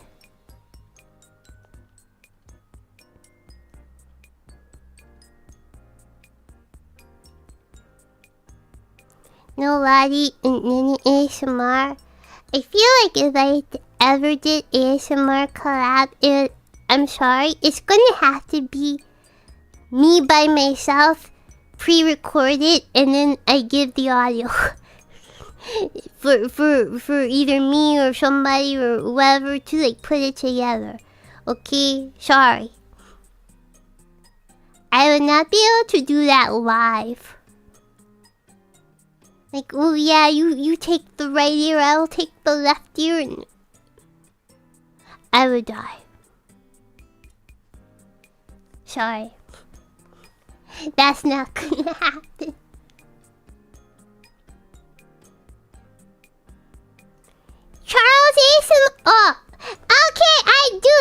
[SPEAKER 1] Nobody in any ASMR. I feel like if I ever did ASMR collab, I'm sorry, it's gonna have to be me by myself, pre-recorded, and then I give the audio for either me or somebody or whoever to like put it together. Okay, sorry. I would not be able to do that live. Like, oh yeah, you take the right ear, I'll take the left ear, and I would die. Sorry. That's not gonna happen. Charles ASMR. Oh, okay, I do.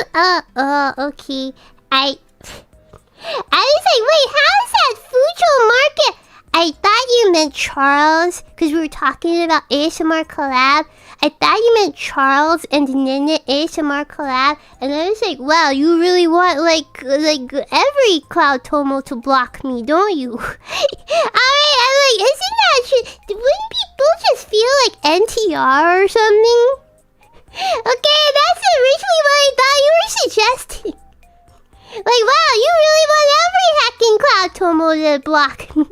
[SPEAKER 1] Okay. I was like, wait, how is that Fujo Market? I thought you meant Charles, because we were talking about ASMR collab. I thought you meant Charles and Nina ASMR collab, and I was like, wow, you really want like every Cloud Tomo to block me, don't you? Alright, I'm like, isn't that wouldn't people just feel like NTR or something? Okay, that's originally what I thought you were suggesting. Like, wow, you really want every hacking Cloud Tomo to block me.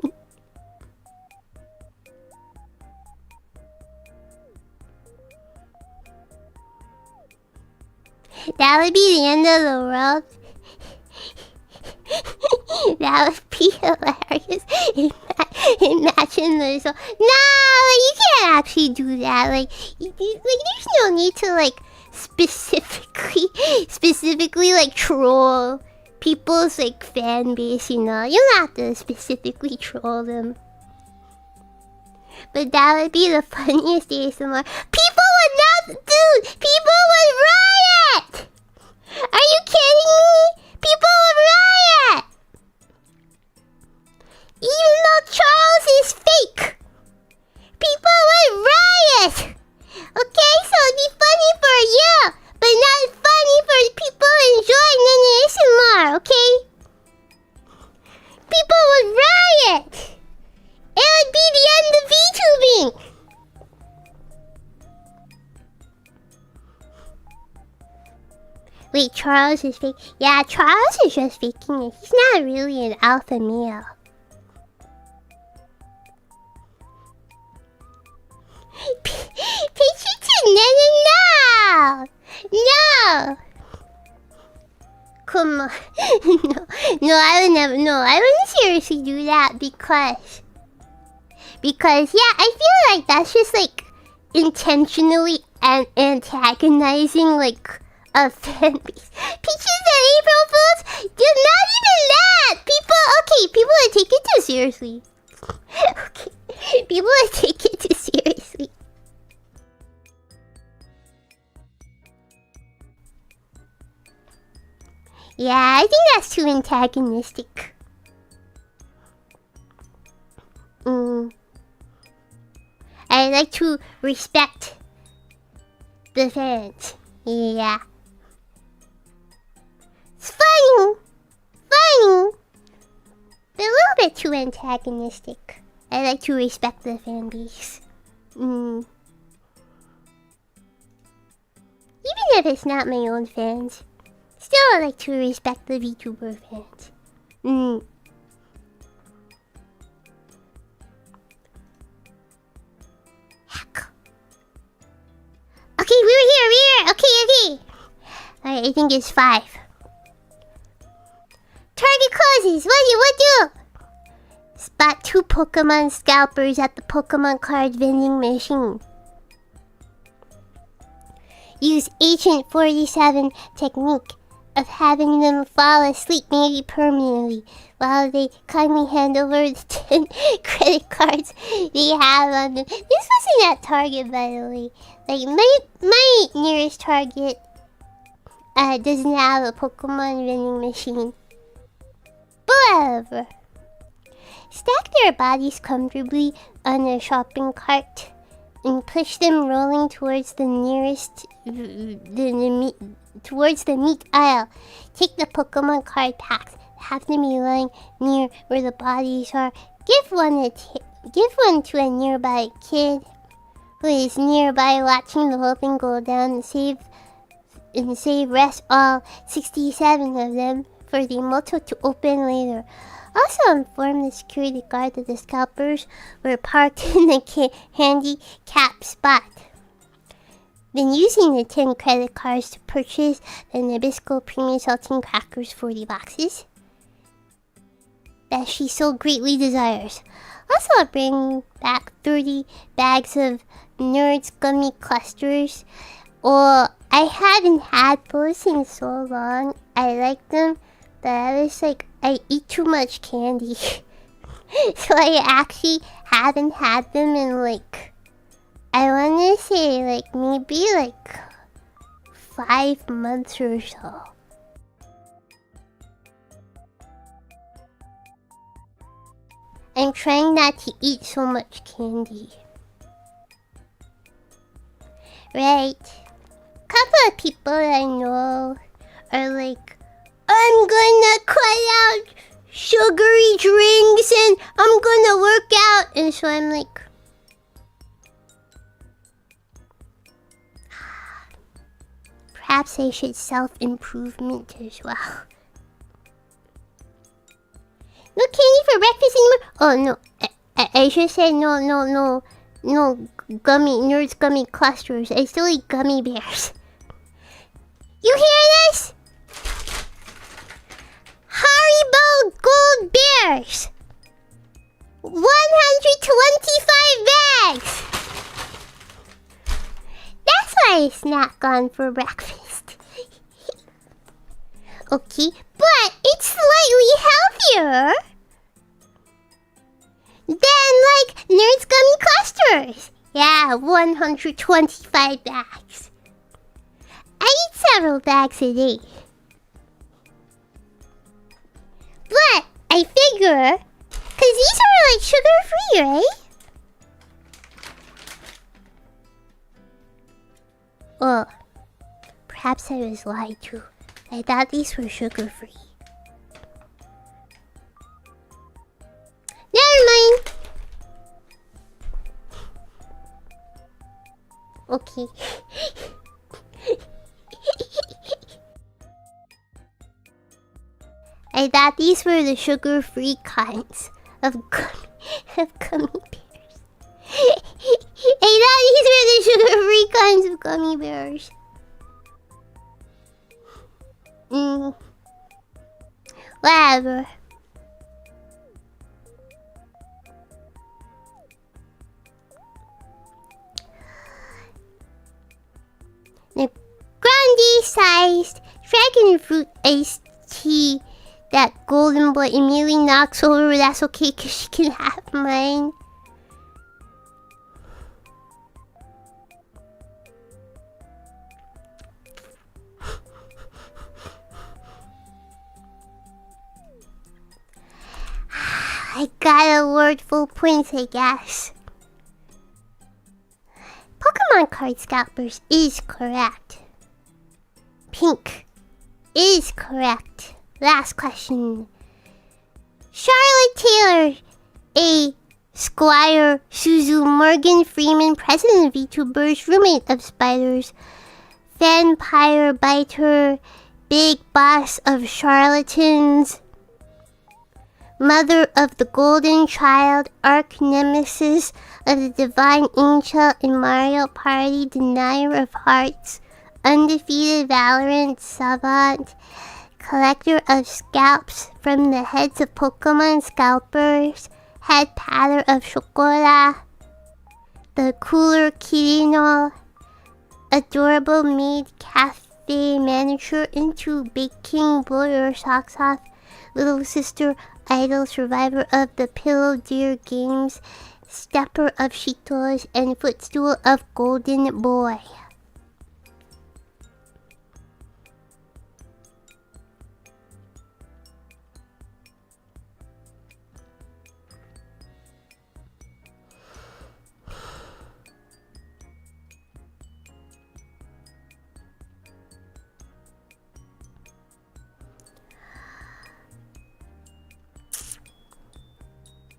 [SPEAKER 1] That would be the end of the world. That would be hilarious. Imagine there's no, like, you can't actually do that. Like, there's no need to like specifically like troll people's like fan base. You know, you don't have to specifically troll them. But that would be the funniest ASMR. People would not, dude. People would riot. Are you kidding me? People would riot. Even though Charles is fake, people would riot. Okay, so it'd be funny for you, but not funny for people Wait, Charles is fake. Yeah, Charles is just faking it. He's not really an alpha male. Peachy, no! No! Come on. No, I would never. No, I wouldn't seriously do that because, yeah, I feel like that's just like intentionally and antagonizing like a fan base. Peaches and April Fools? Not even that! People are taking it too seriously. Okay, people are taking it too seriously. Yeah, I think that's too antagonistic. I like to respect the fans. Yeah. It's funny. But a little bit too antagonistic. I like to respect the fan base. Even if it's not my own fans. Still, I like to respect the VTuber fans. Heck. Okay, we're here. Okay. Alright, I think it's 5. Target closes. What do? Spot 2 Pokemon scalpers at the Pokemon card vending machine. Use Agent 47 technique of having them fall asleep maybe permanently while they kindly hand over the 10 credit cards they have on them. This wasn't at Target, by the way. Like, my nearest Target doesn't have a Pokemon vending machine. But whatever. Stack their bodies comfortably on a shopping cart and push them rolling towards the nearest towards the meat aisle. Take the Pokemon card packs that have to be lying near where the bodies are. Give one to a nearby kid who is nearby watching the whole thing go down and save rest all 67 of them for the moto to open later. Also inform the security guard that the scalpers were parked in the handicap spot. Then using the 10 credit cards to purchase the Nabisco Premium Saltine Crackers 40 boxes that she so greatly desires. Also bring back 30 bags of Nerds Gummy Clusters. Oh, I haven't had those in so long. I like them, but I was like, I eat too much candy. So I actually haven't had them in like, I want to say like maybe like 5 months or so. I'm trying not to eat so much candy. Right. Couple of people I know are like, I'm gonna cut out sugary drinks and I'm gonna work out. And so I'm like, perhaps I should self-improvement as well. No candy for breakfast anymore? Oh no, I should say no Nerds Gummy Clusters. I still eat gummy bears. You hear this? Haribo Gold Bears! 125 bags! That's why I snack on for breakfast. Okay, but it's slightly healthier than like Nerds Gummy Clusters. Yeah, 125 bags. I eat several bags a day. But I figure, cause these are like sugar-free, right? Oh, perhaps I was lied to. I thought these were sugar-free. Never mind. Okay. I thought these were the sugar-free kinds of gummy bears. I thought these were the sugar-free kinds of gummy bears. Whatever. The grande-sized dragon fruit iced tea that golden boy immediately knocks over, but that's okay because she can have mine. I got a word full points, I guess. Pokemon card scalpers is correct. Pink is correct. Last question. Charlotte Taylor, a Squire Suzu Morgan Freeman, president of vtuber's, roommate of spiders, vampire biter, big boss of charlatans, mother of the golden child, arch nemesis of the divine angel in Mario Party, denier of hearts, undefeated Valorant savant, collector of scalps from the heads of Pokemon scalpers, head patter of Chocola, the cooler Kirino, adorable maid cafe manager into baking, blow your socks off, little sister, idol survivor of the Pillow Deer games, stepper of Shitos, and footstool of Golden Boy.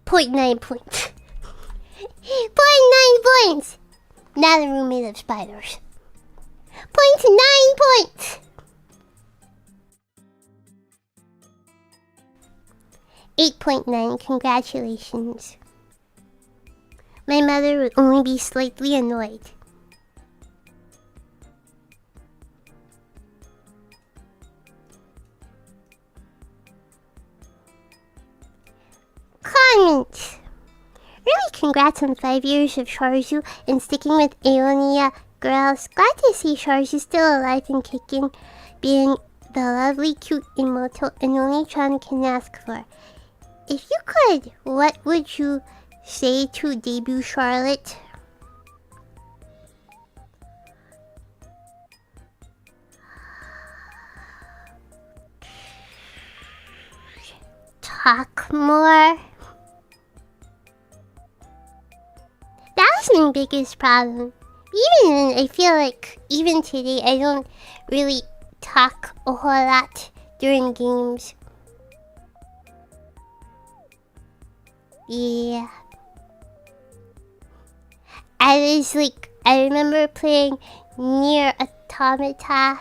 [SPEAKER 1] .9 points. 0.9 points. Not a roommate of spiders. 0.9 points. 8.9. Congratulations. My mother would only be slightly annoyed. Comment! Really congrats on 5 years of Suzu and sticking with Aonia. Girls, glad to see Suzu still alive and kicking, being the lovely, cute immortal and oniichan can ask for. If you could, what would you say to debut Charlotte? Talk more. That was my biggest problem. I feel like even today I don't really talk a whole lot during games. Yeah. I remember playing Nier Automata,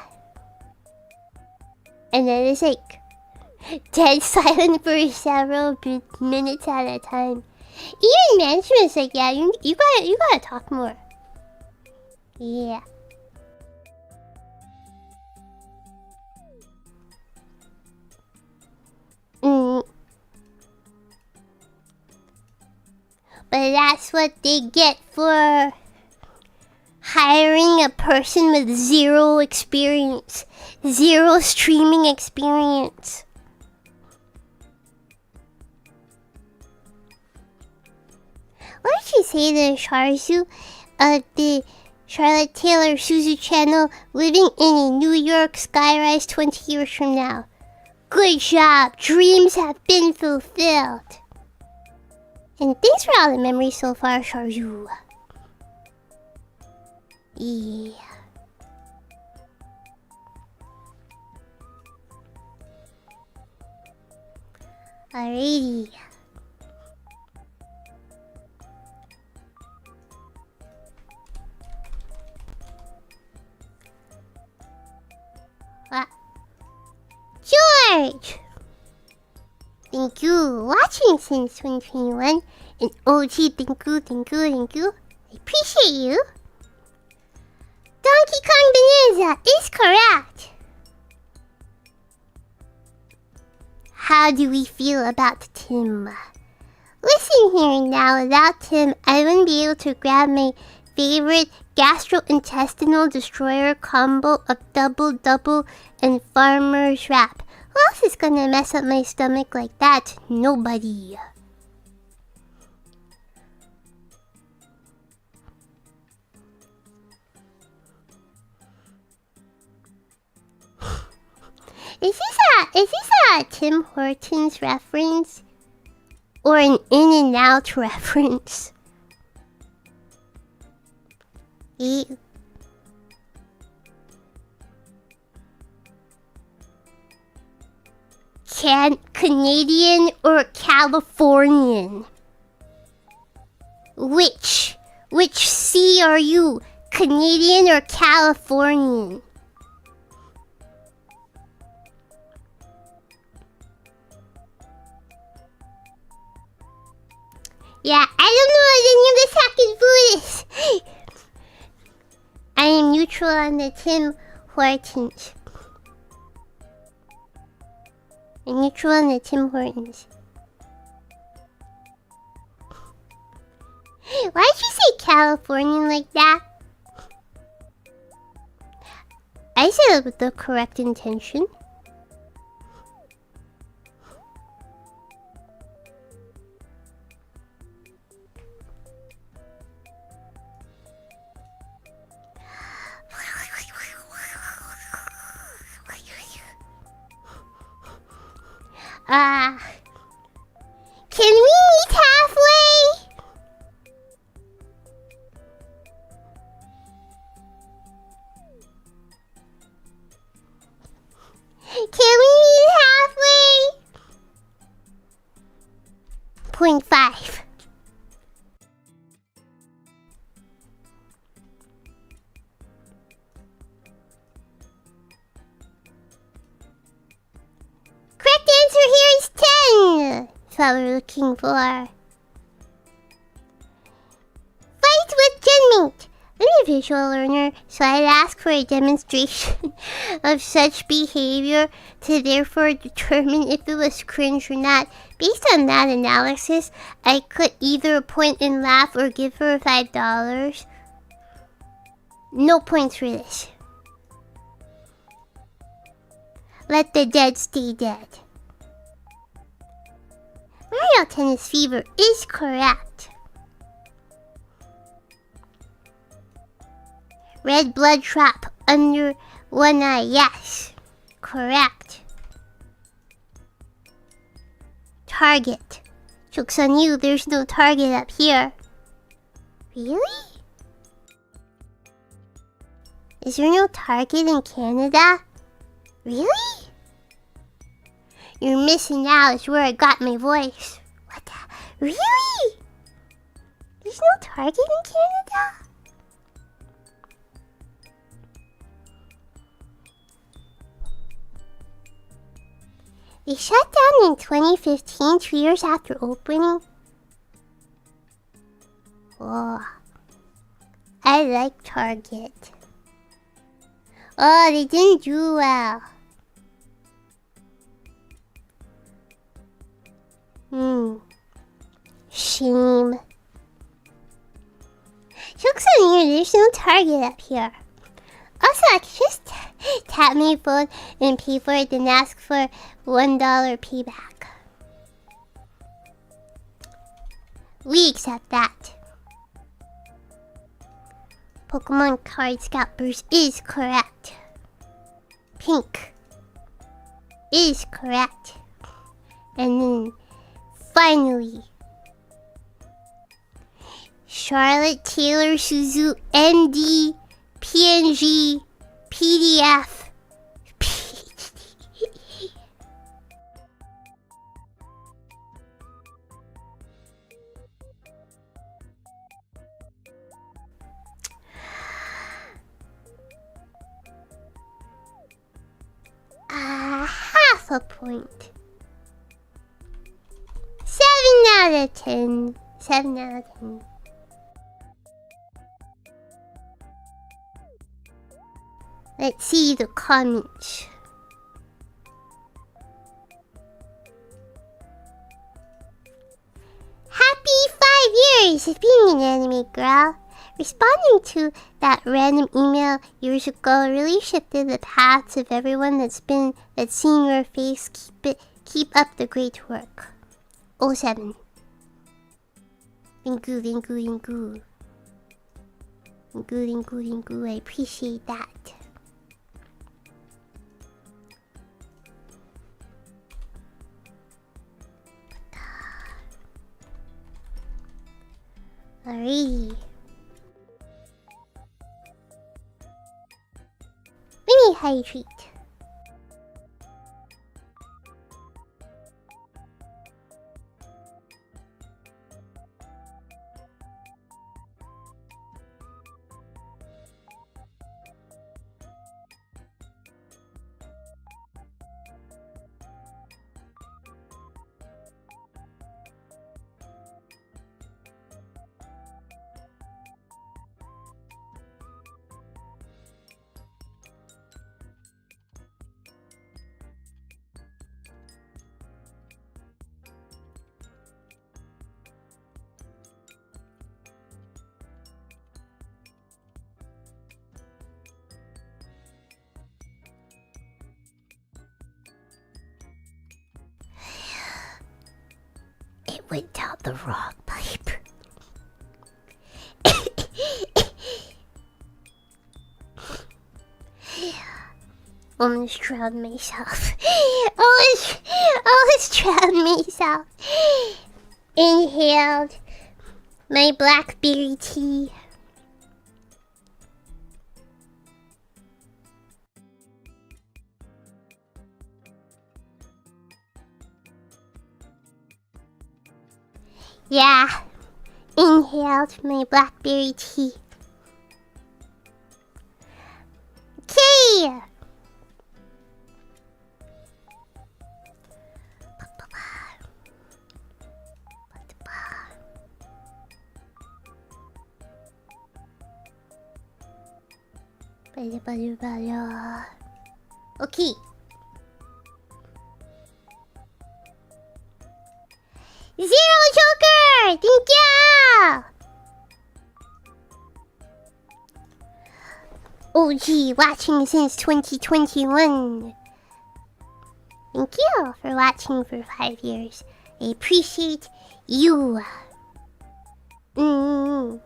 [SPEAKER 1] and then it's like dead silent for several minutes at a time. Even management's like, yeah, you gotta talk more. Yeah. But that's what they get for hiring a person with zero experience, zero streaming experience. What did she say to Suzu? The Charlotte Taylor Suzu channel, living in a New York skyrise 20 years from now. Good job, dreams have been fulfilled. And thanks for all the memories so far, Suzu. Yeah. Alrighty. George! Thank you. Watching since 2021. And OG, thank you, thank you, thank you. I appreciate you. Donkey Kong Bonanza is correct. How do we feel about Tim? Listen here now, without Tim, I wouldn't be able to grab my favorite gastrointestinal destroyer combo of double double and farmer's wrap. Who else is gonna mess up my stomach like that? Nobody. Is this a Tim Hortons reference? Or an In-N-Out reference? Canadian or Californian? Which C are you? Canadian or Californian? Yeah, I don't know what any of the second food is. I am neutral on the Tim Hortons. I'm neutral on the Tim Hortons. Why'd you say Californian like that? I said it with the correct intention. Can we meet halfway? Can we meet halfway? 0.5. Correct answer here is 10. That's what we're looking for. Fight with Genmate. I'm a visual learner, so I'd ask for a demonstration of such behavior to therefore determine if it was cringe or not. Based on that analysis, I could either point and laugh or give her $5. No points for this. Let the dead stay dead. Mario Tennis Fever is correct. Red blood drop under one eye, yes. Correct. Target. Joke's on you, there's no target up here. Really? Is there no target in Canada? Really? You're missing out is where I got my voice. What the? Really? There's no target in Canada? They shut down in 2015, 2 years after opening. Oh, I like Target. Oh, they didn't do well. Shame. Joke's on you, there's no Target up here. Also, I could just tap my phone and pay for it, then ask for $1 payback. We accept that. Pokemon card scalpers is correct. Pink is correct. And then finally, Charlotte Taylor Suzu ND PNG PDF PhD. Half a point. out of 10. 7 out of 10. Let's see the comments. Happy 5 years of being an anime girl. Responding to that random email years ago really shifted the paths of everyone that's seen your face. Keep up the great work. 07. Ringu, ringu, ringu. Ringu, ringu, ringu. I appreciate that. Alrighty. Mini hydrate. It went down the wrong pipe. Almost drowned myself. Almost drowned myself. Inhaled my blackberry tea. Yeah, inhaled my blackberry tea. Okay. Okay. Zero Joker! Thank you! OG, watching since 2021. Thank you for watching for 5 years. I appreciate you. Donkey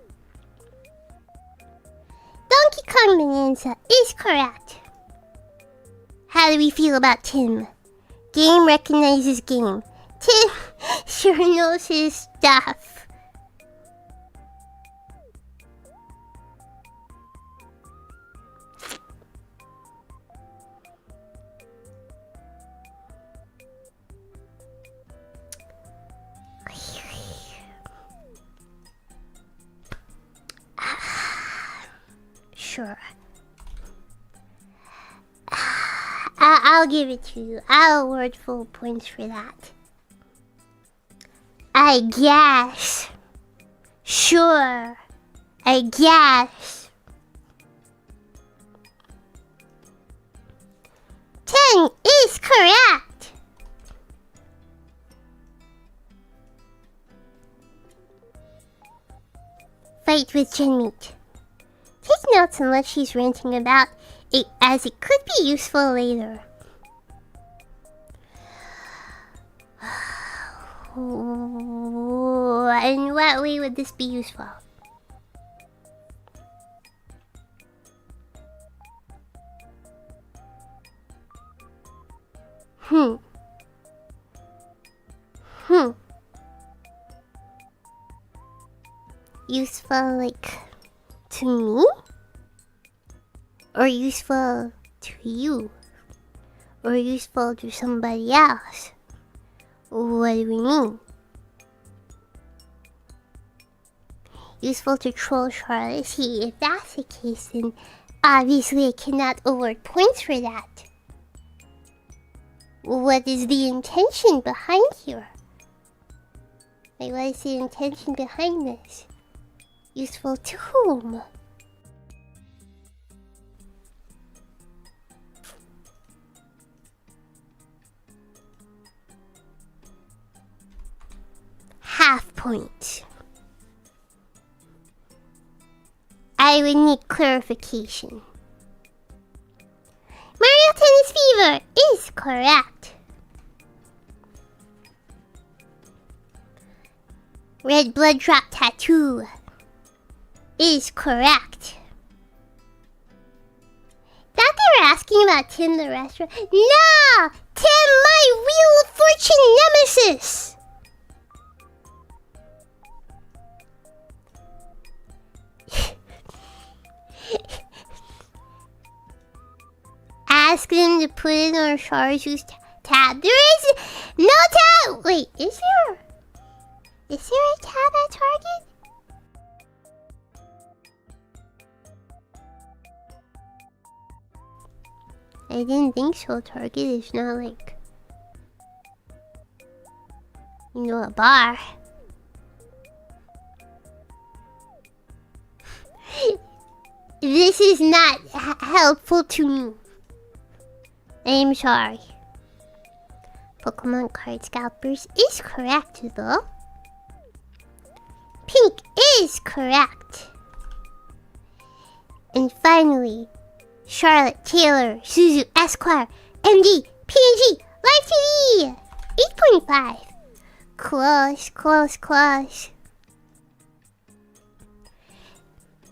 [SPEAKER 1] Kong Bonanza is correct. How do we feel about Tim? Game recognizes game. Tim sure knows his stuff. Sure. I'll give it to you. I'll award full points for that. I guess. Sure. I guess. 10 is correct. Fight with Genmeat. Take notes on what she's ranting about, as it could be useful later. In what way would this be useful? Useful, like, to me? Or useful to you? Or useful to somebody else? What do we mean? Useful to troll Charlotte? See, if that's the case, then obviously I cannot award points for that. What is the intention behind here? Like, what is the intention behind this? Useful to whom? Half point. I would need clarification. Mario Tennis Fever is correct. Red blood drop tattoo is correct. Thought they were asking about Tim the restaurant. No! Tim, my Wheel of Fortune nemesis! Ask them to put it on Charzu's tab. There is no tab! Wait, is there? Is there a tab at Target? I didn't think so. Target is not like, you know, a bar. This is not helpful to me. I'm sorry. Pokemon card scalpers is correct though. Pink is correct. And finally, Charlotte Taylor, Suzu Esquire, MD, PNG, Live TV! 8.5. Close, close, close.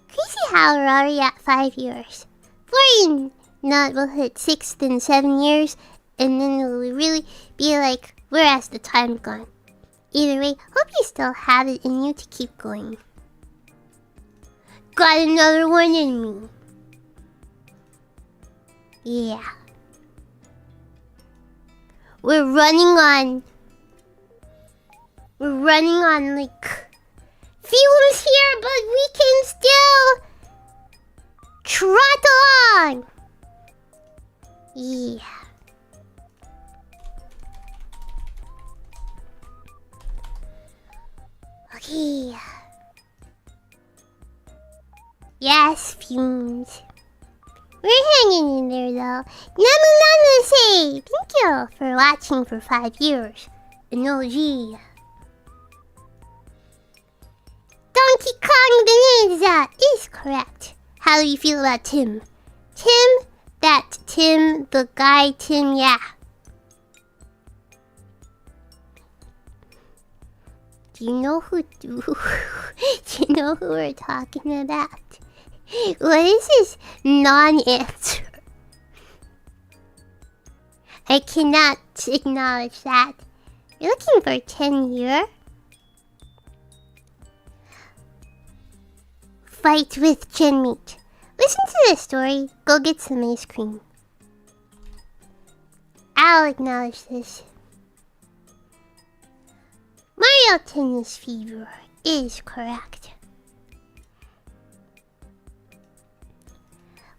[SPEAKER 1] Crazy how we're already at 5 years. Florian not will hit 6th in 7 years, and then it'll really be like, where has the time gone? Either way, hope you still have it in you to keep going. Got another one in me. Yeah. We're running on like fumes here, but we can still trot along. Yeah. Okay. Yes, fumes. We're hanging in there though. Namu say thank you for watching for 5 years. An OG. Donkey Kong Bonanza is correct. How do you feel about Tim? Tim, the guy Tim, yeah. Do you know who we're talking about? What is this non-answer? I cannot acknowledge that. You're looking for 10 year? Fight with Genmeat. Listen to this story. Go get some ice cream. I'll acknowledge this. Mario Tennis Fever is correct.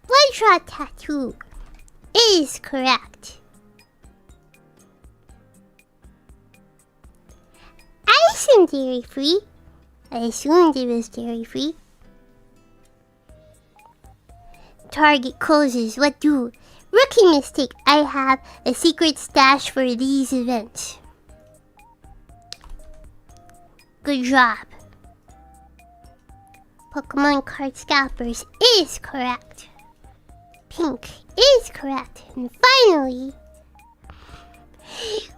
[SPEAKER 1] Bloodshot Tattoo is correct. Ice and dairy free. I assumed it was dairy free. Target closes. What do? Rookie mistake. I have a secret stash for these events. Good job. Pokemon card scalpers is correct. Pink is correct. And finally,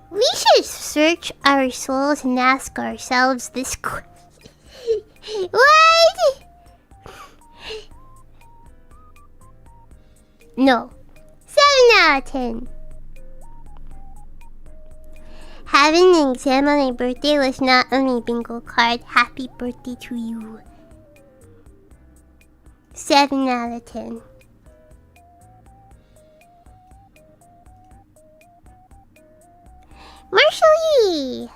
[SPEAKER 1] we should search our souls and ask ourselves this question. What? No. 7 out of 10. Having an exam on my birthday was not on my bingo card. Happy birthday to you. 7 out of 10. Marshall Lee!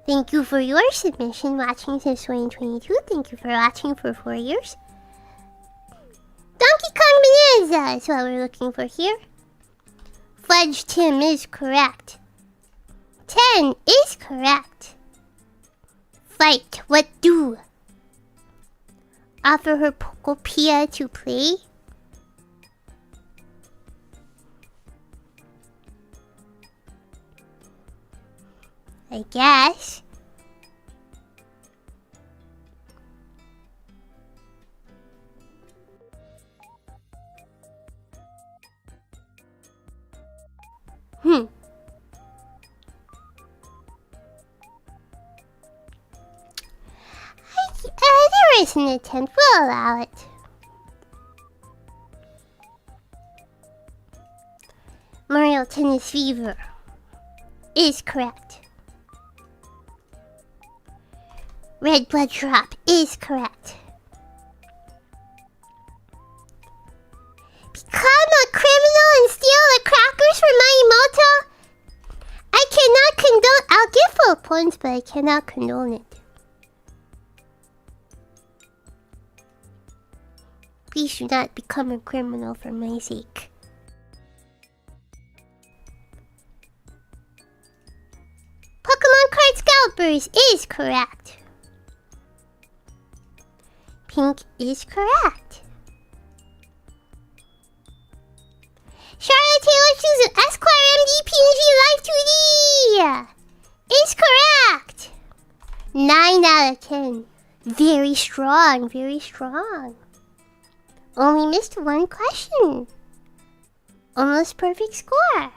[SPEAKER 1] Thank you for your submission, watching since 2022. Thank you for watching for 4 years. Donkey Kong Bonanza is what we're looking for here. Fudge Tim is correct. 10 is correct. Fight, what do? Offer her Pokopia to play? I guess. There is an attempt. We'll allow it. Mario Tennis Fever is correct. Red Blood Drop is correct. Become a criminal and steal the crackers from my moto? I cannot condone. I'll give full points, but I cannot condone it. Please do not become a criminal for my sake. Pokemon Card Scalpers is correct. Pink is correct. Charlotte Taylor Suzu Esquire MD PNG Live 2D is correct. 9 out of 10. Very strong, very strong. Only missed one question. Almost perfect score.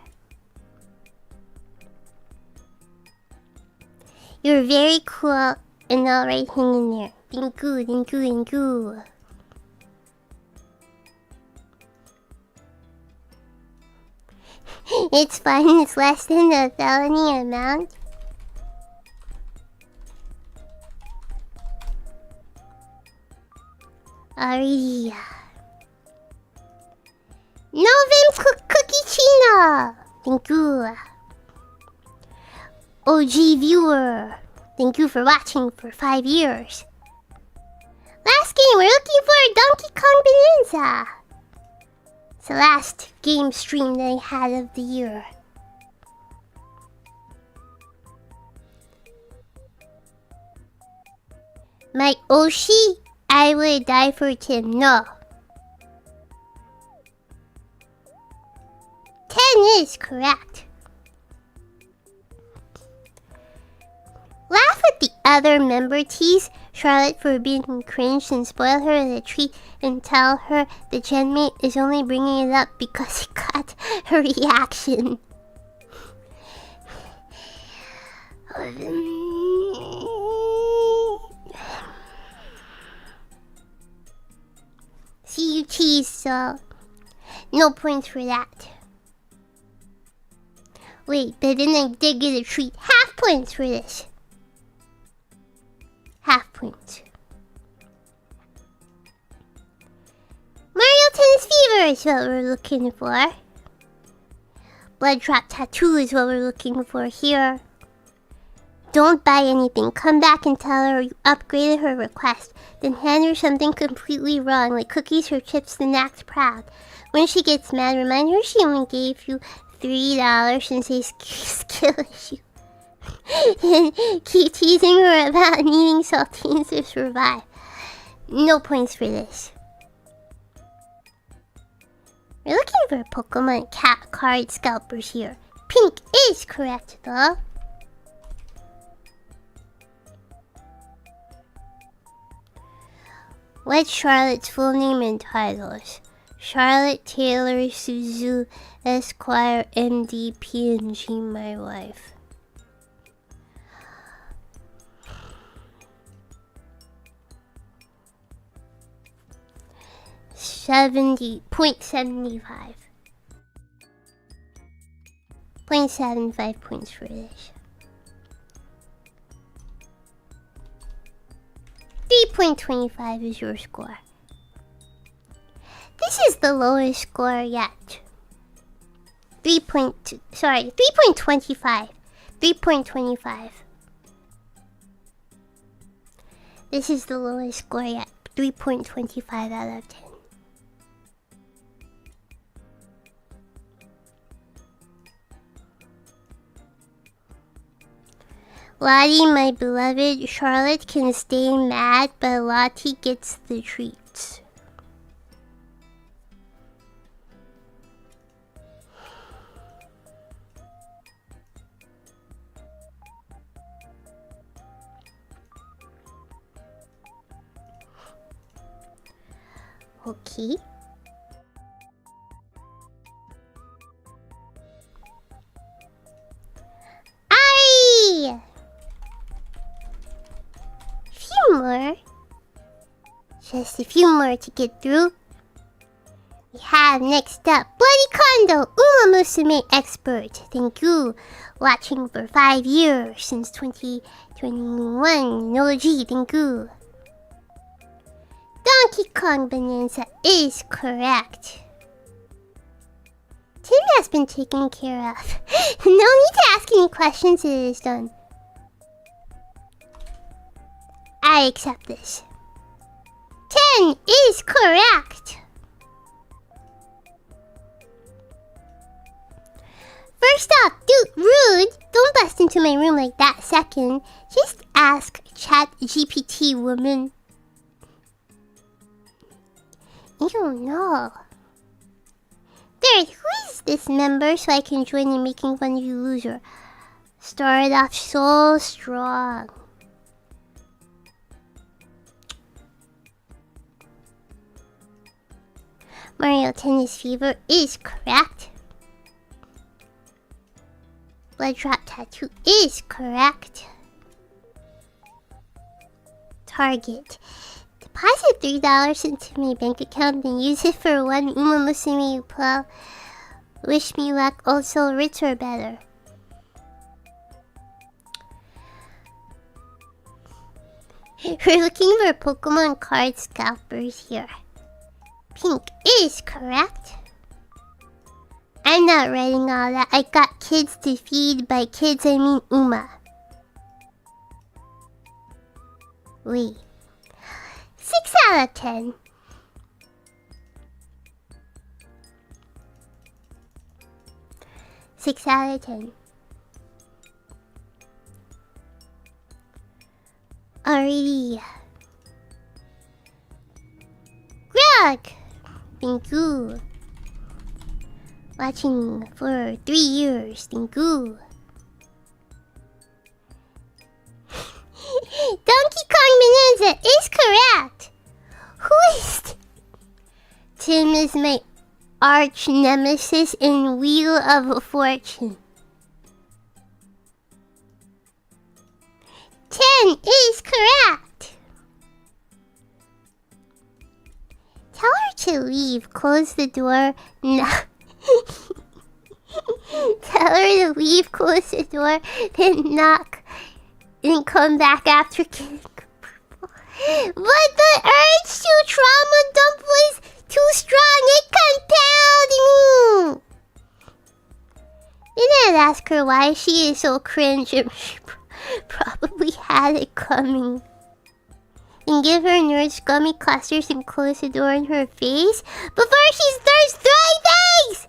[SPEAKER 1] You're very cool and alright, hang in there. Thank you, thank you, thank you. It's fine, it's less than the felony amount. Alrighty. Novim Cookie Chino! Thank you. OG viewer, thank you for watching for 5 years. Last game, we're looking for Donkey Kong Bonanza. It's the last game stream that I had of the year. My Oshi, I would die for Tim. No. 10 is correct. Laugh at the other member, tease Charlotte for being cringed and spoil her the treat and tell her the genmate is only bringing it up because it got her reaction. See you tease, so no points for that. Wait, but then I did get a treat. Half points for this. Half points. Mario Tennis Fever is what we're looking for. Blood Drop Tattoo is what we're looking for here. Don't buy anything. Come back and tell her you upgraded her request. Then hand her something completely wrong, like cookies or chips, then act proud. When she gets mad, remind her she only gave you $3 and say skill issue. And keep teasing her about needing saltines to survive. No points for this. We're looking for Pokemon cat card scalpers here. Pink is correct though. What's Charlotte's full name and titles? Charlotte Taylor Suzu Esquire MD PNG my wife. .75. 0.75 points for this. 3.25 is your score. This is the lowest score yet. 3.25. 3.25. This is the lowest score yet. 3.25 out of 10. Lottie, my beloved, Charlotte can stay mad, but Lottie gets the treats. Okay. Aye! Few more. Just a few more to get through. We have next up Bloody Kondo, Uma Musume Expert. Thank you. Watching for 5 years since 2021. No G, thank you. Donkey Kong Bonanza is correct. Tim has been taken care of. No need to ask any questions, it is done. I accept this. 10 is correct. First off, dude, rude. Don't bust into my room like that. Second, just ask ChatGPT, woman. You don't know. Third, who is this member so I can join in making fun of you, loser? Started off so strong. Mario Tennis Fever is correct. Blood Drop Tattoo is correct. Target. Deposit $3 into my bank account and use it for one Uma Musume Upal. Wish me luck, also rich or better. We're looking for Pokemon card scalpers here. Pink is correct. I'm not writing all that. I got kids to feed. By kids, I mean Uma. Wait. 6 out of 10. Six out of 10. Alrighty. Greg! Thank you. Watching for 3 years. Thank you. Donkey Kong Bonanza is correct. Who is Tim is my arch nemesis in Wheel of Fortune. 10 is correct. Tell her to leave. Close the door. No. Tell her to leave. Close the door. Then knock. And come back after getting purple. But the urge to trauma dump was too strong. It compelled me. Then I'd ask her why she is so cringe, and she probably had it coming. And give her nerds gummy clusters and close the door in her face before she starts throwing things.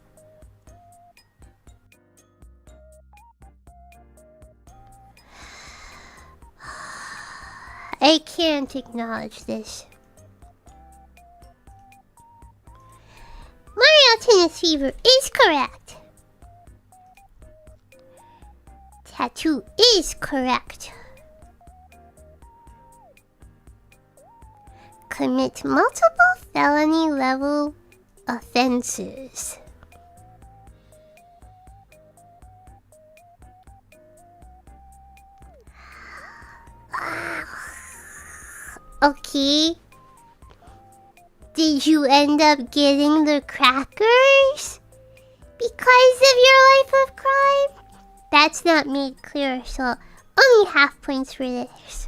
[SPEAKER 1] I can't acknowledge this. Mario Tennis Fever is correct. Tattoo is correct. Commit multiple felony level offenses. Okay. Did you end up getting the crackers because of your life of crime? That's not made clear, so only half points for this.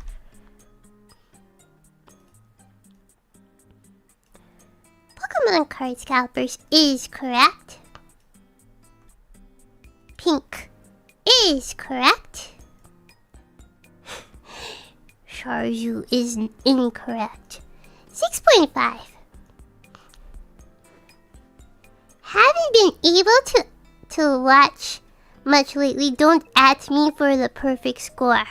[SPEAKER 1] Pokemon card scalpers is correct. Pink is correct. Suzu is incorrect. 6.5. Haven't been able to watch much lately. Don't at me for the perfect score.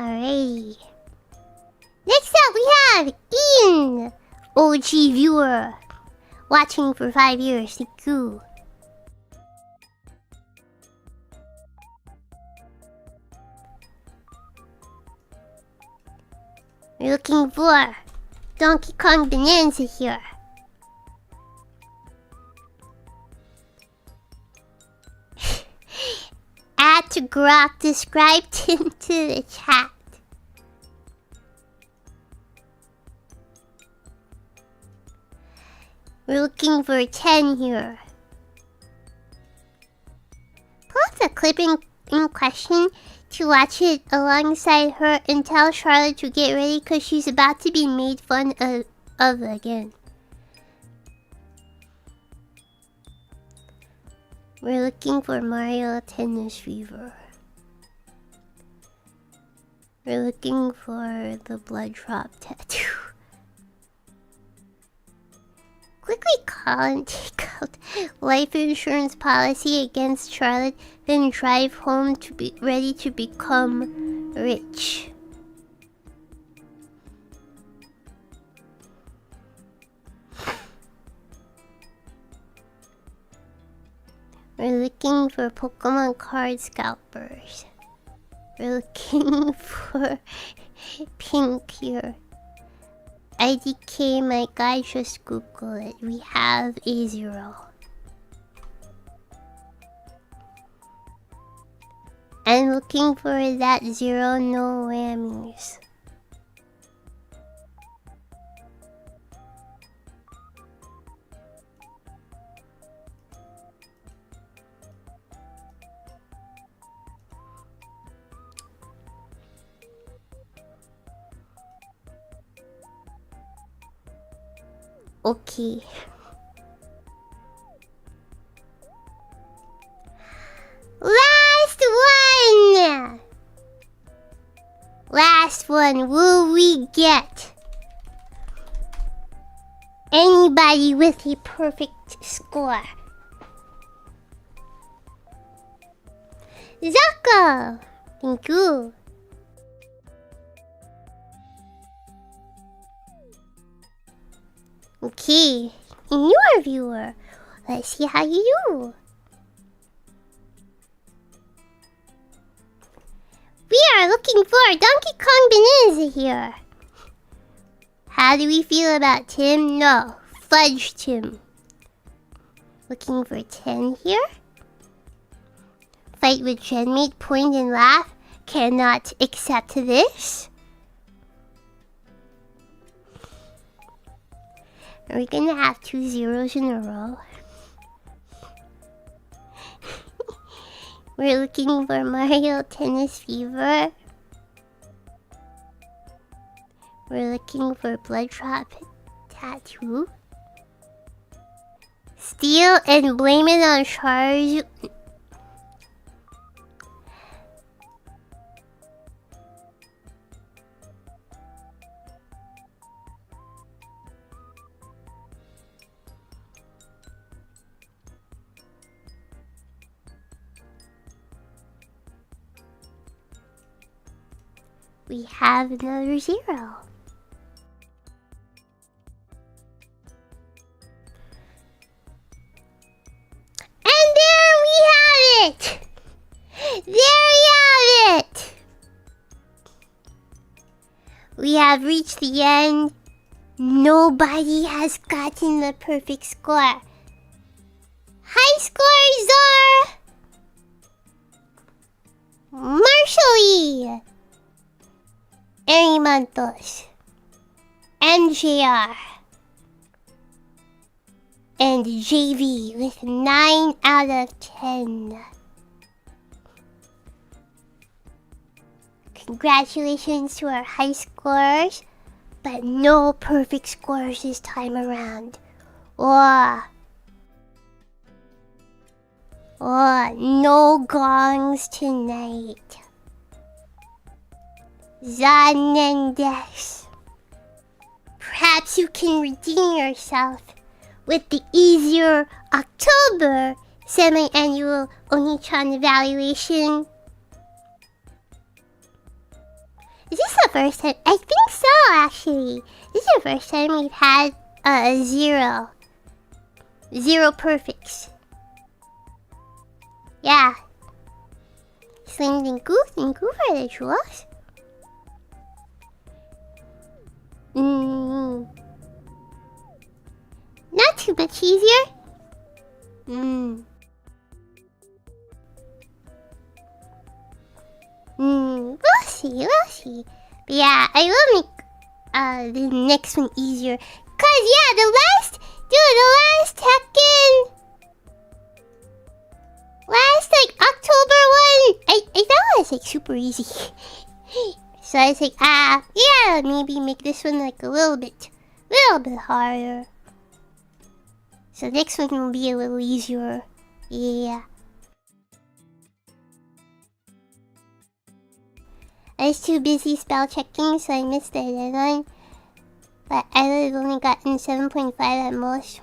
[SPEAKER 1] Alrighty. Next up we have Ian, OG viewer, watching for 5 years. Thank you. We're looking for Donkey Kong Bonanza here. Add to Grok described into the chat. We're looking for 10 here. Pull up the clip in question to watch it alongside her and tell Charlotte to get ready because she's about to be made fun of again. We're looking for Mario Tennis Fever. We're looking for the blood drop tattoo. Quickly call and take out life insurance policy against Charlotte, then drive home to be ready to become rich. We're looking for Pokemon card scalpers. We're looking for Pink here. IDK, my guy, just Google it. We have a 0. I'm looking for that 0, no whammies. Okay. Last one! Last one. Will we get anybody with a perfect score? Zaka! Thank you. Okay, and you're a viewer. Let's see how you do. We are looking for Donkey Kong Bonanza here. How do we feel about Tim? No, fudge Tim. Looking for 10 here. Fight with Genmate, point and laugh. Cannot accept this. Are we gonna have 2 zeros in a row? We're looking for Mario Tennis Fever. We're looking for Blood Drop Tattoo. Steal and blame it on Charge. We have another 0. And there we have it! There we have it! We have reached the end. Nobody has gotten the perfect score. High scores are Marshall, Erimantos, MJR, and JV with 9 out of 10. Congratulations to our high scores, but no perfect scores this time around. Oh, no gongs tonight. Zanendex. Perhaps you can redeem yourself with the easier October semi-annual Oniichan evaluation. first time. I think so, actually. This is the first time we've had zero perfects. Yeah. Slim thank you for the jewels. Not too much easier. We'll see. But yeah, I will make the next one easier. Cause yeah, the last like October one, I thought it was like super easy. So I was like, yeah, maybe make this one like a little bit harder. So next one will be a little easier. Yeah. I was too busy spell checking, so I missed the deadline. But I would have only gotten 7.5 at most.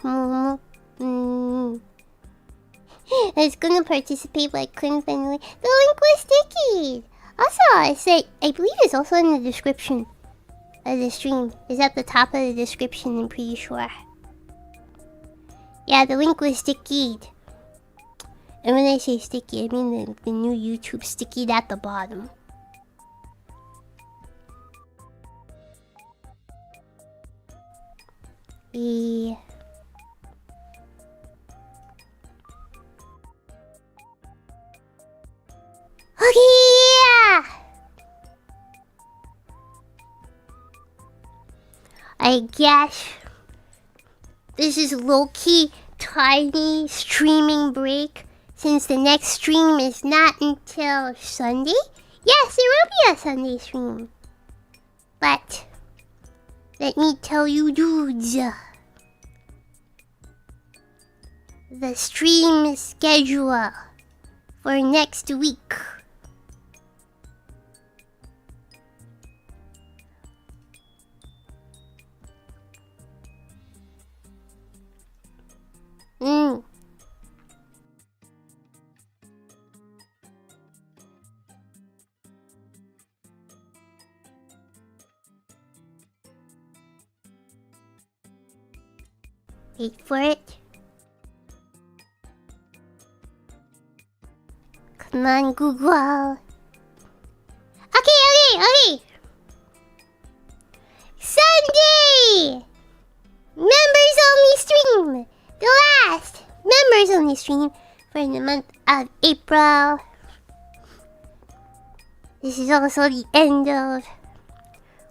[SPEAKER 1] I was gonna participate, but I couldn't find the link. The link was sticky! Also, I believe it's also in the description of the stream. It's at the top of the description, I'm pretty sure. Yeah, the link was stickied. And when I say sticky, I mean the new YouTube stickied at the bottom. Yeah. Okay, yeah! I guess this is low-key tiny streaming break since the next stream is not until Sunday. Yes, there will be a Sunday stream. But let me tell you dudes, the stream schedule for next week. Wait for it. Come on, Google. Okay. Sunday! Members only stream! The last members only stream for the month of April. This is also the end of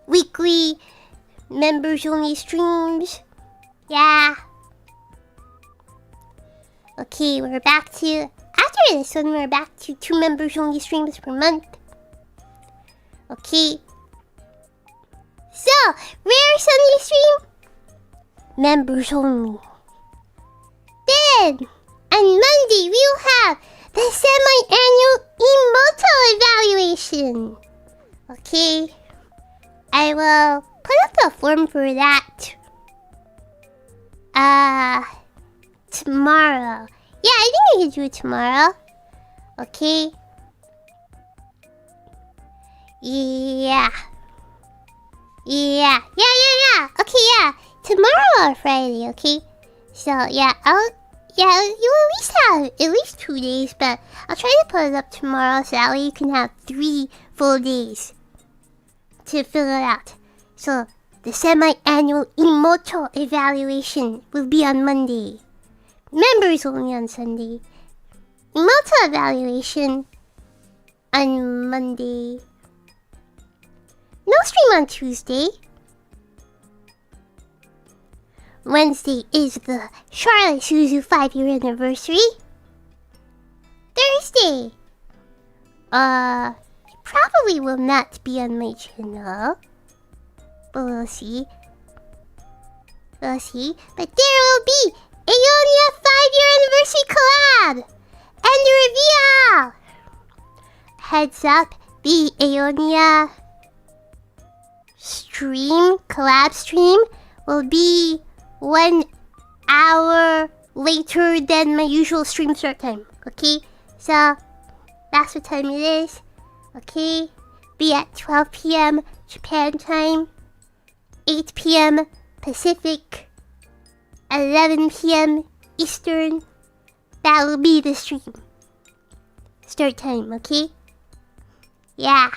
[SPEAKER 1] weekly members only streams. Yeah. Okay, we're back to... After this one, we're back to 2 members only streams per month. Okay. So, rare Sunday stream? Members only. Then, on Monday, we'll have the semi-annual emoto evaluation. Okay. I will put up the form for that. Tomorrow. Yeah, I think I can do it tomorrow. Okay. Yeah. Okay, yeah. Tomorrow or Friday, okay? So, yeah, you at least have at least 2 days, but I'll try to put it up tomorrow so that way you can have 3 full days to fill it out. So, the semi-annual emoto evaluation will be on Monday. Members only on Sunday. Emoto evaluation on Monday. No stream on Tuesday. Wednesday is the Charlotte Suzu 5-year anniversary. Thursday. It probably will not be on my channel. But we'll see. But there will be Aeonia 5-year anniversary collab! And the reveal! Heads up, the Aeonia collab stream will be 1 hour later than my usual stream start time. Okay? So, that's what time it is. Okay? Be at 12 p.m. Japan time, 8 p.m. Pacific, 11 p.m. Eastern. That will be the stream start time, okay? Yeah.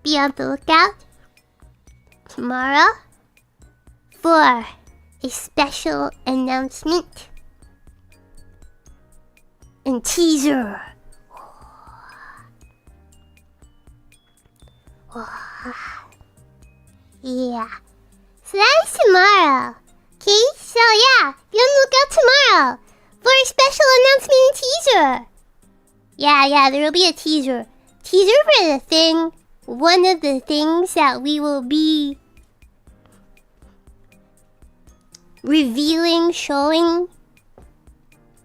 [SPEAKER 1] Be on the lookout tomorrow for a special announcement and teaser. Yeah. So that is tomorrow. Okay? So yeah, be on the lookout tomorrow for a special announcement and teaser. Yeah, there will be a teaser. Teaser for the thing. One of the things that we will be revealing, showing.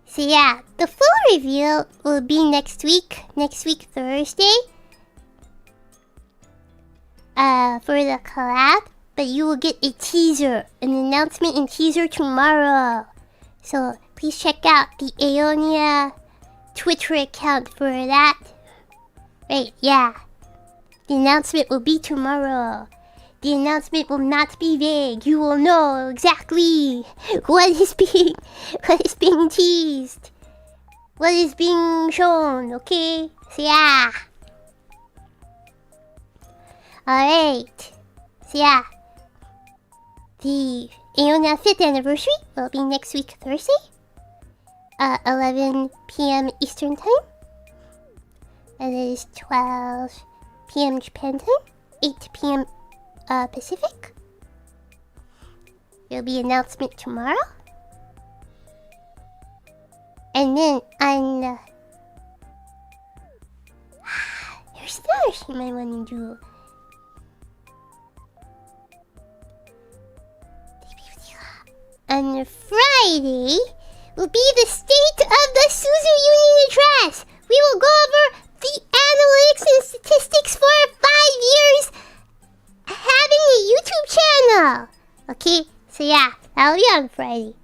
[SPEAKER 1] So yeah, the full reveal will be next week Thursday. For the collab, but you will get a teaser, an announcement and teaser tomorrow. So please check out the Aeonia Twitter account for that. Right, yeah. The announcement will be tomorrow. The announcement will not be vague. You will know exactly what is being teased. What is being shown, okay? So yeah. Alright. So yeah. The Aeonia 5th anniversary will be next week Thursday. 11 p.m. Eastern time. That is 12 p.m. Japan time. 8 p.m. Pacific. There'll be an announcement tomorrow. And then on... there's another stream I want to do. On Friday will be the State of the Suzu Union Address. We will go over the analytics and statistics for 5 years having a YouTube channel. Okay, so yeah, that'll be on Friday.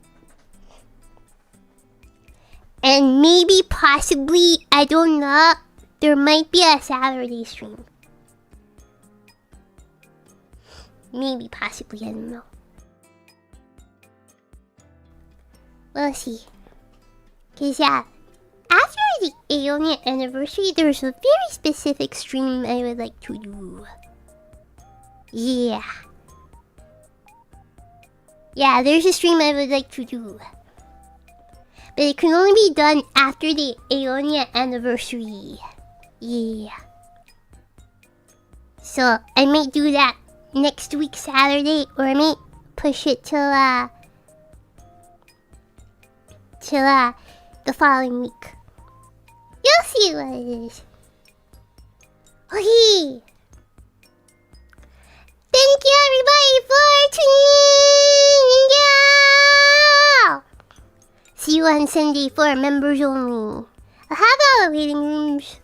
[SPEAKER 1] And maybe, possibly, I don't know, there might be a Saturday stream. Maybe, possibly, I don't know. We'll see. Cause yeah, after the Aeonia anniversary, there's a very specific stream I would like to do. Yeah. Yeah, there's a stream I would like to do. But it can only be done after the Aeonia anniversary. Yeah. So, I might do that next week Saturday, or I might push it till the following week. You'll see what it is. Okay. Thank you everybody for tuning in. See you on Sunday for members only. I'll have all the waiting rooms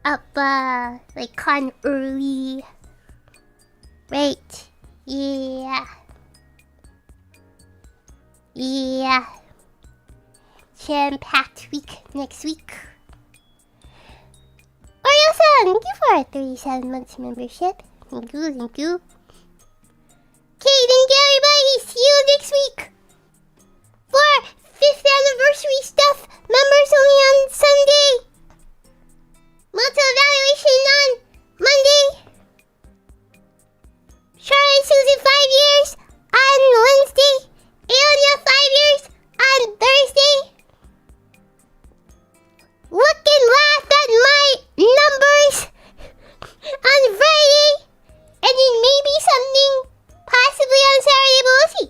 [SPEAKER 1] up, like con early. Right. Yeah. Yeah. Jam-packed week next week. Oreo-san, thank you for a 37 months membership. Thank you. Okay, thank you everybody. See you next week for 5th anniversary stuff. Members only on Sunday. Multi evaluation on Monday. Charlotte Suzu 5 years on Wednesday. Aeonia 5 years on Thursday. Look and laugh at my numbers on Friday. And then maybe something possibly on Saturday, but we'll see.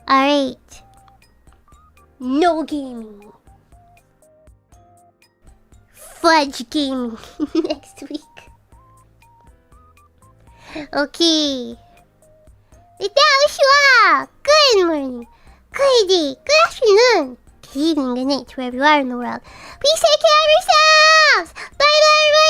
[SPEAKER 1] Alright. No gaming. Fudge gaming next week. Okay. With that, wish you all good morning, good day, good afternoon, good evening, good night, wherever you are in the world. Please take care of yourselves. Bye bye.